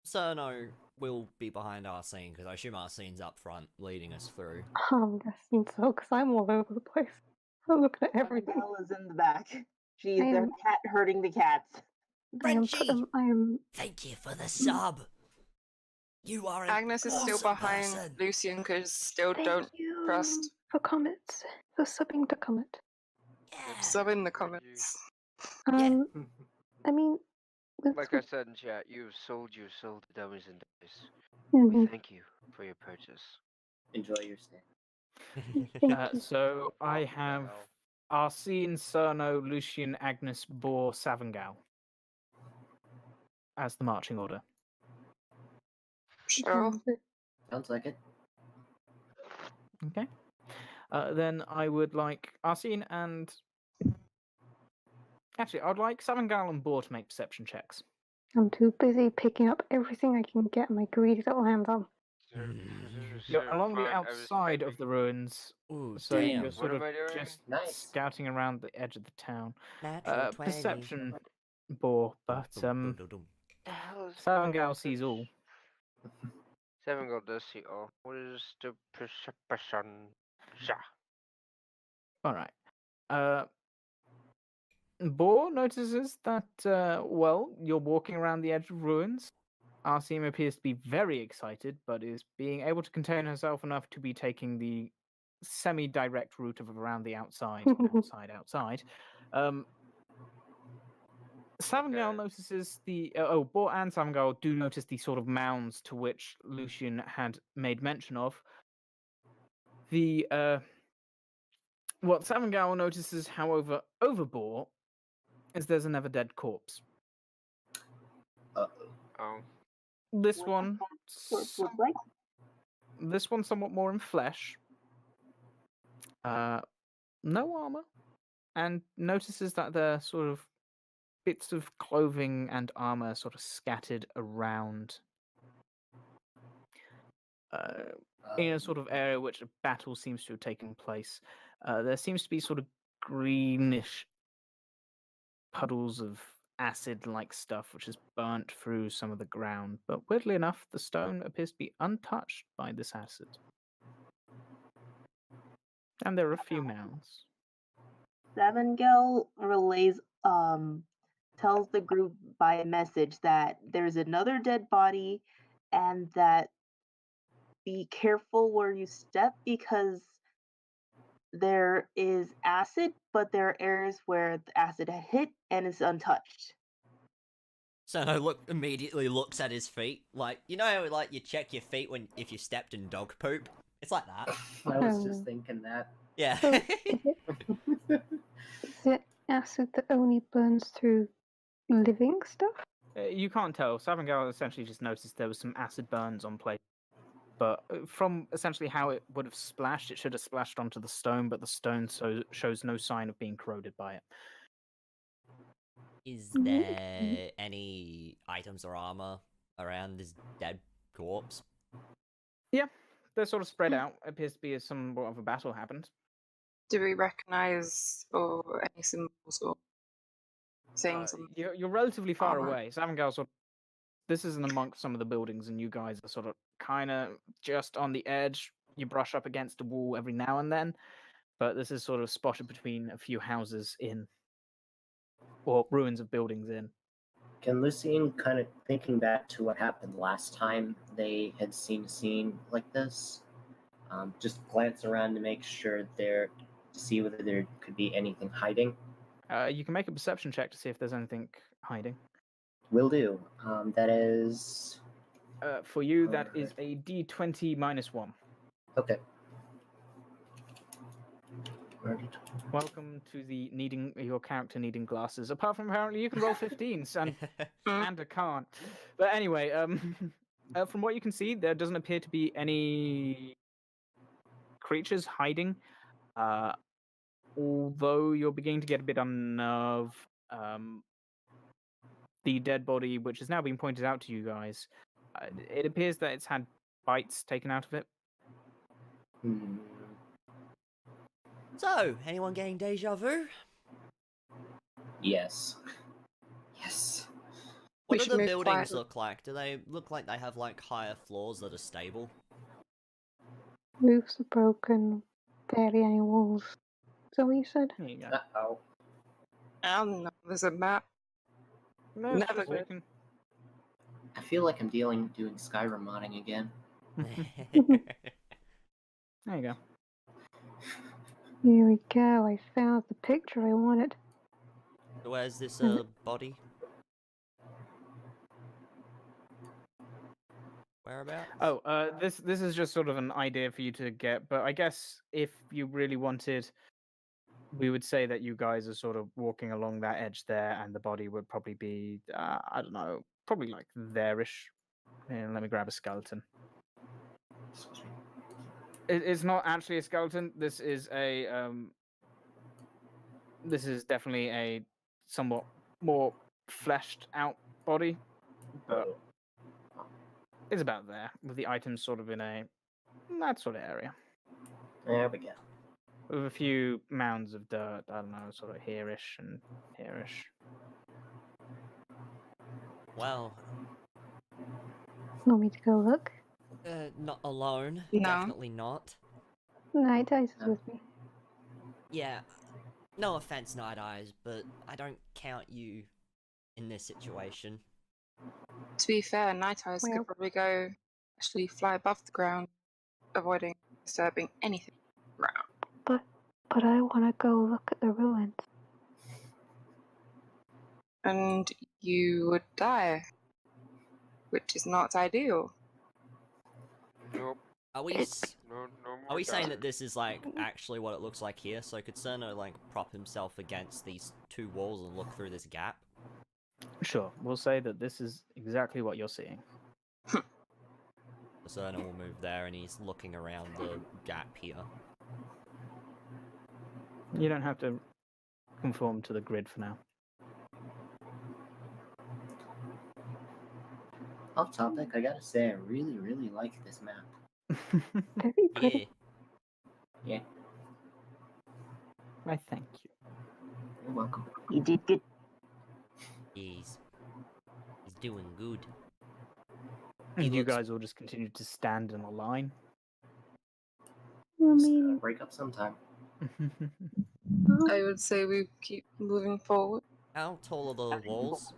Speaker 1: Cerno will be behind Arsene, because I assume Arsene's up front, leading us through.
Speaker 2: I'm guessing so, because I'm all over the place. I'm looking at everything.
Speaker 6: Bella's in the back. She's
Speaker 2: I
Speaker 6: their
Speaker 2: am-
Speaker 6: cat herding the cats.
Speaker 1: Frenchie!
Speaker 2: I am.
Speaker 1: Thank you for the sub! You are an
Speaker 4: Agnes is still
Speaker 1: awesome
Speaker 4: behind
Speaker 1: person.
Speaker 4: Lucian because still
Speaker 2: Thank
Speaker 4: don't
Speaker 2: you
Speaker 4: trust.
Speaker 2: for comments. For subbing to comment.
Speaker 1: Yeah.
Speaker 4: Sub in the
Speaker 3: Thank you.
Speaker 4: comments.
Speaker 1: Yeah.
Speaker 2: I mean,
Speaker 3: Like I said in chat, you've sold your soul to Dummies and Dice.
Speaker 2: Mhm.
Speaker 3: We thank you for your purchase.
Speaker 7: Enjoy your stay.
Speaker 2: Thank you.
Speaker 5: So I
Speaker 3: Oh,
Speaker 5: have
Speaker 3: wow.
Speaker 5: Arsene, Cerno, Lucian, Agnes, Boar, Savangal as the marching order.
Speaker 4: Sure.
Speaker 7: Sounds like it.
Speaker 5: Okay. Then I would like Arsene and actually I'd like Savangal and Boar to make perception checks.
Speaker 2: I'm too busy picking up everything I can get my greedy little hands on.
Speaker 5: You're
Speaker 3: Sir,
Speaker 5: along the
Speaker 3: fine, I was
Speaker 5: outside of
Speaker 3: typing.
Speaker 5: the ruins,
Speaker 1: Ooh,
Speaker 5: so
Speaker 1: damn.
Speaker 5: you're sort
Speaker 3: What am
Speaker 5: of
Speaker 3: I doing?
Speaker 5: just
Speaker 7: Nice.
Speaker 5: scouting around the edge of the town.
Speaker 1: Natural 20.
Speaker 5: Perception, Boar, but
Speaker 1: Dum, dum, dum.
Speaker 3: The hell is
Speaker 5: Savangal sees all.
Speaker 3: Seven gold does see all. What is the perception? Ja.
Speaker 5: All right. Boar notices that, well, you're walking around the edge of ruins. Arsene appears to be very excited, but is being able to contain herself enough to be taking the semi-direct route of around the outside. Savangal
Speaker 3: Okay.
Speaker 5: notices the... Boar and Savangal do notice the sort of mounds to which Lucian had made mention of. What Savangal notices, however, over Boar, is there's a never dead corpse.
Speaker 3: Oh.
Speaker 5: This
Speaker 6: What
Speaker 5: one,
Speaker 6: Corpse look like?
Speaker 5: this one somewhat more in flesh. No armor, and notices that there are sort of bits of clothing and armor sort of scattered around in a sort of area which a battle seems to have taken place. There seems to be sort of greenish puddles of acid-like stuff which has burnt through some of the ground, but weirdly enough, the stone appears to be untouched by this acid. And there are a few mounds.
Speaker 6: Savengel relays tells the group by message that there's another dead body and that be careful where you step because there is acid, but there are areas where the acid had hit and it's untouched.
Speaker 1: Cerno immediately looks at his feet, like, you know how, like, you check your feet if you stepped in dog poop? It's like that.
Speaker 7: I was just thinking that.
Speaker 1: Yeah.
Speaker 2: So, is it acid that only burns through living stuff?
Speaker 5: You can't tell. Savangal essentially just noticed there was some acid burns on plate. But from essentially how it would have splashed, it should have splashed onto the stone, but the stone shows no sign of being corroded by it.
Speaker 1: Is there any items or armor around this dead corpse?
Speaker 5: Yeah, they're sort of spread out. It appears to be somewhat of a battle happened.
Speaker 4: Do we recognize or any symbols or things?
Speaker 5: You're relatively far
Speaker 4: armor?
Speaker 5: away. Savangal sort of, this isn't amongst some of the buildings, and you guys are sort of kind of just on the edge. You brush up against a wall every now and then, but this is sort of spotted between a few houses in, or ruins of buildings in.
Speaker 7: Can Lucien, kind of thinking back to what happened last time they had seen a scene like this, just glance around to make sure to see whether there could be anything hiding?
Speaker 5: You can make a perception check to see if there's anything hiding.
Speaker 7: Will do. That is...
Speaker 5: For you, that is a D20 minus 1.
Speaker 7: Okay.
Speaker 5: Welcome to the your character needing glasses. Apart from apparently you can roll 15s and Amanda can't. But anyway, from what you can see, there doesn't appear to be any creatures hiding. Although you're beginning to get a bit unnerved. The dead body, which has now been pointed out to you guys, it appears that it's had bites taken out of it.
Speaker 1: So, anyone getting deja vu?
Speaker 7: Yes. Yes.
Speaker 1: What
Speaker 4: We
Speaker 1: do
Speaker 4: should
Speaker 1: the
Speaker 4: move
Speaker 1: buildings
Speaker 4: quietly.
Speaker 1: look like? Do they look like they have, like, higher floors that are stable?
Speaker 2: Roofs are broken, barely any walls. Is that what you said?
Speaker 5: There you go.
Speaker 7: Uh-oh.
Speaker 4: I don't know. There's a map.
Speaker 5: No, it's
Speaker 4: Never
Speaker 5: just
Speaker 4: good.
Speaker 5: walking.
Speaker 7: I feel like I'm doing Skyrim modding again.
Speaker 5: There you go.
Speaker 2: Here we go, I found the picture I wanted.
Speaker 1: Where's this body? Whereabouts?
Speaker 5: Oh, this is just sort of an idea for you to get, but I guess if you really wanted, we would say that you guys are sort of walking along that edge there, and the body would probably be, I don't know, probably like there-ish. And let me grab a skeleton. It's not actually a skeleton. This is a this is definitely a somewhat more fleshed out body, but it's about there with the items sort of in that sort of area.
Speaker 7: There we go.
Speaker 5: With a few mounds of dirt, I don't know, sort of here-ish and here-ish.
Speaker 1: Well,
Speaker 2: Want me to go look?
Speaker 1: not alone.
Speaker 4: No.
Speaker 1: Definitely not.
Speaker 2: Night Eyes is with me.
Speaker 1: Yeah, no offense, Night Eyes, but I don't count you in this situation.
Speaker 4: To be fair, Night Eyes
Speaker 2: Well.
Speaker 4: could probably go actually fly above the ground, avoiding disturbing anything around.
Speaker 2: But I want to go look at the ruins.
Speaker 4: And you would die, which is not ideal.
Speaker 3: Nope.
Speaker 1: Are we
Speaker 3: No more
Speaker 1: are we saying
Speaker 3: dying.
Speaker 1: that this is like actually what it looks like here? So could Cerno like prop himself against these two walls and look through this gap?
Speaker 5: Sure, we'll say that this is exactly what you're seeing.
Speaker 1: Cerno will move there and he's looking around the gap here.
Speaker 5: You don't have to conform to the grid for now.
Speaker 7: Off topic, I gotta say, I really, really like this map.
Speaker 2: Very pretty.
Speaker 1: Yeah.
Speaker 7: Yeah,
Speaker 5: I thank you.
Speaker 7: you're welcome.
Speaker 6: You did good.
Speaker 1: He's doing good.
Speaker 5: And you
Speaker 1: looks-
Speaker 5: guys all just continue to stand in a line.
Speaker 2: I
Speaker 7: Just gotta
Speaker 2: mean,
Speaker 7: break up sometime.
Speaker 4: I would say we keep moving forward.
Speaker 1: How tall are the walls?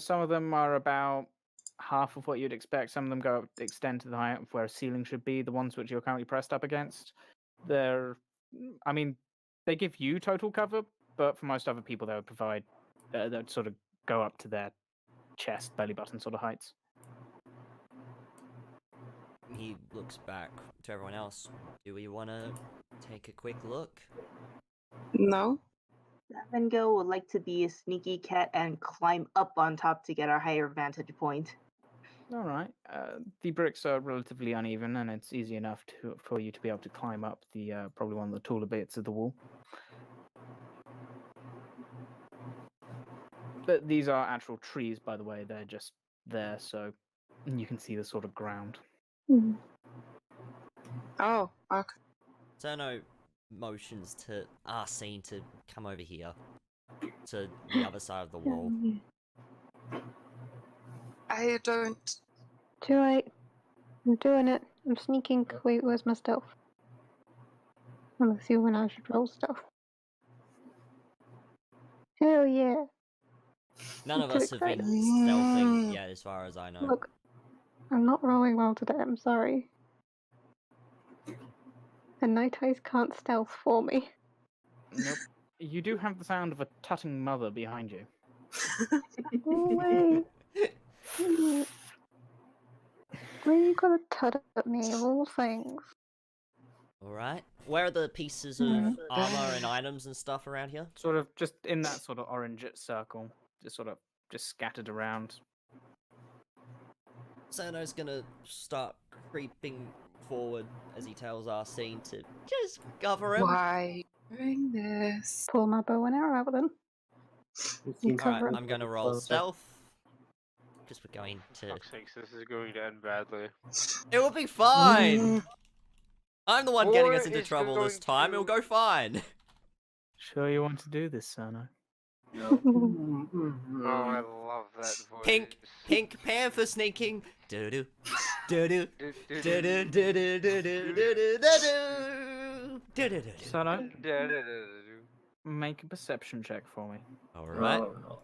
Speaker 5: Some of them are about half of what you'd expect. Some of them extend to the height of where a ceiling should be. The ones which you're currently pressed up against, I mean, they give you total cover, but for most other people, they would provide, they'd sort of go up to their chest, belly button sort of heights.
Speaker 1: He looks back to everyone else. Do we want to take a quick look?
Speaker 4: No?
Speaker 6: Savingo would like to be a sneaky cat and climb up on top to get our higher vantage point.
Speaker 5: All right. The bricks are relatively uneven, and it's easy enough for you to be able to climb up the probably one of the taller bits of the wall. But these are actual trees, by the way. They're just there, so you can see the sort of ground.
Speaker 2: hmm.
Speaker 4: Oh, okay.
Speaker 1: Cerno motions to Arsene to come over here. To the other side of the wall.
Speaker 4: I don't.
Speaker 2: Too late. I'm doing it. I'm sneaking. Wait, where's my stealth? I'm assuming I should roll stealth. Hell yeah.
Speaker 1: None of
Speaker 2: Too
Speaker 1: us have been
Speaker 2: excited.
Speaker 1: stealthing yet, as far as I know.
Speaker 2: Look, I'm not rolling well today. I'm sorry. The night eyes can't stealth for me.
Speaker 5: Nope. You do have the sound of a tutting mother behind you.
Speaker 2: Oh, wait. Why are you gonna tut at me of all things?
Speaker 1: Alright. Where are the pieces of armor and items and stuff around here?
Speaker 5: Sort of just in that sort of orange circle, just scattered around.
Speaker 1: Cerno's gonna start creeping forward as he tells Arsene to just cover him.
Speaker 4: Why doing this?
Speaker 2: Pull my bow and arrow out then.
Speaker 7: Seems
Speaker 2: cover
Speaker 1: Alright,
Speaker 2: him.
Speaker 1: I'm gonna roll
Speaker 7: closer.
Speaker 1: stealth. Because we're going to...
Speaker 3: Fuck's sakes, this is going to end badly.
Speaker 1: It will be fine! I'm the one getting us
Speaker 3: Or
Speaker 1: into
Speaker 3: it's
Speaker 1: trouble this
Speaker 3: going
Speaker 1: time, it'll
Speaker 3: to-
Speaker 1: go fine.
Speaker 5: Sure you want to do this, Cerno?
Speaker 7: No.
Speaker 3: Oh, I love that voice.
Speaker 1: Pink Panther sneaking. Do-do. Do-do. Do-do. Do-do. Do-do. Do-do. Do-do.
Speaker 5: Cerno, make a perception check for me.
Speaker 1: Alright.
Speaker 7: Oh, no.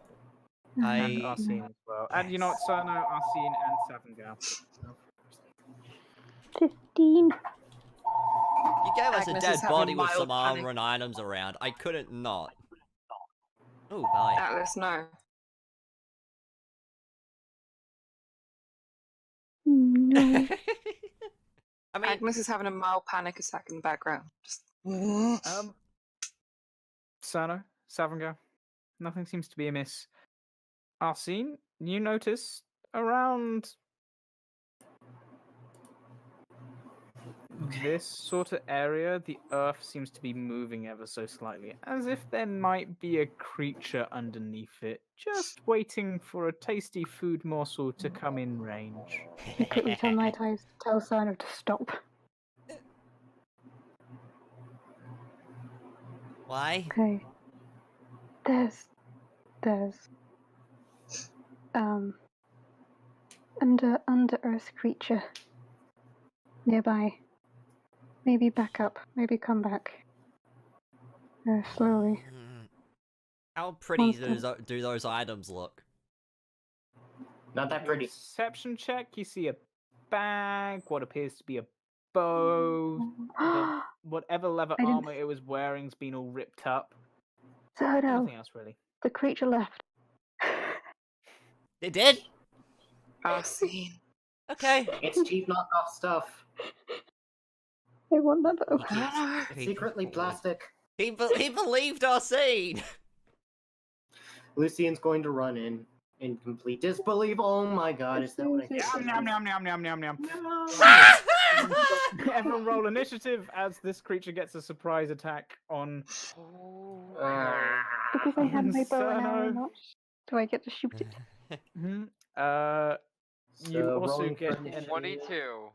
Speaker 5: And
Speaker 1: I...
Speaker 5: Arsene as well. And you know what, Cerno, Arsene, and Savengale.
Speaker 2: 15.
Speaker 1: You gave us
Speaker 4: Agnes
Speaker 1: a dead
Speaker 4: is having
Speaker 1: body with
Speaker 4: mild
Speaker 1: some armor
Speaker 4: panic.
Speaker 1: and items around. I couldn't not. Oh, bye.
Speaker 4: Atlas, no.
Speaker 2: No.
Speaker 1: I mean,
Speaker 4: Agnes is having a mild panic attack in the background. Just.
Speaker 5: Cerno, Savengale, nothing seems to be amiss. Arsene, you notice around this sort of area, the earth seems to be moving ever so slightly, as if there might be a creature underneath it, just waiting for a tasty food morsel to come in range.
Speaker 2: I quickly tell Night Eyes to tell Sino to stop.
Speaker 1: Why?
Speaker 2: Okay. There's under earth creature nearby. Maybe back up. Maybe come back. Slowly.
Speaker 1: How pretty
Speaker 2: Monster.
Speaker 1: do those items look?
Speaker 7: Not that pretty.
Speaker 5: Perception check, you see a bag, what appears to be a bow. Whatever leather
Speaker 2: I didn't-
Speaker 5: armor it was wearing's been all ripped up.
Speaker 2: Sono,
Speaker 5: Nothing else really.
Speaker 2: the creature left.
Speaker 1: It did?
Speaker 4: Arsene.
Speaker 1: Okay.
Speaker 7: It's cheap knockoff stuff.
Speaker 2: I want that bow.
Speaker 4: I don't know.
Speaker 7: It's secretly plastic.
Speaker 1: He believed our scene.
Speaker 7: Lucian's going to run in complete disbelief. Oh my god, is that what I
Speaker 5: Yum, yum, yum, yum, yum, yum, yum.
Speaker 7: No.
Speaker 5: Everyone roll initiative as this creature gets a surprise attack on.
Speaker 2: Because I had my bow and arrow
Speaker 5: Cerno.
Speaker 2: notch. Do I get to shoot it?
Speaker 5: You
Speaker 7: So
Speaker 5: also
Speaker 7: rolling
Speaker 5: get
Speaker 7: for
Speaker 5: an
Speaker 7: initiative.
Speaker 3: 22.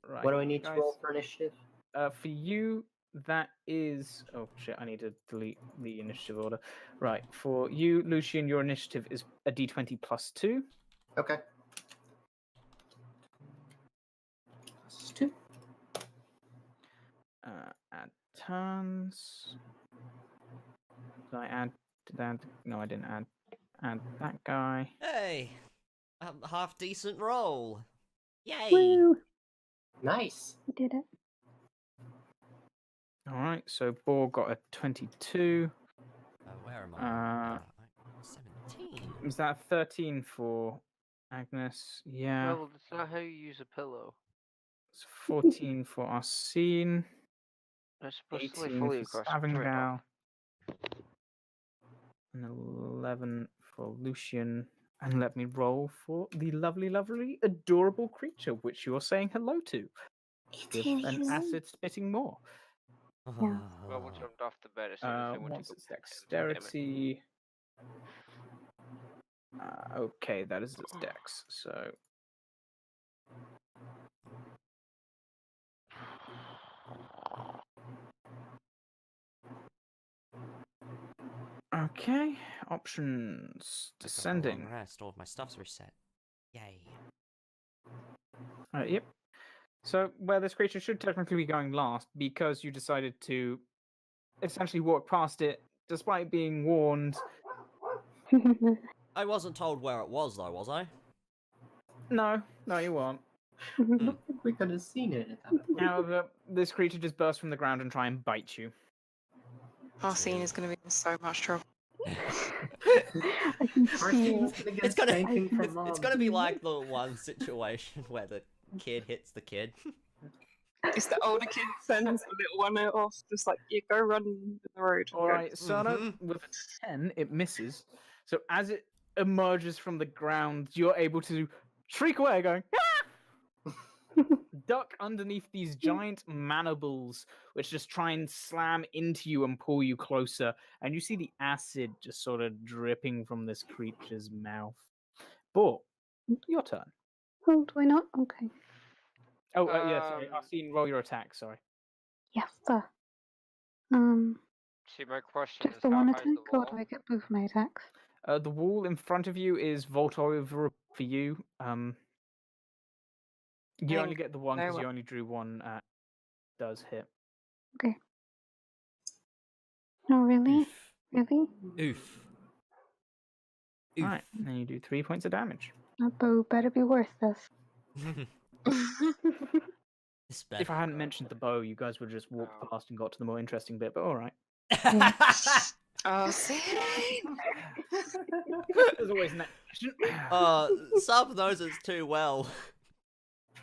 Speaker 5: Right.
Speaker 7: What do I need to
Speaker 5: guys,
Speaker 7: roll for initiative?
Speaker 5: For you, that is. Oh shit! I need to delete the initiative order. Right. For you, Lucian, your initiative is a D20 plus 2.
Speaker 7: Okay. Plus 2.
Speaker 5: Add turns. Did I add? Did I add? No, I didn't add. Add that guy.
Speaker 1: Hey, a half decent roll. Yay!
Speaker 2: Woo!
Speaker 7: Nice.
Speaker 2: We did it.
Speaker 5: All right. So Boar got a 22.
Speaker 1: Where am I? 17.
Speaker 5: Is that 13 for Agnes? Yeah.
Speaker 3: No, that's not how you use a pillow.
Speaker 5: It's 14 for Arsene.
Speaker 3: That's supposed to lay
Speaker 5: 18
Speaker 3: fully
Speaker 5: for
Speaker 3: across the trail.
Speaker 5: Stavengale. And 11 for Lucian. And let me roll for the lovely, lovely, adorable creature which you're saying hello to. With an acid spitting maw.
Speaker 2: Yeah.
Speaker 3: Bubble jumped off the bed as soon as I went
Speaker 5: Once
Speaker 3: to go
Speaker 5: its
Speaker 3: pet him. Damn it.
Speaker 5: dexterity. Okay, that is its dex. So okay, options
Speaker 1: I got a
Speaker 5: descending.
Speaker 1: long rest. All of my stuff's reset. Yay.
Speaker 5: Yep. So where this creature should technically be going last, because you decided to essentially walk past it, despite being warned.
Speaker 1: I wasn't told where it was, though, was I?
Speaker 5: No, you weren't.
Speaker 7: I don't think we could have seen it at that point.
Speaker 5: However, this creature just bursts from the ground and try and bite you.
Speaker 4: Arsene is going to be in so much trouble.
Speaker 2: I can see
Speaker 7: Arsene's
Speaker 2: it.
Speaker 7: gonna get
Speaker 1: It's gonna-
Speaker 7: spanking from
Speaker 1: It's
Speaker 7: mom.
Speaker 1: gonna be like the one situation where the kid hits the kid.
Speaker 4: It's the older kid sends the little one off, just like, you go run in the road.
Speaker 5: All right, Sana, with a 10, it misses. So as it emerges from the ground, you're able to shriek away, going, "Ah!" duck underneath these giant mandibles, which just try and slam into you and pull you closer. And you see the acid just sort of dripping from this creature's mouth. But your turn.
Speaker 2: Oh, do I not? Okay.
Speaker 5: Oh, yeah, sorry. Arsene, roll your attack, sorry.
Speaker 2: Yes, sir.
Speaker 3: See, my question
Speaker 2: Just
Speaker 3: is
Speaker 2: the
Speaker 3: how
Speaker 2: one
Speaker 3: high is
Speaker 2: attack,
Speaker 3: the
Speaker 2: or
Speaker 3: wall?
Speaker 2: do I get both my attacks?
Speaker 5: The wall in front of you is vault over for you. You only get the one because you only drew one. Does hit.
Speaker 2: Okay. No, really?
Speaker 1: Oof.
Speaker 2: Really?
Speaker 1: Oof.
Speaker 5: All right, then you do 3 points of damage.
Speaker 2: That bow better be worth this.
Speaker 1: This
Speaker 5: If I hadn't mentioned the bow, you guys would just walk past and got to the more interesting bit. But all right.
Speaker 4: Arsene!
Speaker 5: There's always an action.
Speaker 1: Sam knows us too well.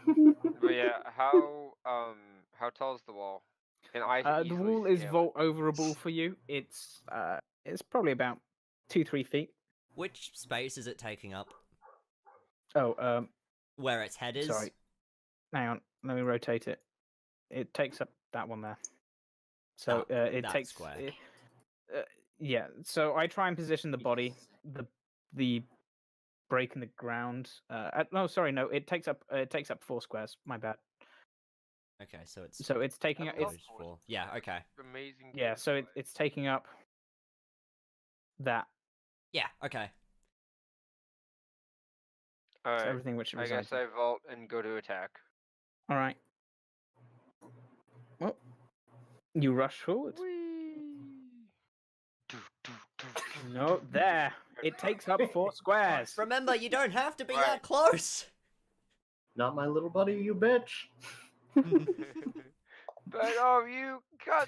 Speaker 3: But yeah, how tall is the wall? And I
Speaker 5: The wall is vault overable for you. It's probably about 2-3 feet.
Speaker 1: Which space is it taking up?
Speaker 5: Oh,
Speaker 1: Where its head is?
Speaker 5: sorry. Hang on, let me rotate it. It takes up that one there. So it
Speaker 1: that
Speaker 5: takes.
Speaker 1: square.
Speaker 5: Yeah. So I try and position the body, the break in the ground. No, sorry, no. It takes up 4 squares. My bad.
Speaker 1: Okay, so
Speaker 5: it's taking up. It's,
Speaker 1: yeah. Okay.
Speaker 3: Amazing.
Speaker 5: yeah. So it's taking up that.
Speaker 1: Yeah. Okay.
Speaker 3: All
Speaker 5: So
Speaker 3: right.
Speaker 5: everything which it
Speaker 3: I
Speaker 5: resides
Speaker 3: guess I vault and go to attack.
Speaker 5: All right. Well, you rush forward. No, there. It takes up 4 squares.
Speaker 1: Remember, you don't have to be that close.
Speaker 7: Not my little buddy, you bitch.
Speaker 3: But you got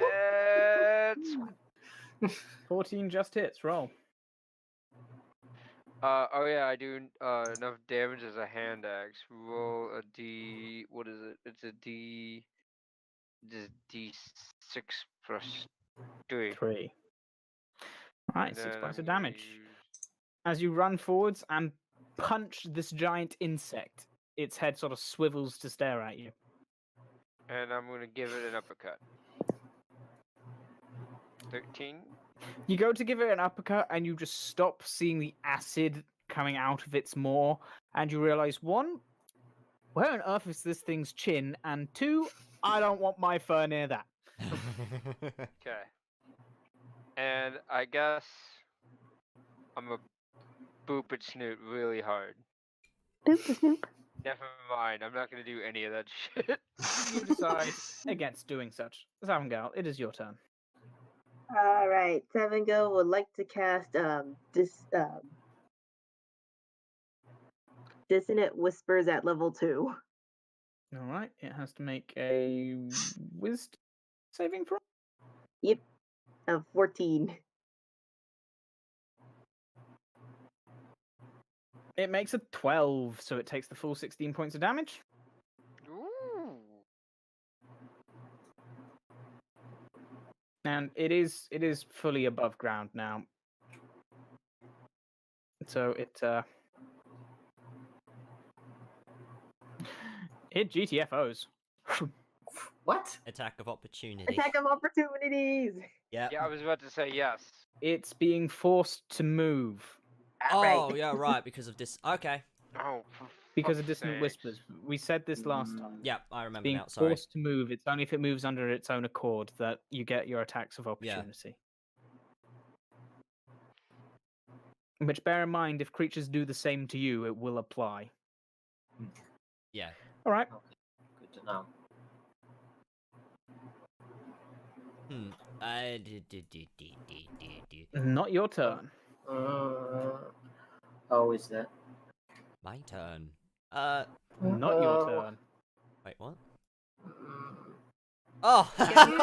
Speaker 3: it.
Speaker 5: 14 just hits. Roll.
Speaker 3: Oh yeah, I do enough damage as a hand axe. Roll a D. What is it? It's a D. D6 plus 3.
Speaker 5: 3. All right,
Speaker 3: And
Speaker 5: 6
Speaker 3: then
Speaker 5: points
Speaker 3: I'm
Speaker 5: of
Speaker 3: gonna
Speaker 5: damage.
Speaker 3: use-
Speaker 5: As you run forwards and punch this giant insect, its head sort of swivels to stare at you.
Speaker 3: And I'm gonna give it an uppercut. 13.
Speaker 5: You go to give it an uppercut and you just stop seeing the acid coming out of its maw, and you realize, one, Where on earth is this thing's chin? And 2, I don't want my fur near that.
Speaker 3: Okay. And I guess I'm a boop its snoot really hard.
Speaker 2: Boop the snoop.
Speaker 3: Never mind. I'm not gonna do any of that shit.
Speaker 5: You decide against doing such. Savangal, it is your turn.
Speaker 6: All right, Savango would like to cast Dissonant Whispers at level 2.
Speaker 5: All right, it has to make a wisdom saving throw.
Speaker 6: Yep, of 14.
Speaker 5: It makes a 12, so it takes the full 16 points of damage.
Speaker 3: Ooh.
Speaker 5: And it is fully above ground now. So it GTFOs.
Speaker 7: What?
Speaker 1: Attack of opportunity.
Speaker 6: Attack of opportunities!
Speaker 1: Yeah.
Speaker 3: Yeah, I was about to say yes.
Speaker 5: It's being forced to move
Speaker 1: Oh,
Speaker 6: Right.
Speaker 1: yeah, right, because of this. Okay.
Speaker 3: Oh, for
Speaker 5: because of
Speaker 3: fuck's
Speaker 5: dissonant
Speaker 3: sakes.
Speaker 5: whispers. We said this last time.
Speaker 1: Yeah, I remember
Speaker 5: Being
Speaker 1: now. Sorry.
Speaker 5: forced to move. It's only if it moves under its own accord that you get your attacks of opportunity. Which, bear in mind, if creatures do the same to you, it will apply.
Speaker 1: Yeah.
Speaker 5: All right.
Speaker 7: Okay, good to know.
Speaker 5: Not your turn.
Speaker 7: Oh, is that?
Speaker 1: My turn.
Speaker 5: Not your turn.
Speaker 1: Wait, what?
Speaker 7: Mm,
Speaker 1: Oh!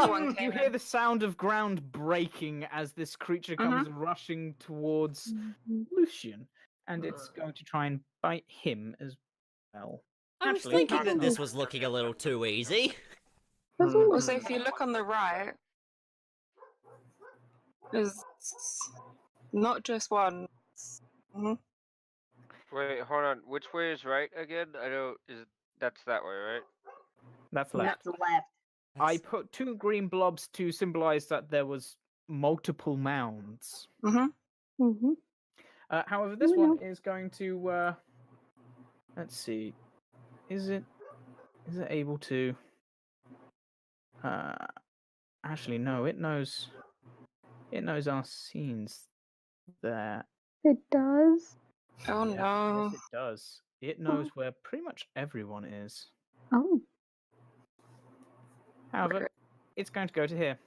Speaker 4: One
Speaker 5: You
Speaker 4: came
Speaker 5: hear
Speaker 4: in.
Speaker 5: the sound of ground breaking as this creature comes rushing towards Lucian, and it's going to try and bite him as well.
Speaker 1: I was
Speaker 5: Actually,
Speaker 1: thinking
Speaker 5: not
Speaker 1: that
Speaker 5: so
Speaker 1: this
Speaker 5: much.
Speaker 1: was looking a little too easy.
Speaker 2: There's
Speaker 7: Hmm.
Speaker 2: always
Speaker 4: Also, if you look on the right, there's not just one. Mhm.
Speaker 3: Wait, hold on. Which way is right again? I know that's that way, right?
Speaker 5: That's
Speaker 6: And
Speaker 5: left.
Speaker 6: that's left.
Speaker 5: I put 2 green blobs to symbolize that there was multiple mounds.
Speaker 2: Mm-hmm.
Speaker 5: However, this
Speaker 2: Oh,
Speaker 5: one
Speaker 2: no.
Speaker 5: is going to. Let's see. Is it able to? Actually, no. It knows our scenes there.
Speaker 2: It does.
Speaker 4: Oh
Speaker 5: Yes,
Speaker 4: no.
Speaker 5: yes, it does. It knows where pretty much everyone is.
Speaker 2: Oh.
Speaker 5: However,
Speaker 4: Great.
Speaker 5: it's going to go to here,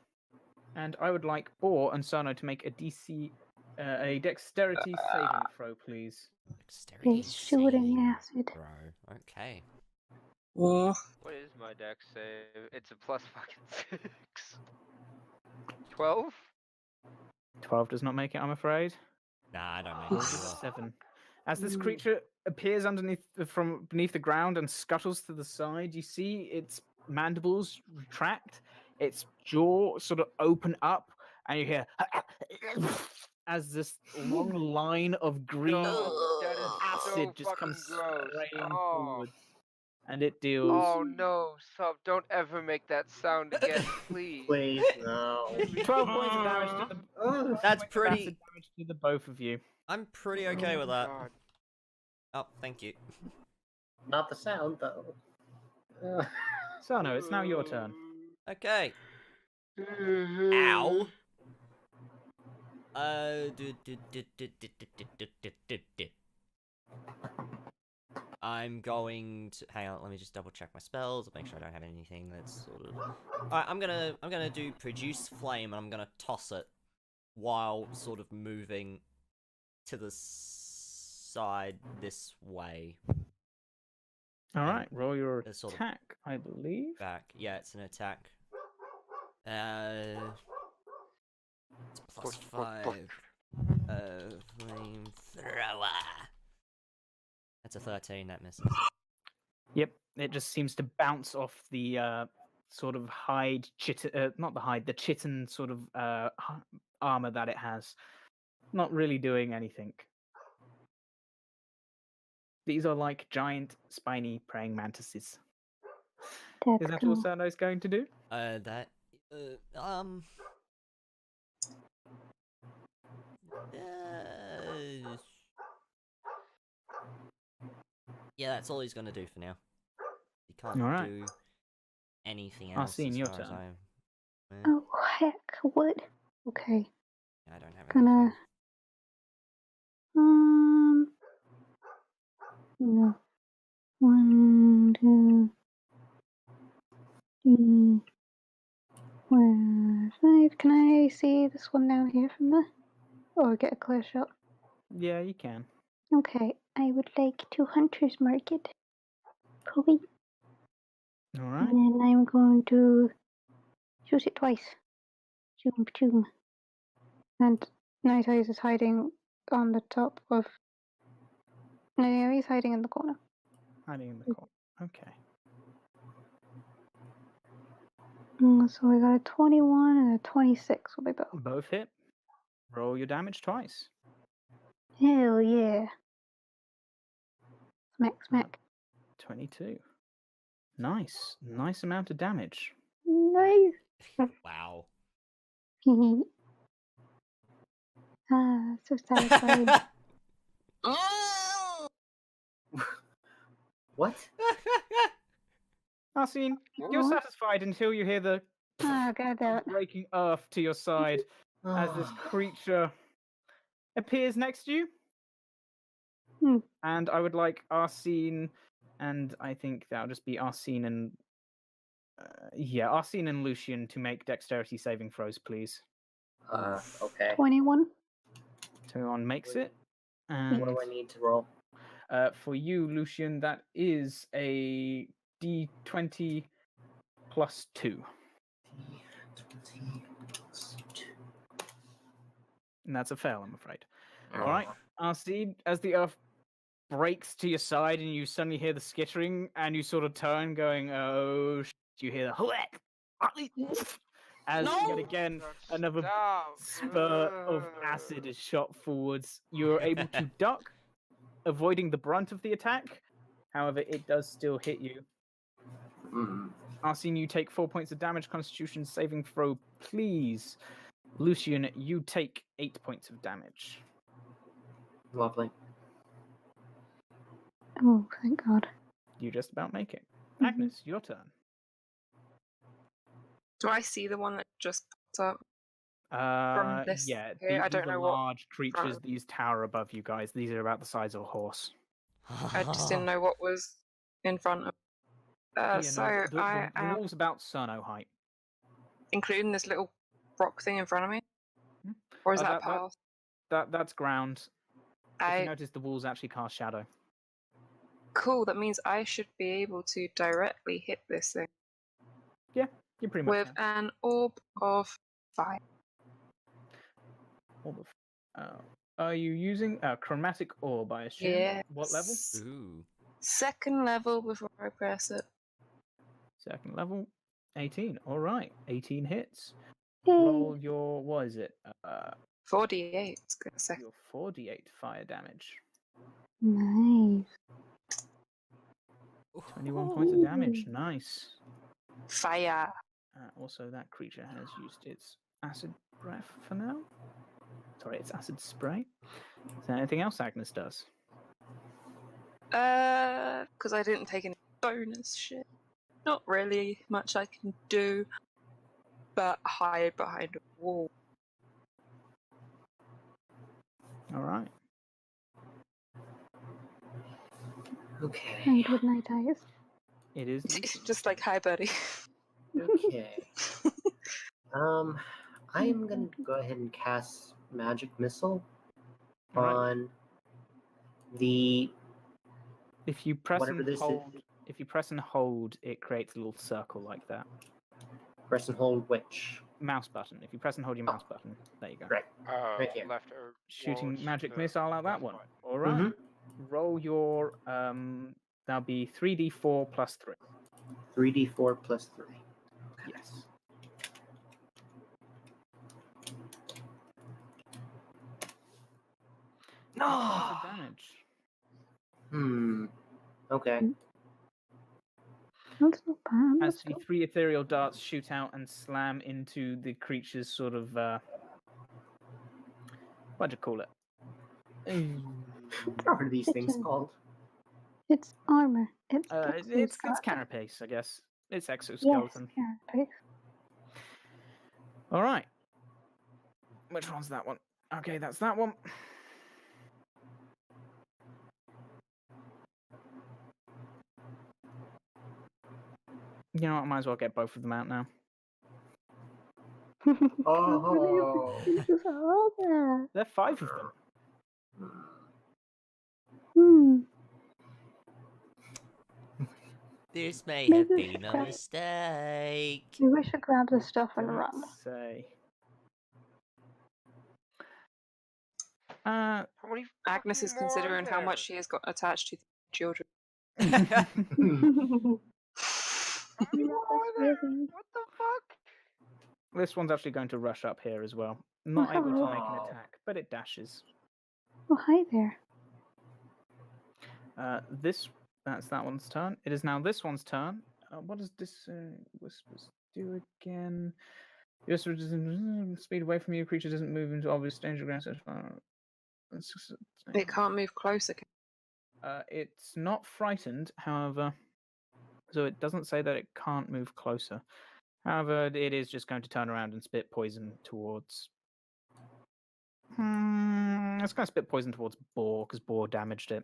Speaker 5: and I would like Boar and Sano to make a dexterity saving throw, please.
Speaker 1: Dexterity
Speaker 2: He's shooting
Speaker 1: saving
Speaker 2: acid.
Speaker 1: throw. Okay.
Speaker 4: Mm.
Speaker 3: What is my dex save? It's a plus fucking 6. 12?
Speaker 5: 12 does not make it, I'm afraid.
Speaker 1: Nah, I don't make
Speaker 5: It
Speaker 1: it
Speaker 5: is
Speaker 1: either.
Speaker 5: 7. As this creature appears from beneath the ground and scuttles to the side, you see its mandibles retract, its jaw sort of open up, and you hear as this long line of green
Speaker 3: No, that is
Speaker 5: acid
Speaker 3: so
Speaker 5: just
Speaker 3: fucking
Speaker 5: comes
Speaker 3: gross.
Speaker 5: spraying
Speaker 3: Oh.
Speaker 5: forward, and it deals.
Speaker 3: Oh no, Sub, don't ever make that sound again, please.
Speaker 7: Please, no.
Speaker 5: 12 points of damage to the.
Speaker 1: That's
Speaker 5: points of
Speaker 1: pretty-
Speaker 5: acid damage to the both of you.
Speaker 1: I'm pretty okay with that.
Speaker 3: God.
Speaker 1: Oh, thank you.
Speaker 7: Not the sound, though.
Speaker 5: Sano, it's now your turn.
Speaker 1: Okay. Ow. I'm going to hang on. Let me just double check my spells. Make sure I don't have anything that's sort of. Alright, I'm gonna do produce flame, and I'm gonna toss it while sort of moving to the side this way.
Speaker 5: All right, roll your
Speaker 1: It's sort of
Speaker 5: attack, I believe.
Speaker 1: back. Yeah, it's an attack. It's plus 5. Flamethrower. That's a 13. That misses.
Speaker 5: Yep, it just seems to bounce off the sort of hide not the hide, the chitin sort of armor that it has. Not really doing anything. These are like giant, spiny praying mantises.
Speaker 2: That's
Speaker 5: Is that
Speaker 2: cool.
Speaker 5: all Sano's going to do?
Speaker 1: That. Yeah, that's all he's gonna do for now. You can't
Speaker 5: Alright.
Speaker 1: do anything else
Speaker 5: Arsene,
Speaker 1: as
Speaker 5: your
Speaker 1: far as
Speaker 5: turn.
Speaker 1: I'm aware.
Speaker 2: Oh heck, what? Okay,
Speaker 1: I don't have
Speaker 2: gonna
Speaker 1: anything.
Speaker 2: no. 1, 2, 3, 4, 5. Can I see this one down here from there? Or get a clear shot?
Speaker 5: Yeah, you can.
Speaker 2: Okay, I would like to Hunter's Market. Please.
Speaker 5: Alright.
Speaker 2: And then I'm going to shoot it twice. Choom, choom. And Night Eyes is hiding on the top of... No, he's hiding in the corner.
Speaker 5: Hiding in the corner. Okay.
Speaker 2: So we got a 21 and a 26 will be both.
Speaker 5: Both hit. Roll your damage twice.
Speaker 2: Hell yeah. Smack, smack.
Speaker 5: 22. Nice. Nice amount of damage.
Speaker 2: Nice.
Speaker 1: Wow.
Speaker 2: Ah, so satisfying.
Speaker 7: What?
Speaker 5: Arsene, you're
Speaker 2: What?
Speaker 5: satisfied until you hear the
Speaker 2: Oh, god damn it.
Speaker 5: breaking earth to your side as this creature appears next to you.
Speaker 2: Hmm.
Speaker 5: And I would like Arsene, and I think that'll just be Arsene and Arsene and Lucian to make dexterity saving throws, please.
Speaker 7: Okay.
Speaker 2: 21.
Speaker 5: 21 makes it.
Speaker 7: What
Speaker 5: And
Speaker 7: do I need to roll?
Speaker 5: for you, Lucian, that is a d20 plus 2.
Speaker 7: D20 plus 2.
Speaker 5: And that's a fail, I'm afraid. Alright, Arsene, as the earth breaks to your side and you suddenly hear the skittering and you sort of turn going, oh, you hear the as yet again another spurt of acid is shot forwards. You're able to duck, avoiding the brunt of the attack. However, it does still hit you. Arsene, you take 4 points of damage. Constitution saving throw, please. Lucian, you take 8 points of damage.
Speaker 7: Lovely.
Speaker 2: Oh, thank god.
Speaker 5: You just about make it. Agnes, your turn.
Speaker 4: Do I see the one that just popped up? This
Speaker 5: Yeah,
Speaker 4: here, I
Speaker 5: these
Speaker 4: don't
Speaker 5: are
Speaker 4: know what
Speaker 5: large creatures. These tower above you guys. These are about the size of a horse.
Speaker 4: I just didn't know what was in front of.
Speaker 5: Yeah,
Speaker 4: So
Speaker 5: no,
Speaker 4: I
Speaker 5: the
Speaker 4: am
Speaker 5: wall's about Cerno height.
Speaker 4: including this little rock thing in front of me,
Speaker 5: Hmm?
Speaker 4: or is
Speaker 5: Oh,
Speaker 4: that
Speaker 5: that-
Speaker 4: path?
Speaker 5: That's ground. If you
Speaker 4: I
Speaker 5: notice, the walls actually cast shadow.
Speaker 4: cool. That means I should be able to directly hit this thing
Speaker 5: Yeah, you pretty much
Speaker 4: with
Speaker 5: can.
Speaker 4: an orb of fire.
Speaker 5: Are you using a chromatic orb, I assume?
Speaker 4: Yeah.
Speaker 5: What level?
Speaker 1: Ooh.
Speaker 4: Second level before I press it.
Speaker 5: Second level. 18. All right. 18 hits.
Speaker 2: Yay.
Speaker 5: Roll your, what is it?
Speaker 4: 4d8. Second.
Speaker 5: Your 4d8 fire damage.
Speaker 2: Nice.
Speaker 5: 21 points of damage. Nice.
Speaker 4: Fire.
Speaker 5: Also, that creature has used its acid breath for now. Sorry, it's acid spray. Is there anything else Agnes does?
Speaker 4: Because I didn't take any bonus shit. Not really much I can do, but hide behind a wall.
Speaker 5: All right.
Speaker 7: Okay.
Speaker 2: Hide with Night Eyes.
Speaker 5: It is.
Speaker 4: Just like, hi, buddy.
Speaker 7: Okay. I am gonna go ahead and cast Magic Missile
Speaker 5: Alright.
Speaker 7: on the
Speaker 5: If you press
Speaker 7: whatever
Speaker 5: and
Speaker 7: this
Speaker 5: hold,
Speaker 7: is.
Speaker 5: if you press and hold, it creates a little circle like that.
Speaker 7: Press and hold which?
Speaker 5: Mouse button. If you press and hold your mouse button, there you go.
Speaker 7: Right. Right here.
Speaker 3: Left or
Speaker 5: Shooting
Speaker 3: forwards,
Speaker 5: magic
Speaker 3: the
Speaker 5: missile out that
Speaker 3: left
Speaker 5: one.
Speaker 3: button.
Speaker 5: All right.
Speaker 7: Mhm.
Speaker 5: Roll your that'll be 3d4 plus 3.
Speaker 7: 3d4 plus 3.
Speaker 5: Yes.
Speaker 7: No.
Speaker 5: Damage.
Speaker 7: Okay.
Speaker 2: That's not bad.
Speaker 5: As
Speaker 2: That's
Speaker 5: the
Speaker 2: good.
Speaker 5: 3 ethereal darts shoot out and slam into the creature's sort of what do you call it?
Speaker 7: What are these things called?
Speaker 2: It's armor. It's
Speaker 5: It's
Speaker 2: skeleton.
Speaker 5: carapace, I guess. It's
Speaker 2: Yes,
Speaker 5: exoskeleton.
Speaker 2: carapace.
Speaker 5: All right. Which one's that one? Okay, that's that one. You know what? I might as well get both of them out now.
Speaker 7: Oh.
Speaker 2: Pincers are there.
Speaker 5: There are 5 of them.
Speaker 2: Hmm.
Speaker 1: This may
Speaker 2: Maybe
Speaker 1: have
Speaker 2: we
Speaker 1: been
Speaker 2: should
Speaker 1: a
Speaker 2: grab-
Speaker 1: mistake.
Speaker 2: Maybe we should grab the stuff and
Speaker 5: Don't
Speaker 2: run.
Speaker 5: say.
Speaker 3: How many
Speaker 4: Agnes is
Speaker 3: fucking more are
Speaker 4: considering how much
Speaker 3: there?
Speaker 4: she has got attached to the children.
Speaker 3: How many
Speaker 2: Yeah,
Speaker 3: more
Speaker 2: that's
Speaker 3: are there?
Speaker 2: really-
Speaker 3: What the fuck?
Speaker 5: This one's actually going to rush up here as well. Not able to make an attack, but it dashes.
Speaker 2: Oh, hi there.
Speaker 5: That's that one's turn. It is now this one's turn. What does this whispers do again? Your speed away from you. Creature doesn't move into obvious danger ground.
Speaker 4: It can't move closer.
Speaker 5: It's not frightened, however, so it doesn't say that it can't move closer. However, it is just going to turn around and spit poison towards. It's going to spit poison towards Boar because Boar damaged it.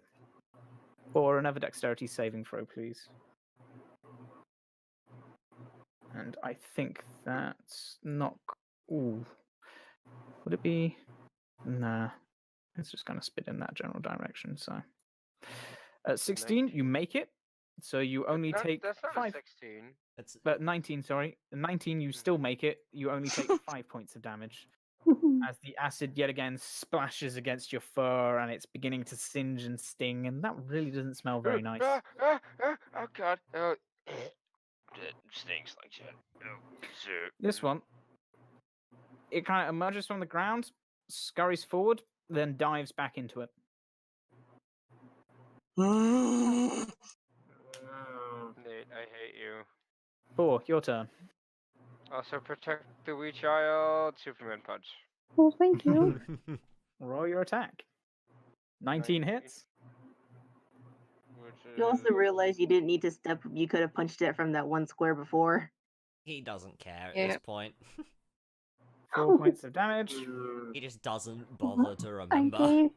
Speaker 5: Or another dexterity saving throw, please. And I think that's not. Ooh. Would it be? Nah. It's just going to spit in that general direction. So, at 16, you make it. So you only take
Speaker 3: That's not
Speaker 5: 5.
Speaker 3: a 16.
Speaker 1: That's
Speaker 5: But 19, sorry. 19, you still make it. You only take 5 points of damage. As the acid yet again splashes against your fur and it's beginning to singe and sting, and that really doesn't smell very nice.
Speaker 3: Oh god. Oh. It stinks like shit. Oh, shit.
Speaker 5: This one, it kind of emerges from the ground, scurries forward, then dives back into it.
Speaker 3: Nate, I hate you.
Speaker 5: Boar, your turn.
Speaker 3: Also protect the wee child. Superman punch.
Speaker 2: Oh, thank you.
Speaker 5: Roll your attack. 19 hits.
Speaker 3: Which
Speaker 6: You
Speaker 3: is...
Speaker 6: also realize you didn't need to step. You could have punched it from that one square before.
Speaker 1: he doesn't care at
Speaker 4: Yeah.
Speaker 1: this point.
Speaker 5: 4 points of damage.
Speaker 1: He just doesn't bother to
Speaker 2: I
Speaker 1: remember.
Speaker 2: gave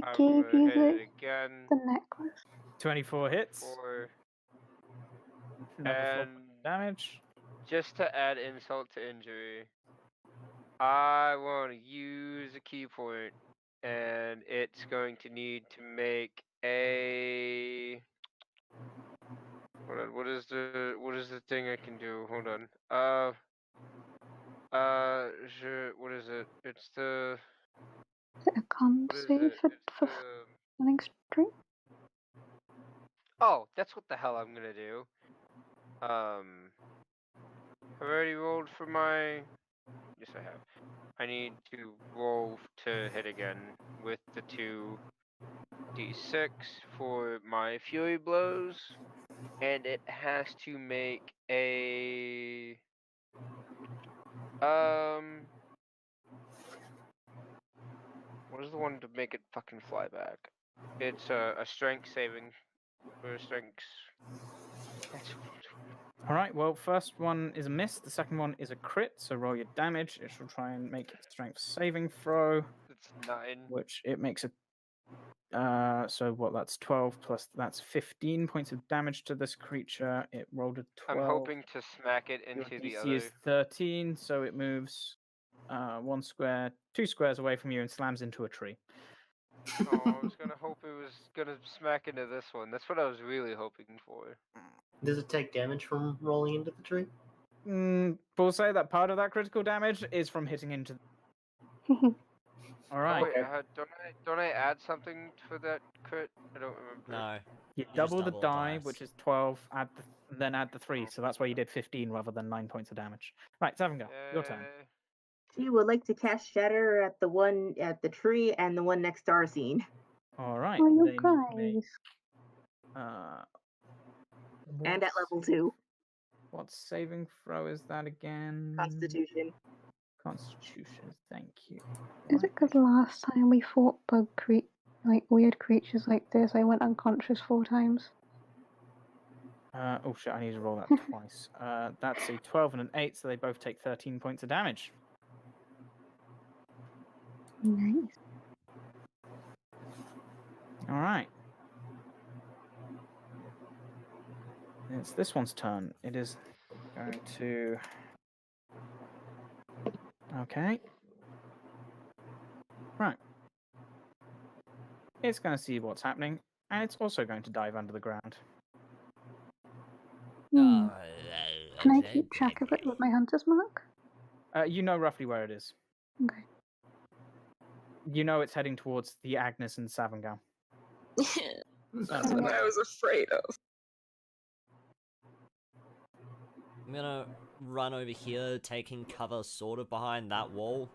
Speaker 3: I'm
Speaker 2: you
Speaker 3: gonna hit it again.
Speaker 2: the necklace.
Speaker 5: 24 hits.
Speaker 3: For...
Speaker 5: Another 4
Speaker 3: And
Speaker 5: points of damage.
Speaker 3: just to add insult to injury, I want to use a key point, and it's going to need to make a. Hold on. What is the thing I can do? Hold on. What is it? It's the.
Speaker 2: Is it a con
Speaker 3: What is
Speaker 2: save
Speaker 3: it?
Speaker 2: for
Speaker 3: It's the.
Speaker 2: running straight?
Speaker 3: Oh, that's what the hell I'm gonna do. I've already rolled for my. Yes, I have. I need to roll to hit again with the 2d6 for my fury blows, and it has to make a. What is the one to make it fucking fly back? It's a strength saving. Or strength. That's
Speaker 5: All right, well, first one is a miss. The second one is a crit, so roll your damage. It shall try and make a strength saving throw,
Speaker 3: it's 9.
Speaker 5: which it makes a. So what? That's 12 plus. That's 15 points of damage to this creature. It rolled a 12.
Speaker 3: I'm hoping to smack it
Speaker 5: Your
Speaker 3: into the
Speaker 5: DC
Speaker 3: other.
Speaker 5: is 13, so it moves 2 squares away from you and slams into a tree.
Speaker 3: Oh, I was gonna hope it was gonna smack into this one. That's what I was really hoping for.
Speaker 7: Does it take damage from rolling into the tree?
Speaker 5: We'll say that part of that critical damage is from hitting into. All right.
Speaker 3: Oh, wait,
Speaker 7: Okay.
Speaker 3: don't I add something for that crit? I don't remember.
Speaker 1: No.
Speaker 5: You
Speaker 1: just
Speaker 5: double the
Speaker 1: double the
Speaker 5: die,
Speaker 1: dice.
Speaker 5: which is 12, then add the 3, so that's why you did 15 rather than 9 points of damage. Right, Savingar, your turn.
Speaker 6: She would like to cast Shatter at the one at the tree and the one next to our scene.
Speaker 5: All right.
Speaker 2: Oh, you
Speaker 5: they need to make,
Speaker 2: guys.
Speaker 6: And at
Speaker 5: what's-
Speaker 6: level 2,
Speaker 5: What saving throw is that again?
Speaker 6: Constitution.
Speaker 5: Constitution, thank you.
Speaker 2: Is it because last time we fought bug like weird creatures like this, I went unconscious 4 times.
Speaker 5: Oh shit, I need to roll that twice. That's a 12 and an 8, so they both take 13 points of damage.
Speaker 2: Nice.
Speaker 5: Alright. It's this one's turn. It is going to... Okay. Right. It's going to see what's happening, and it's also going to dive under the ground.
Speaker 2: Hmm. Can I keep track of it with my hunter's mark?
Speaker 5: You know roughly where it is.
Speaker 2: Okay.
Speaker 5: You know it's heading towards the Agnes and Savangal.
Speaker 4: That's what I was afraid of.
Speaker 1: I'm gonna run over here, taking cover sort of behind that wall,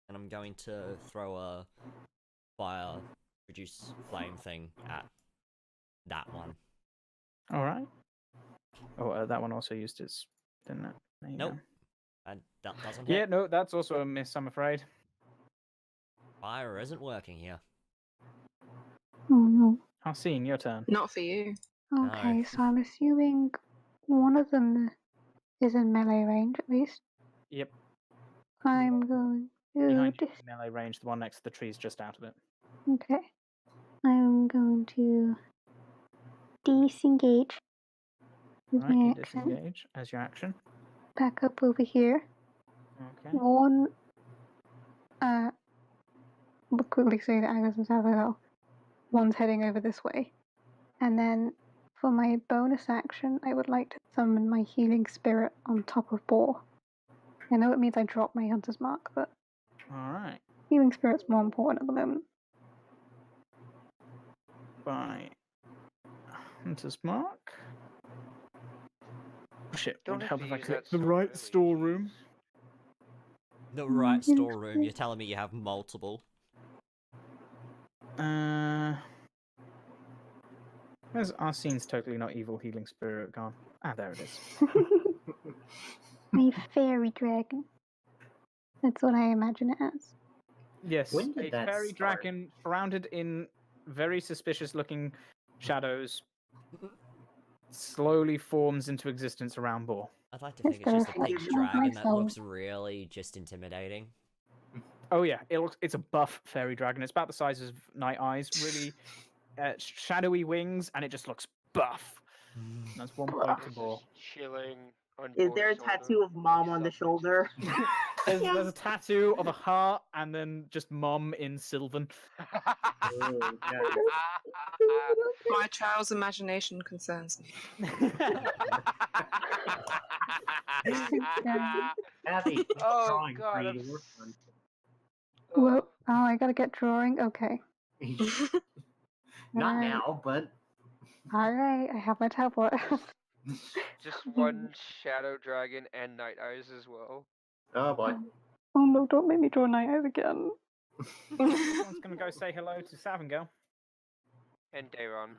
Speaker 1: and I'm going to throw a fire reduce flame thing at that one.
Speaker 5: Alright. Oh, that one also used its... Didn't it? There you
Speaker 1: Nope.
Speaker 5: go.
Speaker 1: And that doesn't
Speaker 5: Yeah,
Speaker 1: hit.
Speaker 5: no, that's also a miss, I'm afraid.
Speaker 1: Fire isn't working here.
Speaker 2: Oh no.
Speaker 5: Arsene, your turn.
Speaker 4: Not for you.
Speaker 2: Okay,
Speaker 1: No.
Speaker 2: so I'm assuming one of them is in melee range at least.
Speaker 5: Yep.
Speaker 2: I'm going to
Speaker 5: Behind you, in melee range, the one next to the tree is just out of it.
Speaker 2: Okay. I'm going to disengage with
Speaker 5: Alright,
Speaker 2: my
Speaker 5: you
Speaker 2: action.
Speaker 5: disengage as your action.
Speaker 2: Back up over here.
Speaker 5: Okay.
Speaker 2: One we'll quickly say that Agnes and Savangal. One's heading over this way. And then for my bonus action, I would like to summon my healing spirit on top of Boar. I know it means I drop my hunter's mark, but
Speaker 5: Alright.
Speaker 2: healing spirit's more important at the moment.
Speaker 5: By Hunter's Mark. Oh shit,
Speaker 3: Don't
Speaker 5: would
Speaker 3: have
Speaker 5: help
Speaker 3: to
Speaker 5: if I
Speaker 3: use
Speaker 5: click
Speaker 3: that
Speaker 5: the
Speaker 3: so
Speaker 5: right
Speaker 3: early,
Speaker 5: storeroom.
Speaker 1: The right
Speaker 2: healing
Speaker 1: storeroom.
Speaker 2: spirit.
Speaker 1: You're telling me you have multiple.
Speaker 5: Where's Arsene's totally not evil healing spirit gone? Ah, there it is.
Speaker 2: My fairy dragon. That's what I imagine it as.
Speaker 5: Yes,
Speaker 7: When did
Speaker 5: a
Speaker 7: that
Speaker 5: fairy
Speaker 7: start?
Speaker 5: dragon surrounded in very suspicious-looking shadows slowly forms into existence around Boar.
Speaker 1: I'd like to
Speaker 2: It's
Speaker 1: think it's just a
Speaker 2: the
Speaker 1: pink
Speaker 2: reflection of
Speaker 1: dragon that
Speaker 2: myself.
Speaker 1: looks really just intimidating.
Speaker 5: Oh yeah, it's a buff fairy dragon. It's about the size of Night Eyes, really shadowy wings, and it just looks buff. That's 1 point to
Speaker 3: Just
Speaker 5: Boar.
Speaker 3: chilling on
Speaker 6: Is
Speaker 3: Boar's
Speaker 6: there a
Speaker 3: shoulder,
Speaker 6: tattoo of mom
Speaker 3: like
Speaker 6: on the
Speaker 3: something.
Speaker 6: shoulder?
Speaker 5: There's a tattoo of a heart and then just Mom in Sylvan.
Speaker 7: Oh, yeah.
Speaker 4: My child's imagination concerns me.
Speaker 7: Abby,
Speaker 3: Oh,
Speaker 7: drawing
Speaker 3: God,
Speaker 7: for you
Speaker 3: I'm
Speaker 7: to work on.
Speaker 2: Whoa. Oh, I gotta get drawing? Okay.
Speaker 7: Not
Speaker 2: Alright.
Speaker 7: now, but
Speaker 2: Alright, I have my tablet.
Speaker 3: Just one shadow dragon and Night Eyes as well.
Speaker 7: oh boy.
Speaker 2: Oh no, don't make me draw Night Eyes again.
Speaker 5: Someone's gonna go say hello to Savangal.
Speaker 3: And Dayron.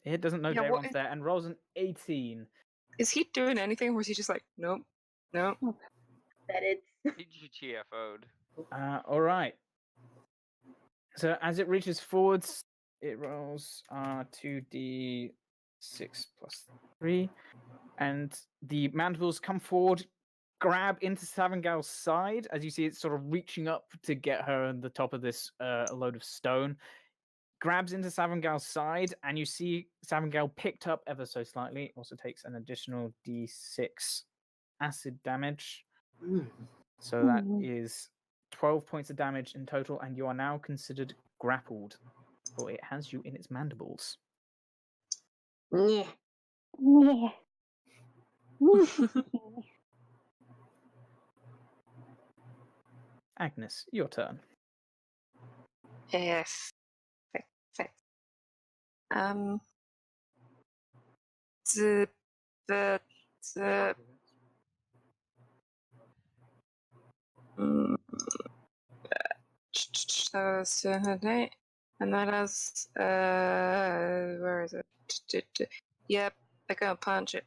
Speaker 5: It doesn't know
Speaker 4: Yeah, what
Speaker 5: Dayron's
Speaker 4: is-
Speaker 5: there and rolls an 18.
Speaker 4: Is he doing anything, or is he just like, nope, nope?
Speaker 6: That it's
Speaker 3: He GTFO'd.
Speaker 5: All right. So as it reaches forwards, it rolls 2d6 plus 3, and the mandibles come forward, grab into Savangal's side. As you see, it's sort of reaching up to get her on the top of this load of stone. Grabs into Savangal's side, and you see Savangal picked up ever so slightly. Also takes an additional d6 acid damage.
Speaker 7: Mm.
Speaker 5: So that
Speaker 2: Ooh.
Speaker 5: is 12 points of damage in total, and you are now considered grappled, for it has you in its mandibles.
Speaker 6: yeah.
Speaker 2: Yeah.
Speaker 5: Agnes, your turn.
Speaker 4: Yes. Perfect. The and that has where is it? Yep, I go punch it.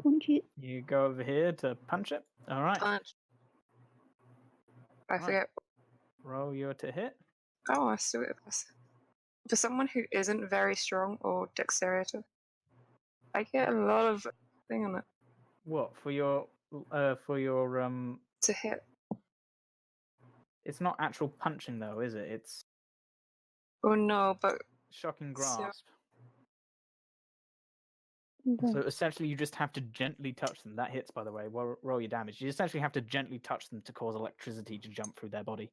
Speaker 2: Punch it.
Speaker 5: You go over here to punch it. All right.
Speaker 4: Punch. I
Speaker 5: Right.
Speaker 4: forget.
Speaker 5: Roll your to hit.
Speaker 4: Oh, I see what it is. For someone who isn't very strong or dexterity, I get a lot of thing on it
Speaker 5: What for your
Speaker 4: to hit.
Speaker 5: It's not actual punching though, is it? It's
Speaker 4: Oh no, but
Speaker 5: shocking
Speaker 4: So-
Speaker 5: grasp.
Speaker 2: The-
Speaker 5: So essentially, you just have to gently touch them. That hits, by the way. Roll your damage. You essentially have to gently touch them to cause electricity to jump through their body.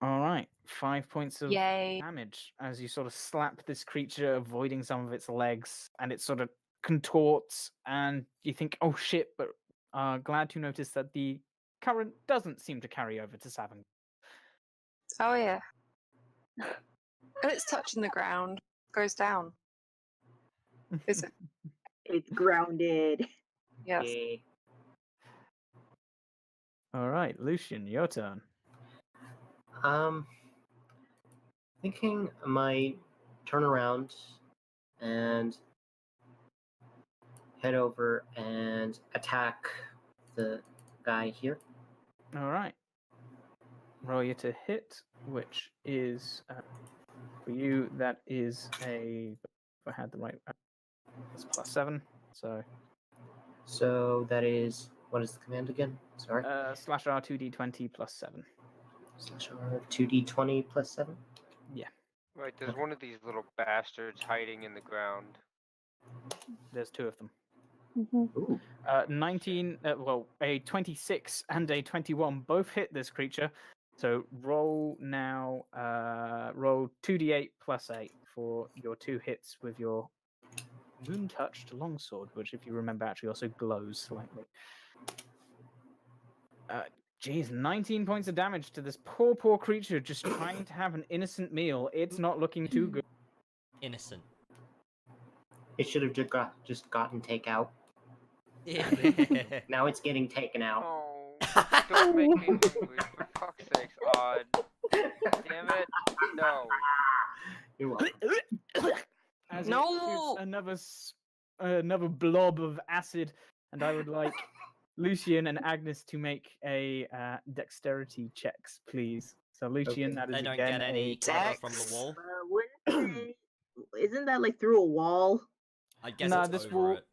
Speaker 5: All right, 5 points of
Speaker 4: yay.
Speaker 5: damage as you sort of slap this creature, avoiding some of its legs, and it sort of contorts. And you think, "Oh shit!" But glad to notice that the current doesn't seem to carry over to Savin.
Speaker 4: Oh yeah. And it's touching the ground. Goes down. Is it?
Speaker 6: It's grounded.
Speaker 4: Yes.
Speaker 7: Yay.
Speaker 5: All right, Lucian, your turn.
Speaker 7: Thinking I might turn around and head over and attack the guy here.
Speaker 5: All right. Roll you to hit, which is for you. That is a. If I had the right, it's +7.
Speaker 7: So that is, what is the command again? Sorry.
Speaker 5: Slash R 2d20 +7.
Speaker 7: /R 2d20 +7.
Speaker 3: Right, there's
Speaker 7: Okay.
Speaker 3: one of these little bastards hiding in the ground.
Speaker 5: There's 2 of them.
Speaker 2: Mhm.
Speaker 7: Ooh.
Speaker 5: 19. A 26 and a 21 both hit this creature. So roll now. Roll 2d8 +8 for your 2 hits with your moon-touched longsword, which, if you remember, actually also glows slightly. Geez, 19 points of damage to this poor creature just trying to have an innocent meal. It's not looking too good.
Speaker 1: Innocent.
Speaker 7: It should have just gotten takeout.
Speaker 1: Yeah.
Speaker 7: Now it's getting taken out.
Speaker 3: Oh, don't make me hungry, for fuck's sakes, Odd. Damn it. No.
Speaker 7: You're welcome.
Speaker 5: As
Speaker 4: No!
Speaker 5: it shoots another blob of acid, and I would like Lucian and Agnes to make a dexterity checks, please. So Lucian,
Speaker 7: Okay.
Speaker 5: that is
Speaker 1: They don't
Speaker 5: again
Speaker 1: get any
Speaker 5: a
Speaker 1: cover from the
Speaker 4: Dex.
Speaker 1: wall.
Speaker 6: Isn't that like through a wall?
Speaker 1: I guess
Speaker 5: No,
Speaker 1: it's
Speaker 5: this
Speaker 1: over
Speaker 5: wall.
Speaker 1: it.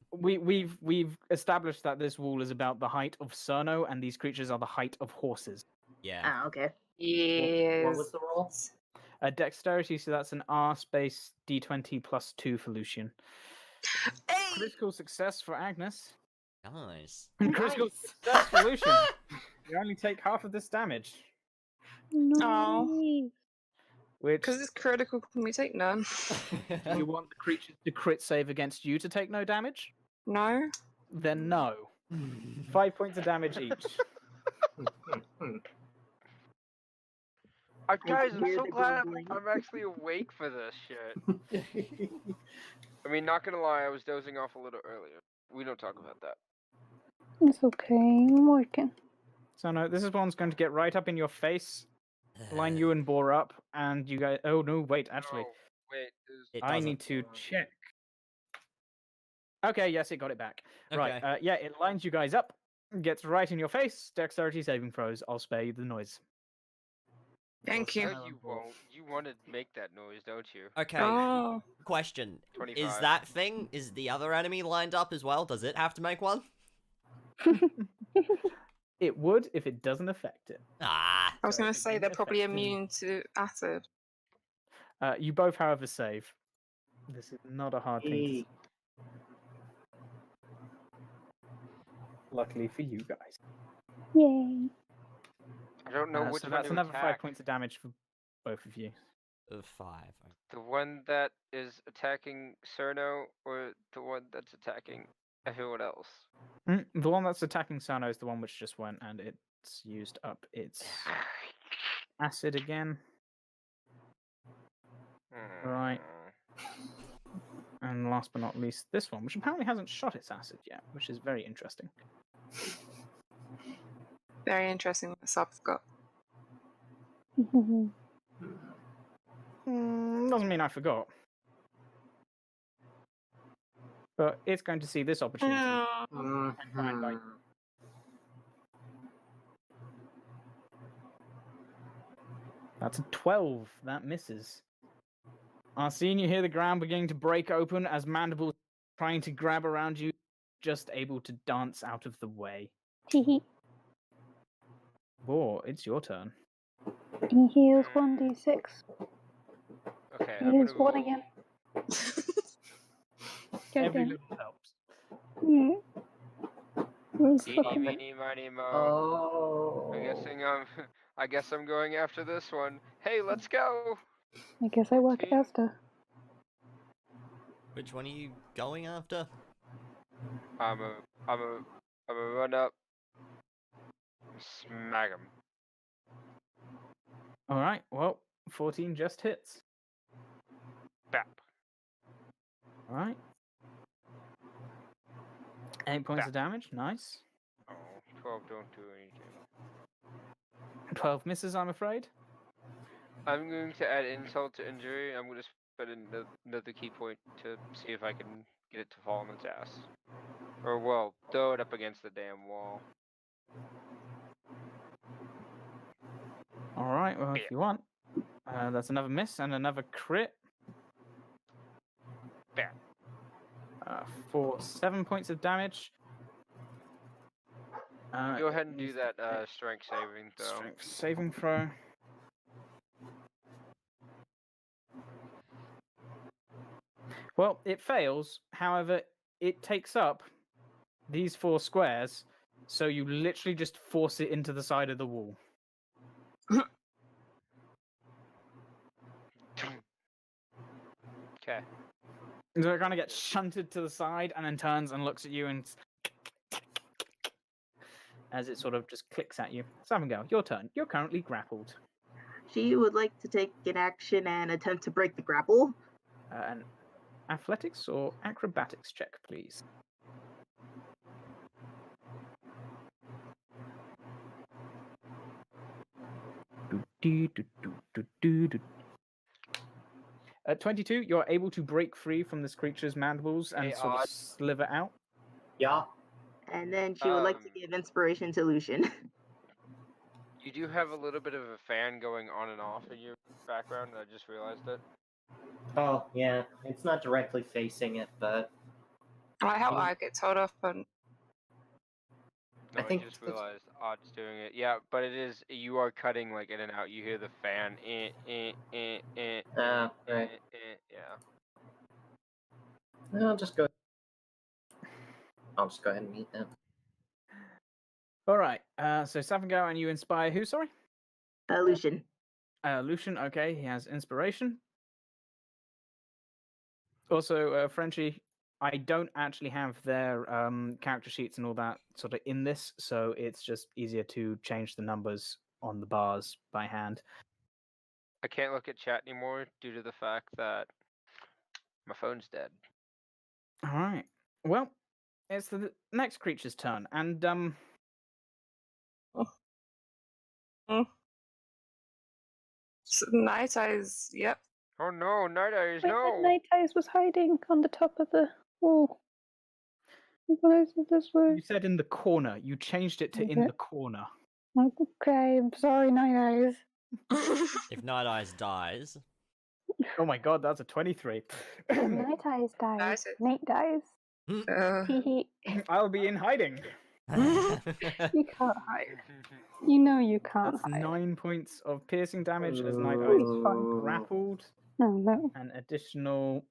Speaker 5: We've established that this wall is about the height of Cerno, and these creatures are the height of horses.
Speaker 1: Yeah.
Speaker 6: Ah, okay.
Speaker 4: Yes.
Speaker 7: What was the roll?
Speaker 5: Dexterity, so that's an R space D20 +2 for Lucian.
Speaker 4: Hey!
Speaker 5: Critical success for Agnes.
Speaker 1: Nice.
Speaker 5: And critical
Speaker 7: Nice.
Speaker 5: success for Lucian. You only take half of this damage,
Speaker 2: No.
Speaker 5: which
Speaker 4: Because it's critical, can we take none?
Speaker 5: you want the creatures to crit save against you to take no damage?
Speaker 4: No?
Speaker 5: Then no. 5 points of damage each.
Speaker 3: Guys, I'm
Speaker 6: hear
Speaker 3: so
Speaker 6: the
Speaker 3: glad
Speaker 6: grumbling.
Speaker 3: I'm actually awake for this shit. I mean, not gonna lie, I was dozing off a little earlier. We don't talk about that.
Speaker 2: It's okay. I'm working.
Speaker 5: So no, this is one's going to get right up in your face, line you and Boar up, and you guys. Oh no, wait, actually,
Speaker 3: No, wait.
Speaker 1: It
Speaker 5: I
Speaker 1: doesn't.
Speaker 5: need to check. Okay, yes, it got it back. Right,
Speaker 1: Okay.
Speaker 5: yeah, it lines you guys up, gets right in your face. Dexterity saving throws. I'll spare you the noise.
Speaker 4: Thank you.
Speaker 3: No, you won't. You want to make that noise, don't you?
Speaker 1: Okay.
Speaker 4: Oh.
Speaker 1: Question.
Speaker 3: 25.
Speaker 1: Is that thing, is the other enemy lined up as well? Does it have to make one?
Speaker 5: It would if it doesn't affect it.
Speaker 1: Ah.
Speaker 4: I was
Speaker 5: So
Speaker 4: going
Speaker 5: if
Speaker 4: to
Speaker 5: it
Speaker 4: say
Speaker 5: didn't
Speaker 4: they're probably
Speaker 5: affect it-
Speaker 4: immune to acid.
Speaker 5: You both, however, save. This is not a hard thing to
Speaker 7: Yay.
Speaker 5: say. Luckily for you guys.
Speaker 2: Yay.
Speaker 3: I don't know which
Speaker 5: So
Speaker 3: one
Speaker 5: that's
Speaker 3: to
Speaker 5: another
Speaker 3: attack.
Speaker 5: 5 points of damage for both of you.
Speaker 1: Of 5.
Speaker 3: The one that is attacking Cerno, or the one that's attacking everyone else?
Speaker 5: The one that's attacking Sano is the one which just went, and it's used up its acid again. Right. And last but not least, this one, which apparently hasn't shot its acid yet, which is very interesting.
Speaker 4: Very interesting what this I've got.
Speaker 5: Doesn't mean I forgot. But it's going to see this opportunity.
Speaker 7: Mhm.
Speaker 5: Fine, bye. That's a 12. That misses. Arsene, you hear the ground beginning to break open as mandibles trying to grab around you, just able to dance out of the way.
Speaker 2: He
Speaker 5: Boar, it's your turn.
Speaker 2: heals 1d6.
Speaker 3: Okay,
Speaker 2: He
Speaker 3: I'm
Speaker 2: heals
Speaker 3: gonna
Speaker 2: 1
Speaker 3: roll.
Speaker 2: again.
Speaker 5: Every
Speaker 2: Goddamn.
Speaker 5: little helps.
Speaker 2: Yeah. Where's
Speaker 3: Eeny,
Speaker 2: fucking-
Speaker 3: meeny, miny, mo.
Speaker 7: Oh.
Speaker 3: I guess I'm going after this one. Hey, let's go.
Speaker 2: I guess I work at
Speaker 3: 14.
Speaker 2: Asda.
Speaker 1: Which one are you going after?
Speaker 3: I'm a run up, smack him.
Speaker 5: All right, well, 14 just hits.
Speaker 3: Bap.
Speaker 5: All right. 8 points
Speaker 3: Bap.
Speaker 5: of damage. Nice.
Speaker 3: Oh, 12 don't do anything.
Speaker 5: 12 misses, I'm afraid.
Speaker 3: I'm going to add insult to injury. I'm going to spend another key point to see if I can get it to fall on its ass. Or, well, throw it up against the damn wall.
Speaker 5: All right, well, if
Speaker 3: Yeah.
Speaker 5: you want. That's another miss and another crit.
Speaker 3: Bam.
Speaker 5: For 7 points of damage.
Speaker 3: Go ahead and do
Speaker 5: use
Speaker 3: that
Speaker 5: the
Speaker 3: strength saving throw.
Speaker 5: strength saving throw. Well, it fails. However, it takes up these 4 squares, so you literally just force it into the side of the wall.
Speaker 3: Okay.
Speaker 5: So it kind of gets shunted to the side and then turns and looks at you and as it sort of just clicks at you. Savangel, your turn. You're currently grappled.
Speaker 6: She would like to take an action and attempt to break the grapple.
Speaker 5: An athletics or acrobatics check, please. At 22, you're able to break free from this creature's mandibles and
Speaker 3: Hey,
Speaker 5: sort of
Speaker 3: Odd.
Speaker 5: sliver out.
Speaker 7: Yeah.
Speaker 6: And then she would like to give inspiration to Lucian.
Speaker 3: You do have a little bit of a fan going on and off in your background. I just realized it.
Speaker 7: Oh, yeah. It's not directly facing it, but
Speaker 4: I like how
Speaker 7: Mm.
Speaker 4: I get told off, but
Speaker 3: No,
Speaker 7: I think
Speaker 3: just
Speaker 7: that's-
Speaker 3: realized Odd's doing it. Yeah, but it is. You are cutting like in and out. You hear the fan.
Speaker 7: Right.
Speaker 3: Yeah.
Speaker 7: I'll just go ahead and eat them.
Speaker 5: All right. So Savangel, and you inspire who? Sorry.
Speaker 6: Lucian.
Speaker 5: Lucian. Okay, he has inspiration. Also, Frenchie, I don't actually have their character sheets and all that sort of in this, so it's just easier to change the numbers on the bars by hand.
Speaker 3: I can't look at chat anymore due to the fact that my phone's dead.
Speaker 5: All right. Well, it's the next creature's turn, and
Speaker 4: Night Eyes, yep.
Speaker 3: Oh no, Night Eyes,
Speaker 2: Wait,
Speaker 3: no!
Speaker 2: Night Eyes was hiding on the top of the wall. Why is it this way?
Speaker 5: you said in the corner. You changed it to in
Speaker 2: Okay.
Speaker 5: the corner.
Speaker 2: Okay, I'm sorry, Night Eyes.
Speaker 1: If Night Eyes dies,
Speaker 5: Oh my god, that's a 23.
Speaker 2: Night Eyes dies.
Speaker 4: Nice.
Speaker 2: Nate dies. Hee
Speaker 5: I'll be in hiding.
Speaker 2: You can't hide. You know you can't
Speaker 5: That's
Speaker 2: hide.
Speaker 5: 9 points of piercing damage as Night Eyes
Speaker 2: It's fine.
Speaker 5: grappled.
Speaker 2: No.
Speaker 5: An additional.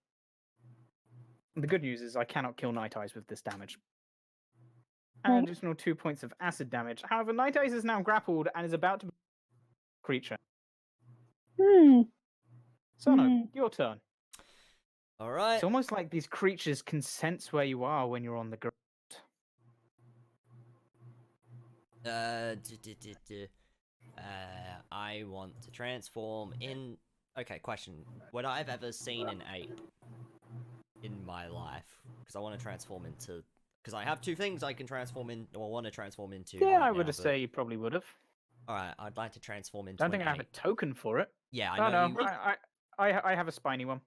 Speaker 5: The good news is I cannot kill Night Eyes with this damage. An
Speaker 2: Right.
Speaker 5: additional 2 points of acid damage. However, Night Eyes is now grappled and is about to be a creature. Sono, your turn.
Speaker 1: all right.
Speaker 5: It's almost like these creatures can sense where you are when you're on the ground.
Speaker 1: I want to transform in. Okay, question: would I have ever seen an ape in my life? Because I want to transform into. Because I have 2 things I can transform in, or want to transform into.
Speaker 5: Yeah,
Speaker 1: right
Speaker 5: I would
Speaker 1: now,
Speaker 5: say you probably would have.
Speaker 1: All right, I'd like to transform into.
Speaker 5: Don't think
Speaker 1: an
Speaker 5: I have a
Speaker 1: ape.
Speaker 5: token for it.
Speaker 1: Yeah, I
Speaker 5: Oh
Speaker 1: know.
Speaker 5: no,
Speaker 1: You...
Speaker 5: I have a spiny one.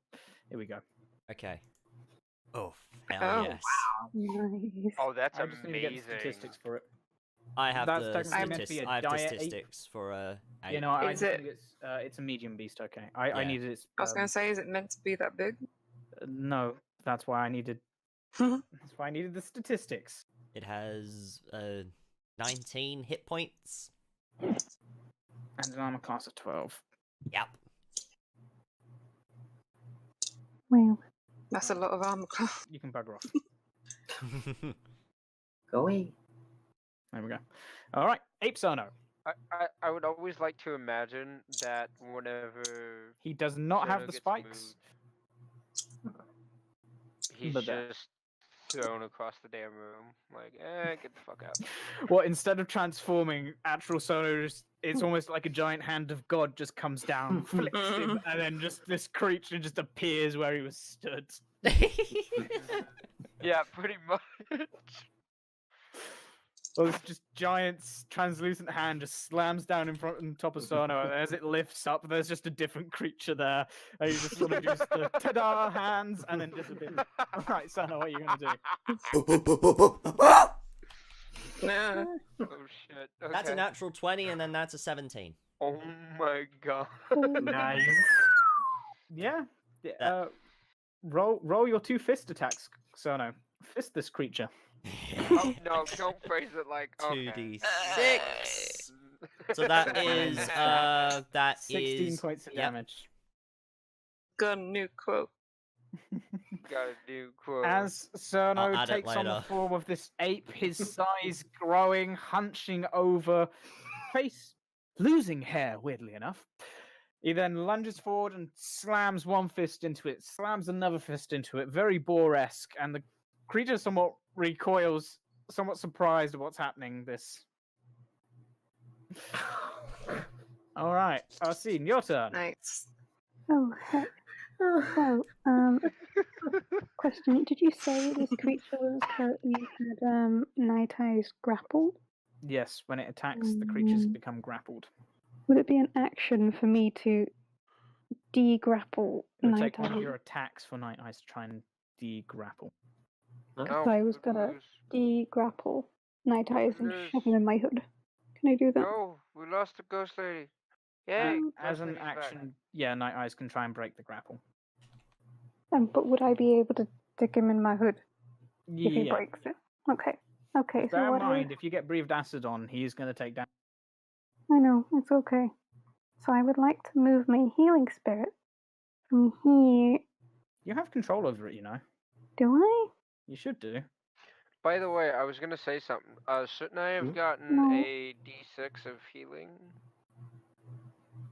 Speaker 5: Here we go.
Speaker 1: Okay. Oh, hell
Speaker 4: Oh,
Speaker 1: yes.
Speaker 2: Nice.
Speaker 3: Oh, that's
Speaker 5: I just need to get the
Speaker 3: amazing.
Speaker 5: statistics for it.
Speaker 1: I have
Speaker 5: That's
Speaker 1: the
Speaker 5: technically meant to be a
Speaker 1: I have
Speaker 5: dire ape.
Speaker 1: statistics for
Speaker 5: You
Speaker 1: ape.
Speaker 5: know, I
Speaker 4: Is
Speaker 5: just
Speaker 4: it-
Speaker 5: think it's a medium beast. Okay, I
Speaker 1: Yeah.
Speaker 5: needed its.
Speaker 4: I was going to say, is it meant to be that big?
Speaker 5: No, that's why I needed. That's why I needed the statistics.
Speaker 1: It has 19 hit points.
Speaker 5: And an armor class of 12.
Speaker 1: Yep.
Speaker 2: Wow.
Speaker 4: That's a lot of armor class.
Speaker 5: You can bugger off.
Speaker 7: Go away.
Speaker 5: There we go. All right, Ape Sono.
Speaker 3: I would always like to imagine that whenever
Speaker 5: He does not have
Speaker 3: Sono
Speaker 5: the
Speaker 3: gets
Speaker 5: spikes.
Speaker 3: moved, he's
Speaker 5: But that-
Speaker 3: just thrown across the damn room. Like, get the fuck out.
Speaker 5: Well, instead of transforming, actual Sono just, it's almost like a giant hand of God just comes down, flicks him, and then just this creature just appears where he was stood.
Speaker 3: Yeah, pretty much.
Speaker 5: Well, this just giant translucent hand just slams down in front on top of Sono, and as it lifts up, there's just a different creature there. And you just sort of do the ta-da hands and then disappear. Alright, Sono, what are you gonna do?
Speaker 4: Yeah.
Speaker 3: Oh shit. Okay.
Speaker 1: That's a natural 20, and then that's a 17.
Speaker 3: Oh my god.
Speaker 5: Nice. Yeah.
Speaker 1: That-
Speaker 5: Roll your 2 fist attacks, Sono. Fist this creature.
Speaker 3: Oh, no, don't phrase it like okay.
Speaker 1: 2d6. So that is
Speaker 5: 16 points of
Speaker 1: yep.
Speaker 5: damage.
Speaker 4: Got a new quote.
Speaker 3: Got a new quote.
Speaker 5: As Cerno
Speaker 1: I'll add it
Speaker 5: takes on the
Speaker 1: later.
Speaker 5: form of this ape, his size growing, hunching over, face losing hair, weirdly enough. He then lunges forward and slams one fist into it, slams another fist into it, very boar-esque, and the creature somewhat recoils, somewhat surprised at what's happening. This. All right, Arsene, your turn.
Speaker 4: Nice.
Speaker 2: Oh, heck. So, question. Did you say this creature was currently had Night Eyes grappled?
Speaker 5: Yes, when it attacks, the creatures
Speaker 2: Mm.
Speaker 5: become grappled.
Speaker 2: Would it be an action for me to de-grapple
Speaker 5: It would
Speaker 2: Night
Speaker 5: take one of
Speaker 2: Eyes?
Speaker 5: your attacks for Night Eyes to try and de-grapple.
Speaker 3: Oh,
Speaker 2: So I was
Speaker 3: good
Speaker 2: gonna
Speaker 3: news.
Speaker 2: de-grapple Night Eyes and
Speaker 3: Yes.
Speaker 2: shove him in my hood. Can I do that?
Speaker 3: No, we lost the ghost lady. Yay!
Speaker 5: As
Speaker 3: ghost
Speaker 5: an
Speaker 3: lady's back.
Speaker 5: action, yeah, Night Eyes can try and break the grapple.
Speaker 2: But would I be able to stick him in my hood if he
Speaker 5: Yeah.
Speaker 2: breaks it? Okay. Okay, so
Speaker 5: Bear in
Speaker 2: what
Speaker 5: mind, if you get breathed acid on, he's going to take damage.
Speaker 2: I know, it's okay. So I would like to move my healing spirit from here.
Speaker 5: You have control over it, you know.
Speaker 2: Do I?
Speaker 5: You should do.
Speaker 3: By the way, I was gonna say something. Shouldn't I have
Speaker 5: Ooh.
Speaker 3: gotten
Speaker 2: No.
Speaker 3: a D6 of healing?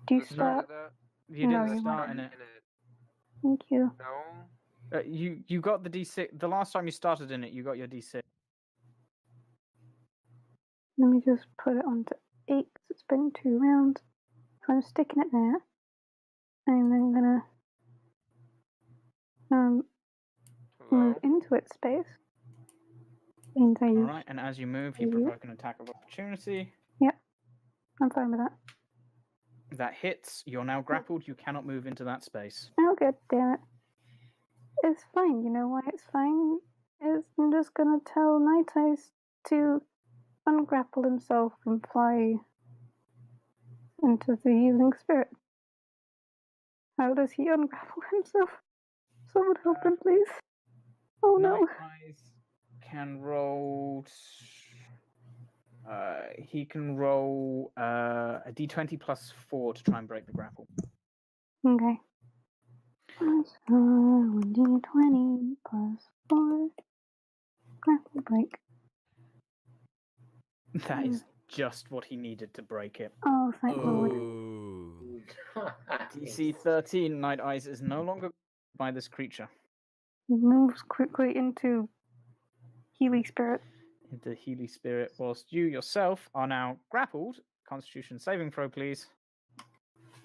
Speaker 2: Do you
Speaker 3: at the start
Speaker 2: start?
Speaker 3: of that?
Speaker 5: You
Speaker 2: No,
Speaker 5: didn't
Speaker 2: you
Speaker 5: start
Speaker 2: weren't.
Speaker 5: in it.
Speaker 2: Thank you.
Speaker 3: No.
Speaker 5: You got the D6. The last time you started in it, you got your D6.
Speaker 2: Let me just put it onto 8 because it's been 2 rounds. So I'm sticking it there. And then gonna move
Speaker 3: Hello?
Speaker 2: into its space. And I
Speaker 5: All
Speaker 2: use.
Speaker 5: right, and as you move, you
Speaker 2: Mhm.
Speaker 5: provoke an attack of opportunity.
Speaker 2: I'm fine with that.
Speaker 5: That hits. You're now grappled. You cannot move into that space.
Speaker 2: Oh, good, damn it. It's fine. You know why it's fine? Is I'm just gonna tell Night Eyes to ungrapple himself and fly into the healing spirit. How does he ungrapple himself? Someone help him, please. Oh no.
Speaker 5: Night Eyes can roll. He can roll a D20 plus 4 to try and break the grapple.
Speaker 2: Okay. Plus 1d20 plus 4. Grapple break.
Speaker 5: That is just what he needed to break it.
Speaker 2: Oh, thank Lord.
Speaker 1: Ooh.
Speaker 5: DC 13, Night Eyes is no longer by this creature.
Speaker 2: Moves quickly into healing spirit.
Speaker 5: Into Healy Spirit, whilst you yourself are now grappled. Constitution saving throw, please.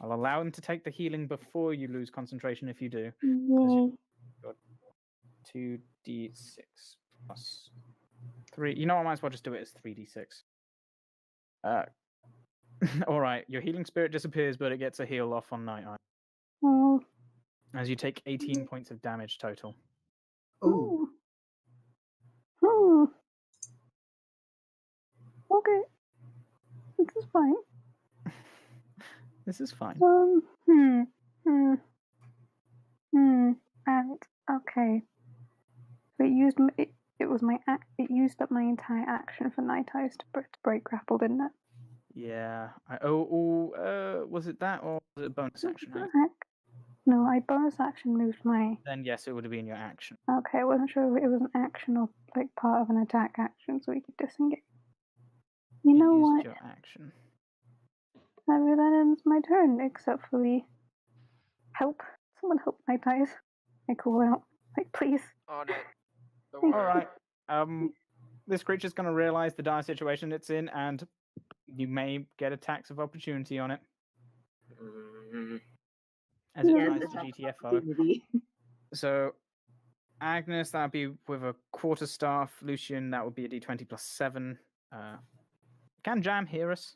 Speaker 5: I'll allow him to take the healing before you lose concentration if you do.
Speaker 2: Yay.
Speaker 5: 2d6 plus 3. You know what, I might as well just do it as 3d6. Alright, your healing spirit disappears, but it gets a heal off on Night Eye.
Speaker 2: Oh.
Speaker 5: As you take 18 points of damage total.
Speaker 7: Ooh.
Speaker 2: Hmm. Okay. This is fine.
Speaker 5: This is fine.
Speaker 2: And okay. So it used up my entire action for Night Eyes to break grapple, didn't it?
Speaker 5: Yeah. Was it that or was it a bonus action?
Speaker 2: No, I bonus action moved my.
Speaker 5: Then yes, it would have been your action.
Speaker 2: Okay, I wasn't sure if it was an action or like part of an attack action, so we could disengage. You
Speaker 5: It
Speaker 2: know
Speaker 5: used
Speaker 2: what?
Speaker 5: your action.
Speaker 2: That ends my turn, except for the help. Someone help Night Eyes. I call out, like, please.
Speaker 3: On it. Don't
Speaker 2: Thank
Speaker 3: worry.
Speaker 5: All right. This creature's going to realize the dire situation it's in, and you may get attacks of opportunity on it as it
Speaker 2: Yeah,
Speaker 5: tries
Speaker 6: this
Speaker 5: to
Speaker 6: is
Speaker 5: GTFO.
Speaker 6: opportunity.
Speaker 5: So, Agnes, that would be with a quarterstaff. Lucian, that would be a d20 plus 7. Can Jam hear us?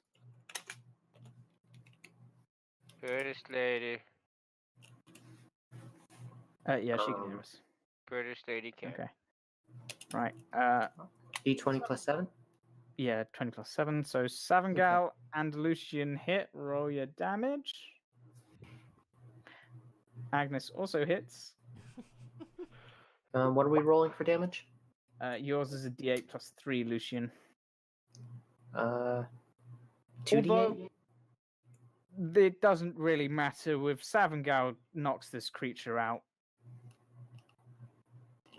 Speaker 3: British lady.
Speaker 5: Yeah, she can hear us.
Speaker 3: British lady can.
Speaker 5: Okay. Right.
Speaker 7: D20 plus 7?
Speaker 5: Yeah, 20 plus 7. So Savangal and Lucian hit. Roll your damage. Agnes also hits.
Speaker 7: What are we rolling for damage?
Speaker 5: Yours is a d8 plus 3, Lucian.
Speaker 7: 2d8?
Speaker 5: Although it doesn't really matter. With Savangal knocks this creature out.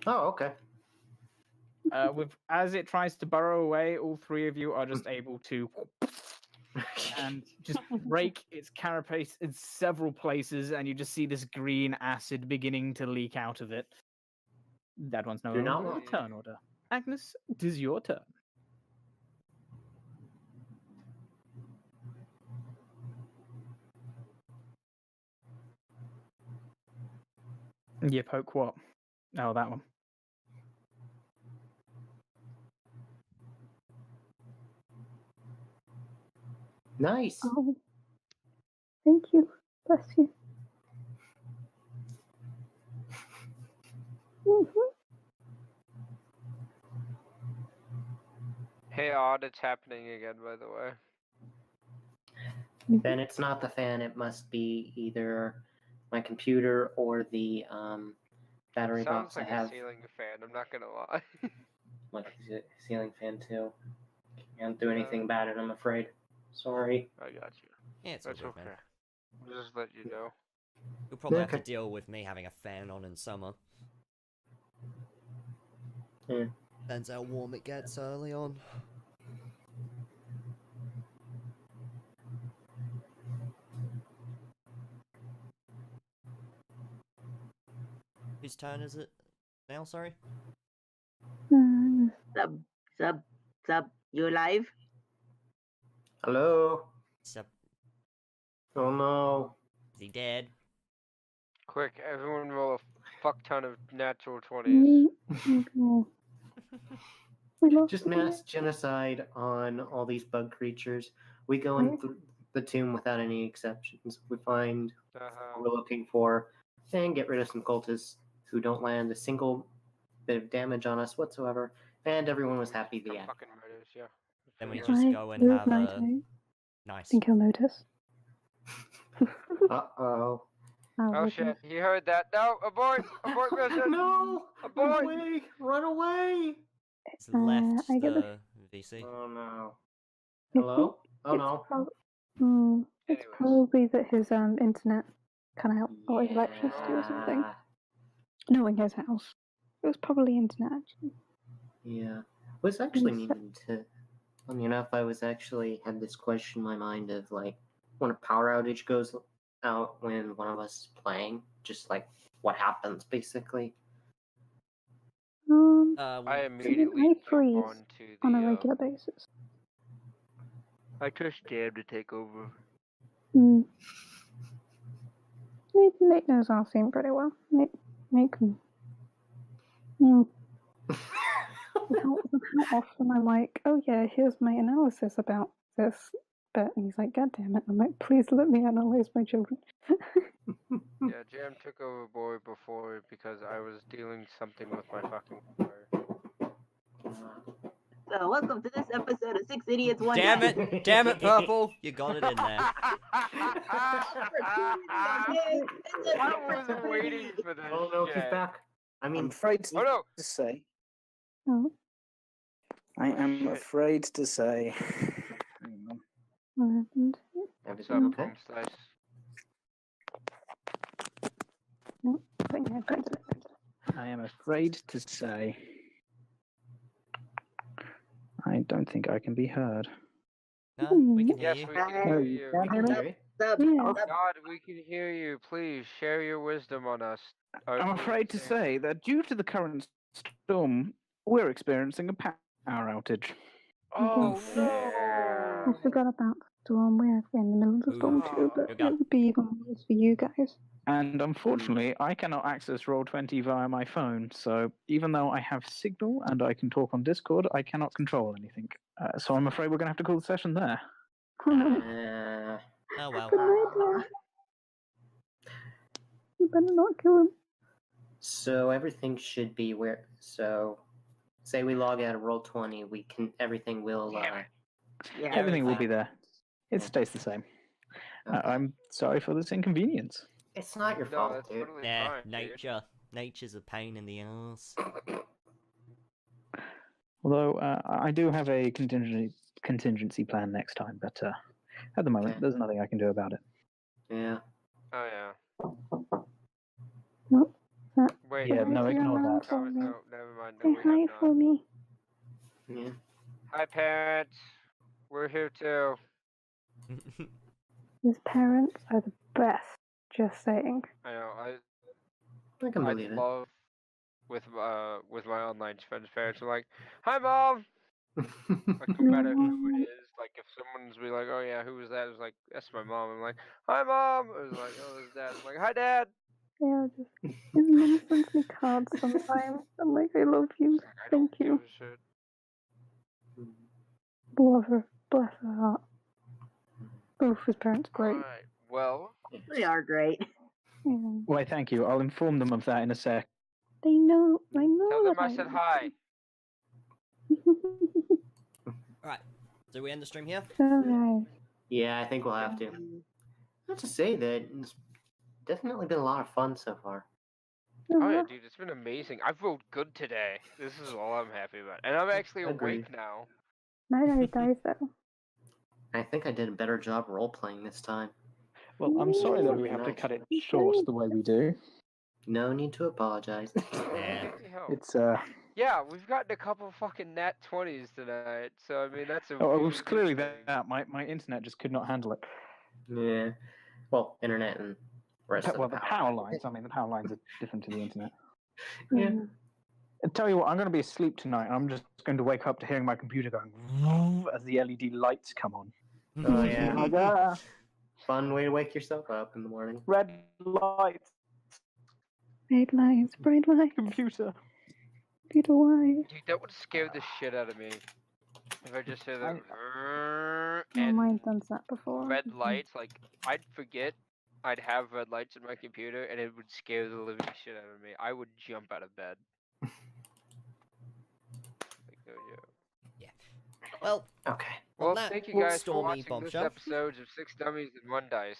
Speaker 7: Oh, okay.
Speaker 5: As it tries to burrow away, all three of you are just able to and just break its carapace in several places, and you just see this green acid beginning to leak out of it. That one's no
Speaker 7: Do not
Speaker 5: longer a
Speaker 7: want.
Speaker 5: turn order. Agnes, it is your turn. You poke what? Oh, that one.
Speaker 7: Nice.
Speaker 2: Oh, thank you. Bless you.
Speaker 3: Hey, Odd, it's happening again, by the way.
Speaker 7: Then it's not the fan. It must be either my computer or the battery
Speaker 3: Sounds
Speaker 7: box
Speaker 3: like
Speaker 7: I have.
Speaker 3: a ceiling fan, I'm not gonna lie.
Speaker 7: Like a ceiling fan too. Can't do anything about it, I'm afraid. Sorry.
Speaker 3: I got you.
Speaker 1: Yeah, it's all
Speaker 3: That's
Speaker 1: good,
Speaker 3: okay.
Speaker 1: man.
Speaker 3: I'll just let you know.
Speaker 1: You'll probably have to
Speaker 7: Okay.
Speaker 1: deal with me having a fan on in summer.
Speaker 7: Yeah.
Speaker 1: Depends how warm it gets early on. Whose turn is it now, sorry?
Speaker 6: Sub, you alive?
Speaker 7: Hello?
Speaker 1: Except,
Speaker 7: Oh no.
Speaker 1: is he dead?
Speaker 3: Quick, everyone roll a fuck ton of natural 20s.
Speaker 2: We lost
Speaker 7: Just
Speaker 2: the
Speaker 7: mass genocide on all these bug creatures. We go in through the tomb without any exceptions. We find what we're looking for and get rid of some cultists who don't land a single bit of damage on us whatsoever. And everyone was happy at the end.
Speaker 3: Fucking murders, yeah.
Speaker 1: Then we
Speaker 3: Yeah.
Speaker 1: just go and have
Speaker 2: Night
Speaker 1: a...
Speaker 2: Eyes.
Speaker 1: Nice.
Speaker 2: Think he'll notice.
Speaker 7: Uh-oh.
Speaker 3: Oh shit, he heard that. No, abort! Abort mission!
Speaker 7: No!
Speaker 3: Abort!
Speaker 7: Run away! Run away!
Speaker 1: He's left
Speaker 2: I get
Speaker 1: the VC.
Speaker 7: Oh no.
Speaker 2: I
Speaker 7: Hello? Oh
Speaker 2: it's
Speaker 7: no.
Speaker 2: it's
Speaker 3: Anyways.
Speaker 2: probably that his internet kind of or his electricity or something.
Speaker 7: Yeah.
Speaker 2: Knowing his house, it was probably internet. Actually.
Speaker 7: Yeah. I was actually
Speaker 2: Yes.
Speaker 7: meaning to. Funny enough, I was actually had this question in my mind of like when a power outage goes out when one of us is playing, just like what happens basically.
Speaker 3: I immediately
Speaker 2: I
Speaker 3: jump
Speaker 2: freeze
Speaker 3: onto the.
Speaker 2: on a regular basis.
Speaker 3: I trust Jam to take over.
Speaker 2: Nate knows our scene pretty well. Nate can. How often I'm like, oh yeah, here's my analysis about this bit, and he's like, God damn it! I'm like, please let me analyze my children.
Speaker 3: Yeah, Jam took over boy before because I was dealing something with my fucking car.
Speaker 6: So, welcome to this episode of Six Idiots, One
Speaker 1: Damn
Speaker 6: Dice.
Speaker 1: it! Damn it, Purple! You got it in there.
Speaker 3: I was waiting for this
Speaker 7: Oh no, he's
Speaker 3: shit.
Speaker 7: back. I
Speaker 8: I'm
Speaker 7: mean,
Speaker 8: afraid
Speaker 3: Oh no!
Speaker 8: to say.
Speaker 2: Oh,
Speaker 8: I am
Speaker 3: shit.
Speaker 8: afraid to say. Hang on.
Speaker 2: what happened?
Speaker 3: What's up,
Speaker 7: everything okay?
Speaker 3: Home Slice?
Speaker 2: Putting your headphones in.
Speaker 8: I am afraid to say. I don't think I can be heard.
Speaker 1: No, we can hear
Speaker 3: Yes,
Speaker 1: you.
Speaker 3: we can
Speaker 8: No,
Speaker 3: hear
Speaker 8: you
Speaker 3: you.
Speaker 8: can't hear me?
Speaker 6: Sub,
Speaker 2: Yeah.
Speaker 3: Oh
Speaker 6: sub.
Speaker 3: God, we can hear you. Please share your wisdom on us.
Speaker 8: I'm afraid to say that due to the current storm, we're experiencing a power outage.
Speaker 3: Oh
Speaker 2: I
Speaker 3: no!
Speaker 2: forgot about the storm. We're in the middle of the storm too, but
Speaker 1: You're
Speaker 2: it
Speaker 1: gone.
Speaker 2: would be even worse for you guys.
Speaker 8: And unfortunately, I cannot access Roll20 via my phone. So even though I have Signal and I can talk on Discord, I cannot control anything. So I'm afraid we're going to have to call the session there.
Speaker 7: Uh,
Speaker 1: Oh well.
Speaker 2: Good night, you better not kill him.
Speaker 7: so everything should be where. So, say we log out of Roll20, we can. Everything will.
Speaker 3: Damn it.
Speaker 6: Yeah.
Speaker 8: Everything will
Speaker 1: fine.
Speaker 8: be there. It stays the same.
Speaker 7: Okay.
Speaker 8: I'm sorry for this inconvenience.
Speaker 7: It's not your
Speaker 3: No,
Speaker 7: fault,
Speaker 3: that's
Speaker 7: dude.
Speaker 3: totally
Speaker 1: Yeah,
Speaker 3: fine, dude.
Speaker 1: nature's a pain in the ass.
Speaker 8: Although I do have a contingency plan next time, but at the moment,
Speaker 7: Okay.
Speaker 8: there's nothing I can do about it.
Speaker 7: Yeah.
Speaker 3: Oh yeah.
Speaker 2: Nope.
Speaker 3: Wait.
Speaker 8: Yeah,
Speaker 2: Say
Speaker 8: no,
Speaker 2: hi to
Speaker 8: ignore
Speaker 2: your mom
Speaker 8: that.
Speaker 2: for
Speaker 3: Oh,
Speaker 2: me.
Speaker 3: no, never mind.
Speaker 2: Say
Speaker 3: No, we
Speaker 2: hi
Speaker 3: have
Speaker 2: for
Speaker 3: not.
Speaker 2: me.
Speaker 7: Yeah.
Speaker 3: Hi, parents. We're here too.
Speaker 2: His parents are the best. Just saying.
Speaker 3: I know.
Speaker 7: I can
Speaker 3: I
Speaker 7: believe
Speaker 3: love with my online friends' parents are like, "Hi, mom."
Speaker 7: it.
Speaker 3: Like no matter who it is, like if someone's be like, "Oh yeah, who was that?" It's like, "That's my mom." I'm like, "Hi, mom." It was like, "Oh, it's dad." I'm like, "Hi, dad."
Speaker 2: Yeah, just his mum sends me cards sometimes. I'm like, I love you.
Speaker 3: It's like, I don't
Speaker 2: Thank you.
Speaker 3: give a shit.
Speaker 2: Love her. Bless her heart. Both his parents great.
Speaker 3: Alright. Well,
Speaker 6: They are great.
Speaker 2: Yeah.
Speaker 8: Why, thank you. I'll inform them of that in a sec.
Speaker 2: They know. I know.
Speaker 3: tell them
Speaker 2: that
Speaker 3: I said hi.
Speaker 1: Alright, so we end the stream here?
Speaker 2: So nice.
Speaker 7: Yeah, I think we'll have to. I have to say that it's definitely been a lot of fun so far.
Speaker 3: Oh yeah, dude, it's been amazing. I've rolled good today. This is all I'm happy about, and I'm actually
Speaker 7: Agreed.
Speaker 3: awake now.
Speaker 2: Night dice though.
Speaker 7: I think I did a better job role playing this time.
Speaker 8: Well, I'm sorry that we
Speaker 7: Nice.
Speaker 8: have to cut it short the way we do.
Speaker 7: No need to apologize.
Speaker 1: Yeah.
Speaker 3: Hell.
Speaker 8: It's
Speaker 3: Yeah, we've gotten a couple fucking nat 20s tonight, so I mean that's a.
Speaker 8: oh, it
Speaker 3: really
Speaker 8: was
Speaker 3: good
Speaker 8: clearly
Speaker 3: thing.
Speaker 8: that my internet just could not handle it.
Speaker 7: Yeah. Well, internet and rest of
Speaker 8: Well,
Speaker 7: the
Speaker 8: the power lines. I mean, the power lines are different to the internet.
Speaker 7: Yeah.
Speaker 8: I tell you what, I'm going to be asleep tonight. I'm just going to wake up to hearing my computer going as the LED lights come on.
Speaker 7: Oh yeah.
Speaker 8: Like, ah,
Speaker 7: Fun way to wake yourself up in the morning.
Speaker 8: red lights,
Speaker 2: Bright lights, bright lights.
Speaker 8: computer.
Speaker 2: Computer white.
Speaker 3: Dude, that would scare the shit out of me. If I just hear that
Speaker 2: Oh,
Speaker 3: and
Speaker 2: mine's done that before.
Speaker 3: red lights, like I'd forget I'd have red lights in my computer, and it would scare the living shit out of me. I would jump out of bed. Like, oh, yeah.
Speaker 1: Well,
Speaker 7: Okay.
Speaker 1: on
Speaker 3: Well,
Speaker 1: that
Speaker 3: thank you guys for
Speaker 1: stormy
Speaker 3: watching this
Speaker 1: bombshell.
Speaker 3: episode of Six Dummies and One Dice.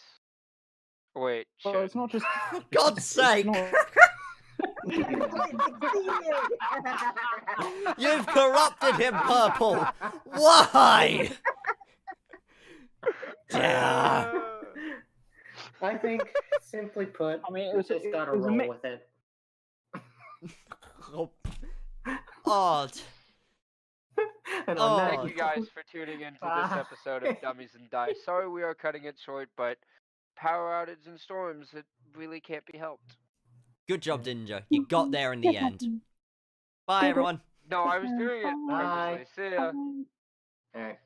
Speaker 3: Oh, wait,
Speaker 8: Well,
Speaker 3: shit.
Speaker 8: it's not just.
Speaker 1: For God's sake! You've corrupted him, Purple! Why? Yeah.
Speaker 7: I think, simply put,
Speaker 8: I mean, it
Speaker 7: we
Speaker 8: was,
Speaker 7: just gotta
Speaker 8: it was a
Speaker 7: roll
Speaker 8: mix.
Speaker 7: with it.
Speaker 1: Oh. Odd.
Speaker 7: And
Speaker 1: Oh.
Speaker 7: on that
Speaker 3: Thank you guys for tuning in to this
Speaker 7: Bye.
Speaker 3: episode of Dummies and Dice. Sorry we are cutting it short, but power outage and storms, it really can't be helped.
Speaker 1: Good job, Ninja. You got there in the end. Bye, everyone.
Speaker 3: No, I was doing it
Speaker 7: Bye.
Speaker 3: purposely. See ya.
Speaker 7: Alright.